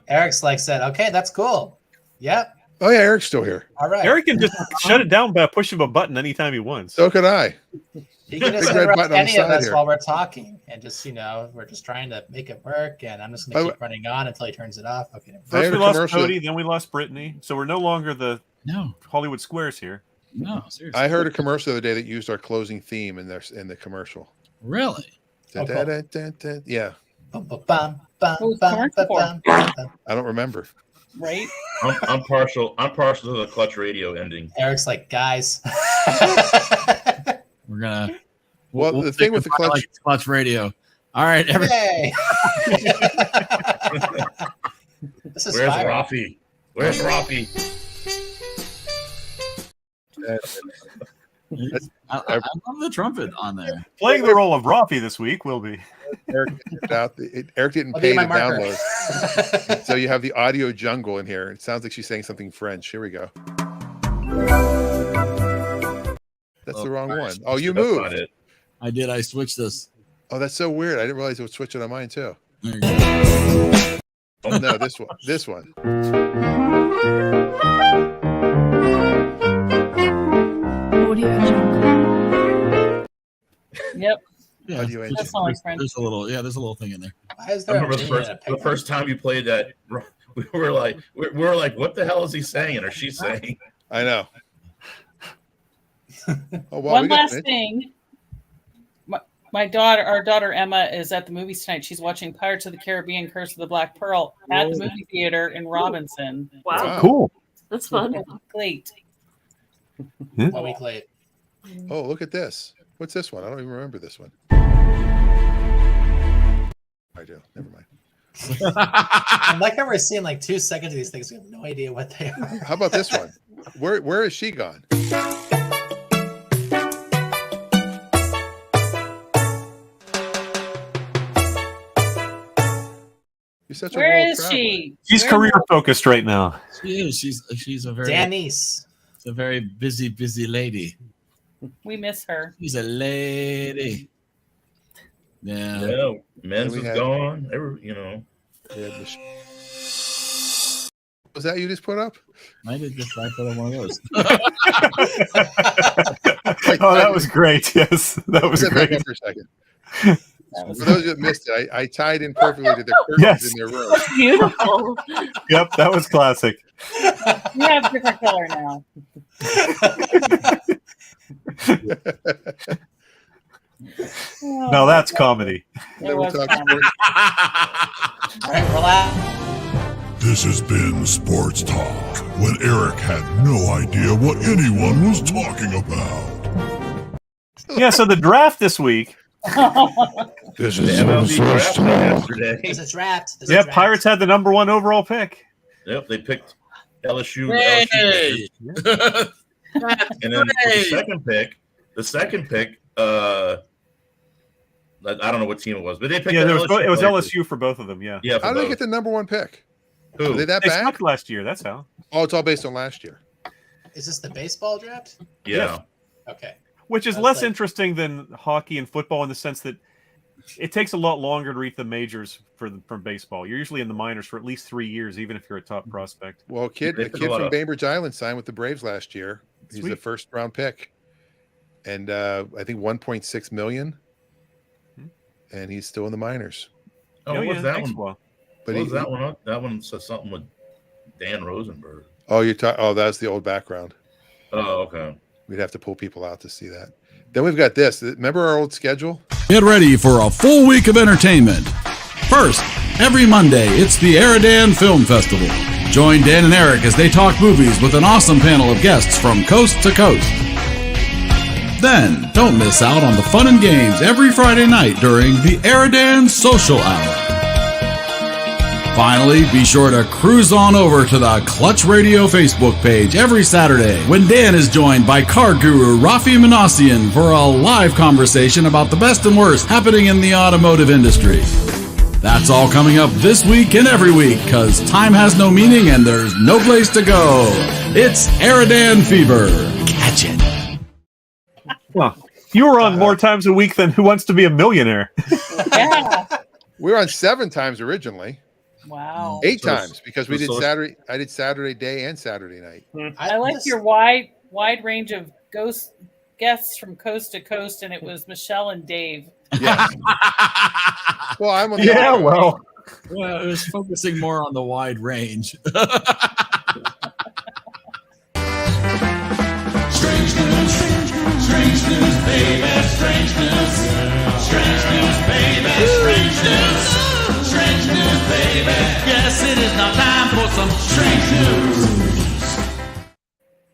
Speaker 10: Eric's said, okay, that's cool. Yep.
Speaker 2: Oh yeah, Eric's still here.
Speaker 10: All right.
Speaker 8: Eric can just shut it down by pushing a button anytime he wants.
Speaker 2: So could I.
Speaker 10: He can just interrupt any of us while we're talking and just, we're just trying to make it work. And I'm just going to keep running on until he turns it off. Okay.
Speaker 8: First we lost Cody, then we lost Brittany. So we're no longer the Hollywood Squares here.
Speaker 1: No, seriously.
Speaker 2: I heard a commercial the other day that used our closing theme in the commercial.
Speaker 1: Really?
Speaker 2: Yeah. I don't remember.
Speaker 4: Right?
Speaker 13: I'm partial to the Clutch Radio ending.
Speaker 10: Eric's like, guys.
Speaker 1: We're gonna
Speaker 2: we'll the thing with the
Speaker 1: Clutch Radio. All right,
Speaker 10: everybody. This is
Speaker 13: Where's Rafi? Where's Rafi?
Speaker 1: I love the trumpet on there.
Speaker 8: Playing the role of Rafi this week will be.
Speaker 2: Eric didn't pay to download. So you have the audio jungle in here. It sounds like she's saying something French. Here we go. That's the wrong one. Oh, you moved.
Speaker 1: I did. I switched this.
Speaker 2: Oh, that's so weird. I didn't realize it would switch it on mine too. Oh no, this one. This one.
Speaker 6: Audio jungle.
Speaker 4: Yep.
Speaker 1: Yeah, there's a little thing in there.
Speaker 10: Why is
Speaker 13: I remember the first time you played that, we were like, what the hell is he saying or she saying?
Speaker 2: I know.
Speaker 4: Oh, wow, one last thing. Our daughter Emma is at the movies tonight. She's watching Pirates of the Caribbean: Curse of the Black Pearl at the movie theater in Robinson.
Speaker 12: Wow,
Speaker 8: cool.
Speaker 12: That's fun.
Speaker 4: Late.
Speaker 10: A week late.
Speaker 2: Oh, look at this. What's this one? I don't even remember this one. I do. Never mind.
Speaker 10: I like how we're seeing 2 seconds of these things. We have no idea what they are.
Speaker 2: How about this one? Where is she gone? You're such
Speaker 4: Where
Speaker 2: a world
Speaker 4: is
Speaker 2: traveler.
Speaker 4: she?
Speaker 8: She's career focused right now.
Speaker 1: She is. She's a very
Speaker 10: Denise.
Speaker 1: a very busy lady.
Speaker 4: We miss her.
Speaker 1: She's a lady. Yeah.
Speaker 13: Yeah, men's
Speaker 2: we
Speaker 13: is
Speaker 2: had-
Speaker 13: gone.
Speaker 2: Was that you just put up?
Speaker 1: I did just I put on one of those.
Speaker 8: Oh, that was great. Yes, that was
Speaker 2: Sit back
Speaker 8: great.
Speaker 2: up for a second. For those that missed it, I tied in perfectly to the curtains
Speaker 8: Yes.
Speaker 2: in their room.
Speaker 12: Beautiful.
Speaker 8: Yep, that was classic.
Speaker 4: We have different color now.
Speaker 8: Now that's comedy.
Speaker 4: It was
Speaker 10: All right, relax.
Speaker 3: This has been Sports Talk, when Eric had no idea what anyone was talking about.
Speaker 8: Yeah, so the draft this week.
Speaker 3: This
Speaker 13: The
Speaker 3: is
Speaker 13: MLB draft
Speaker 3: Sports Talk.
Speaker 13: yesterday.
Speaker 10: Is it wrapped?
Speaker 8: Yeah, Pirates had the number 1 overall pick.
Speaker 13: Yep, they picked LSU.
Speaker 1: Hey!
Speaker 13: And then the second pick, I don't know what team it was, but they picked.
Speaker 8: Yeah,
Speaker 13: the
Speaker 8: it was
Speaker 13: players.
Speaker 8: LSU for both of them. Yeah.
Speaker 13: Yeah.
Speaker 2: How did they get the number 1 pick?
Speaker 13: Who?
Speaker 2: Are they that
Speaker 8: They
Speaker 2: bad?
Speaker 8: sucked last year. That's how.
Speaker 2: Oh, it's all based on last year.
Speaker 10: Is this the baseball draft?
Speaker 13: Yeah.
Speaker 10: Okay.
Speaker 8: Which is
Speaker 10: I was
Speaker 8: less
Speaker 10: like-
Speaker 8: interesting than hockey and football in the sense that it takes a lot longer to reach the majors from baseball. You're usually in the minors for at least 3 years, even if you're a top prospect.
Speaker 2: Well, a kid
Speaker 13: They picked a
Speaker 2: from
Speaker 13: lot of-
Speaker 2: Bainbridge Island signed with the Braves last year. He's the
Speaker 8: Sweet.
Speaker 2: first round pick, and I think 1.6 million. And he's still in the minors.
Speaker 13: Oh,
Speaker 8: Oh,
Speaker 13: what
Speaker 8: yeah,
Speaker 13: was that
Speaker 8: thanks,
Speaker 13: one?
Speaker 8: Will.
Speaker 2: But
Speaker 13: What was that one? That one says something with Dan Rosenberg.
Speaker 2: Oh, you're talking. Oh, that's the old background.
Speaker 13: Oh, okay.
Speaker 2: We'd have to pull people out to see that. Then we've got this. Remember our old schedule?
Speaker 1: Get ready for a full week of entertainment. First, every Monday, it's the EriDan Film Festival. Join Dan and Eric as they talk movies with an awesome panel of guests from coast to coast. Then, don't miss out on the fun and games every Friday night during the EriDan Social Hour. Finally, be sure to cruise on over to the Clutch Radio Facebook page every Saturday when Dan is joined by car guru Rafi Manassian for a live conversation about the best and worst happening in the automotive industry. That's all coming up this week and every week, because time has no meaning and there's no place to go. It's EriDan Fever. Catch it.
Speaker 8: Well, you were on more times a week than Who Wants to Be a Millionaire.
Speaker 4: Yeah.
Speaker 2: We were on 7 times originally.
Speaker 4: Wow.
Speaker 2: 8
Speaker 13: So-
Speaker 2: times because we did
Speaker 13: so-
Speaker 2: Saturday. I did Saturday day and Saturday night.
Speaker 4: I like your wide range of guests from coast to coast, and it was Michelle and Dave.
Speaker 2: Yeah. Well, I'm on the
Speaker 8: Yeah,
Speaker 2: other one.
Speaker 8: well,
Speaker 1: It was focusing more on the wide range.
Speaker 14: Yes, it is now time for some strange news.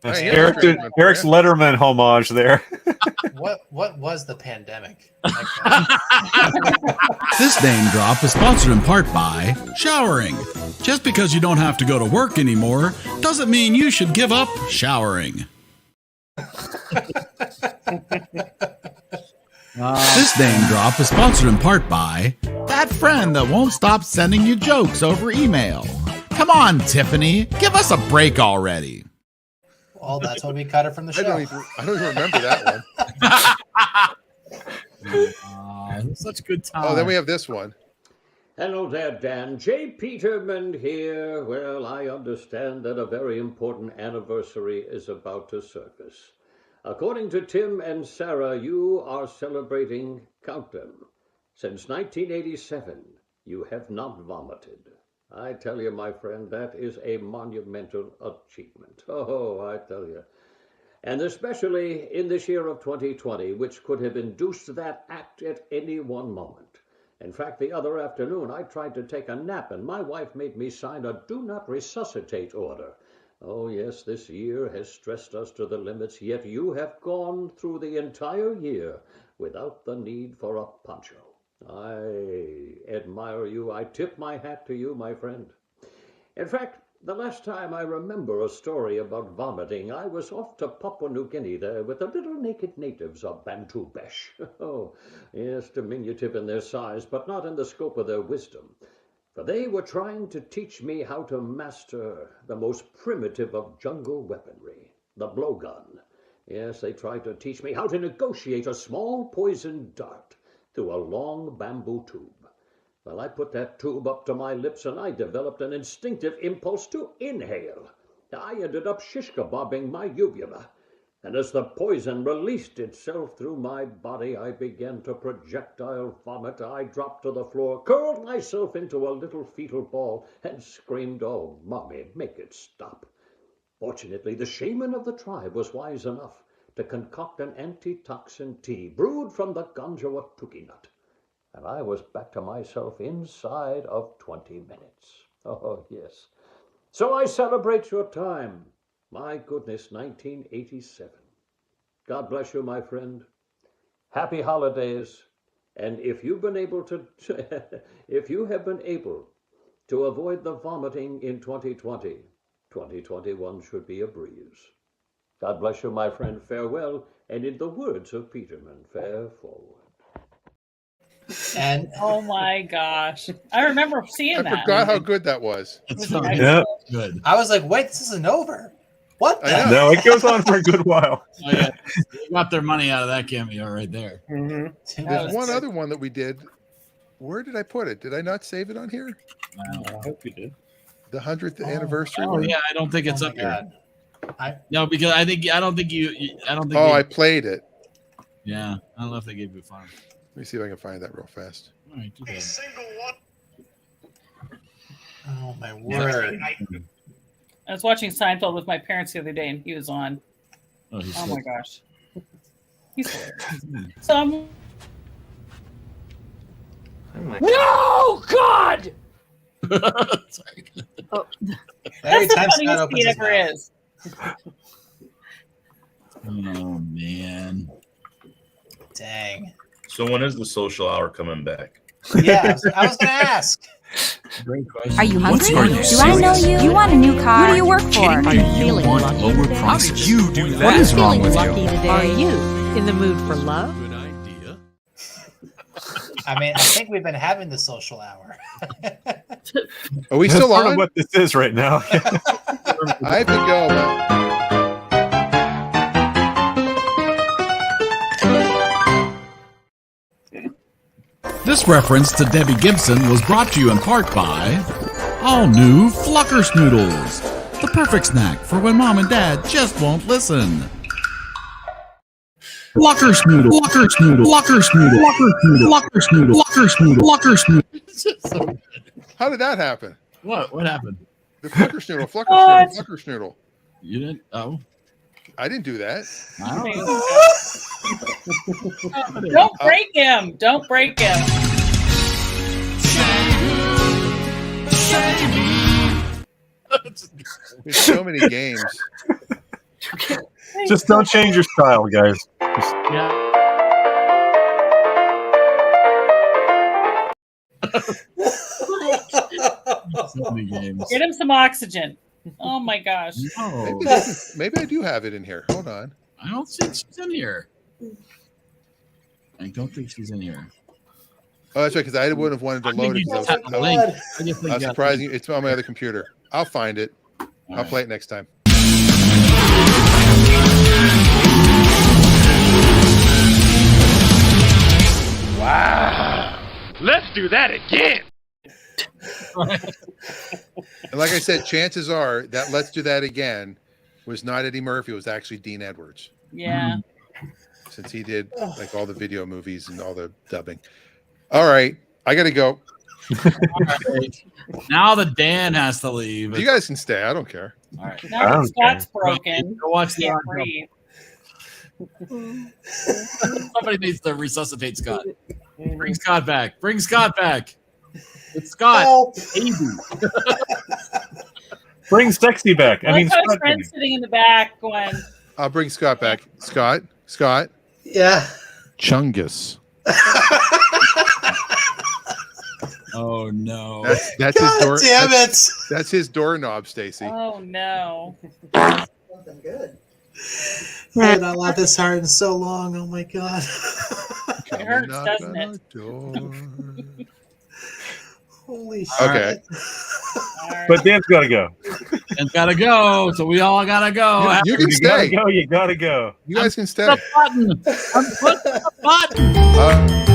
Speaker 8: That's
Speaker 2: Hey,
Speaker 8: Eric did,
Speaker 2: Letterman,
Speaker 8: Eric's Letterman homage there.
Speaker 10: What was the pandemic?
Speaker 1: This name drop is sponsored in part by showering. Just because you don't have to go to work anymore doesn't mean you should give up showering. This name drop is sponsored in part by that friend that won't stop sending you jokes over email. Come on, Tiffany, give us a break already.
Speaker 10: Well, that's when we cut her from the
Speaker 2: I
Speaker 10: show.
Speaker 2: don't even remember that one.
Speaker 1: Such good time.
Speaker 2: Oh, then we have this one.
Speaker 16: Hello there, Dan. J. Peterman here. Well, I understand that a very important anniversary is about to surface. According to Tim and Sarah, you are celebrating, count them. Since 1987, you have not vomited. I tell you, my friend, that is a monumental achievement. Oh, I tell you. And especially in this year of 2020, which could have induced that act at any one moment. In fact, the other afternoon, I tried to take a nap, and my wife made me sign a do not resuscitate order. Oh, yes, this year has stressed us to the limits, yet you have gone through the entire year without the need for a poncho. I admire you. I tip my hat to you, my friend. In fact, the last time I remember a story about vomiting, I was off to Papua New Guinea there with the little naked natives of Bantu Besh. Oh, yes, diminutive in their size, but not in the scope of their wisdom. for they were trying to teach me how to master the most primitive of jungle weaponry, the blowgun. Yes, they tried to teach me how to negotiate a small poison dart through a long bamboo tube. Well, I put that tube up to my lips and I developed an instinctive impulse to inhale. I ended up shish kebabbing my uvula. And as the poison released itself through my body, I began to projectile vomit. I dropped to the floor, curled myself into a little fetal ball, and screamed, "Oh, Mommy, make it stop." Fortunately, the shaman of the tribe was wise enough to concoct an antitoxin tea brewed from the ganjawa tuki nut. And I was back to myself inside of 20 minutes. Oh, yes. So I celebrate your time. My goodness, 1987. God bless you, my friend. Happy holidays. And if you've been able to, if you have been able to avoid the vomiting in 2020, 2021 should be a breeze. God bless you, my friend. Farewell. And in the words of Peterman, fare forward.
Speaker 10: And
Speaker 4: oh my gosh, I remember seeing that.
Speaker 2: I forgot how good that was.
Speaker 1: Good.
Speaker 10: I was like, wait, this isn't over. What the?
Speaker 8: No, it goes on for a good while.
Speaker 1: Oh, yeah. They got their money out of that cameo right there.
Speaker 15: Mm-hmm.
Speaker 2: There's one other one that we did. Where did I put it? Did I not save it on here?
Speaker 15: I hope you did.
Speaker 2: The 100th anniversary.
Speaker 1: Oh
Speaker 2: one?
Speaker 1: yeah, I don't think it's
Speaker 10: Oh
Speaker 1: up
Speaker 10: my
Speaker 1: here.
Speaker 10: God.
Speaker 1: No, because I don't think you.
Speaker 2: Oh, I played it.
Speaker 1: Yeah, I don't know if they gave you a fine.
Speaker 2: Let me see if I can find that real fast.
Speaker 1: All right, do that.
Speaker 10: Oh my word.
Speaker 4: I was watching Seinfeld with my parents the other day, and he was on.
Speaker 1: Oh, he's
Speaker 4: Oh
Speaker 1: so-
Speaker 4: my gosh, he's hilarious. So I'm.
Speaker 9: No, God!
Speaker 1: Sorry.
Speaker 12: Oh,
Speaker 10: Every
Speaker 4: That's
Speaker 10: time
Speaker 4: the
Speaker 10: Scott
Speaker 4: funniest
Speaker 10: opens
Speaker 4: he
Speaker 10: his
Speaker 4: ever
Speaker 10: mouth.
Speaker 4: is.
Speaker 1: Oh man.
Speaker 10: Dang.
Speaker 13: So when is the social hour coming back?
Speaker 10: Yeah, I was gonna ask.
Speaker 1: Great question.
Speaker 5: Are you
Speaker 17: What's
Speaker 5: hungry?
Speaker 17: are you
Speaker 5: Do I know
Speaker 17: serious?
Speaker 5: you? You want a new car? Who do you work for?
Speaker 17: Kidding me? You want lower
Speaker 5: How
Speaker 17: prices?
Speaker 5: did
Speaker 17: you do that?
Speaker 5: What
Speaker 17: What is wrong with
Speaker 5: lucky
Speaker 17: you?
Speaker 5: today?
Speaker 18: Are you in the mood for love?
Speaker 1: Good idea.
Speaker 10: I mean, I think we've been having the social hour.
Speaker 2: Are we
Speaker 8: That's
Speaker 2: still
Speaker 8: part
Speaker 2: on?
Speaker 8: of what this is right now.
Speaker 2: I have to go.
Speaker 1: This reference to Debbie Gibson was brought to you in part by all new Fluckersnoodles, the perfect snack for when mom and dad just won't listen. Fluckersnoodle, Fluckersnoodle, Fluckersnoodle, Fluckersnoodle, Fluckersnoodle, Fluckersnoodle.
Speaker 2: How did that happen?
Speaker 1: What happened?
Speaker 2: The Fluckersnoodle,
Speaker 4: What?
Speaker 2: Fluckersnoodle.
Speaker 1: You didn't? Oh,
Speaker 2: I didn't do that.
Speaker 1: I don't know.
Speaker 4: Don't break him! Don't break him!
Speaker 2: There's so many games.
Speaker 8: Just don't change your style, guys. Just,
Speaker 1: So many games.
Speaker 4: Get him some oxygen. Oh my gosh.
Speaker 1: No,
Speaker 2: Maybe I do have it in here. Hold on.
Speaker 1: I don't think she's in here. I don't think she's in here.
Speaker 2: Oh, that's right, because I wouldn't have wanted to
Speaker 1: I
Speaker 2: load
Speaker 1: think
Speaker 2: it.
Speaker 1: you
Speaker 2: 'Cause
Speaker 1: just have the link. I just
Speaker 2: I
Speaker 1: think
Speaker 2: was
Speaker 1: you have the
Speaker 2: surprised.
Speaker 1: link.
Speaker 2: It's on my other computer. I'll find it. I'll
Speaker 1: right.
Speaker 2: play it next time.
Speaker 9: Wow. Let's do that again.
Speaker 2: And like I said, chances are that Let's Do That Again was not Eddie Murphy. It was actually Dean Edwards,
Speaker 4: Yeah.
Speaker 2: since he did like all the video movies and all the dubbing. All right. I got to go.
Speaker 1: All right. Now the Dan has to leave.
Speaker 2: You guys can stay. I don't care.
Speaker 1: All right.
Speaker 4: Now that Scott's broken.
Speaker 1: Go watch the
Speaker 4: Can't
Speaker 1: audio.
Speaker 4: breathe.
Speaker 1: Somebody needs to resuscitate Scott. Bring Scott back. Bring Scott back. It's Scott.
Speaker 10: Help.
Speaker 1: Baby.
Speaker 8: bring sexy back. I
Speaker 4: I
Speaker 8: mean,
Speaker 4: like how his
Speaker 8: Scott,
Speaker 4: friend's sitting in the back going,
Speaker 2: I'll bring Scott back. Scott.
Speaker 10: Yeah.
Speaker 2: Chungus.
Speaker 1: Oh no.
Speaker 2: That's his door.
Speaker 10: Damn
Speaker 2: that's,
Speaker 10: it.
Speaker 2: that's his doorknob, Stacy.
Speaker 4: oh no.
Speaker 10: Something good. I have not laughed this hard in so long. Oh my god.
Speaker 4: It hurts,
Speaker 2: Knock
Speaker 4: doesn't
Speaker 2: on
Speaker 4: it?
Speaker 2: our door. Holy
Speaker 10: Holy shit.
Speaker 2: Okay.
Speaker 8: But Dan's got to go.
Speaker 1: Dan's got to go. So we all got to go.
Speaker 2: You can stay.
Speaker 8: You got to go.
Speaker 2: You guys can stay.
Speaker 1: The button. I'm pushing the button.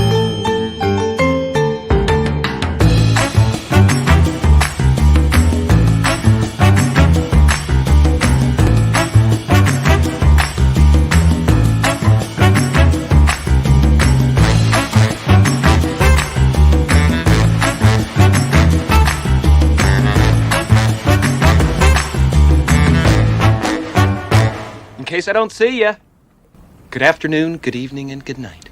Speaker 9: In case I don't see ya, good afternoon, good evening, and good night.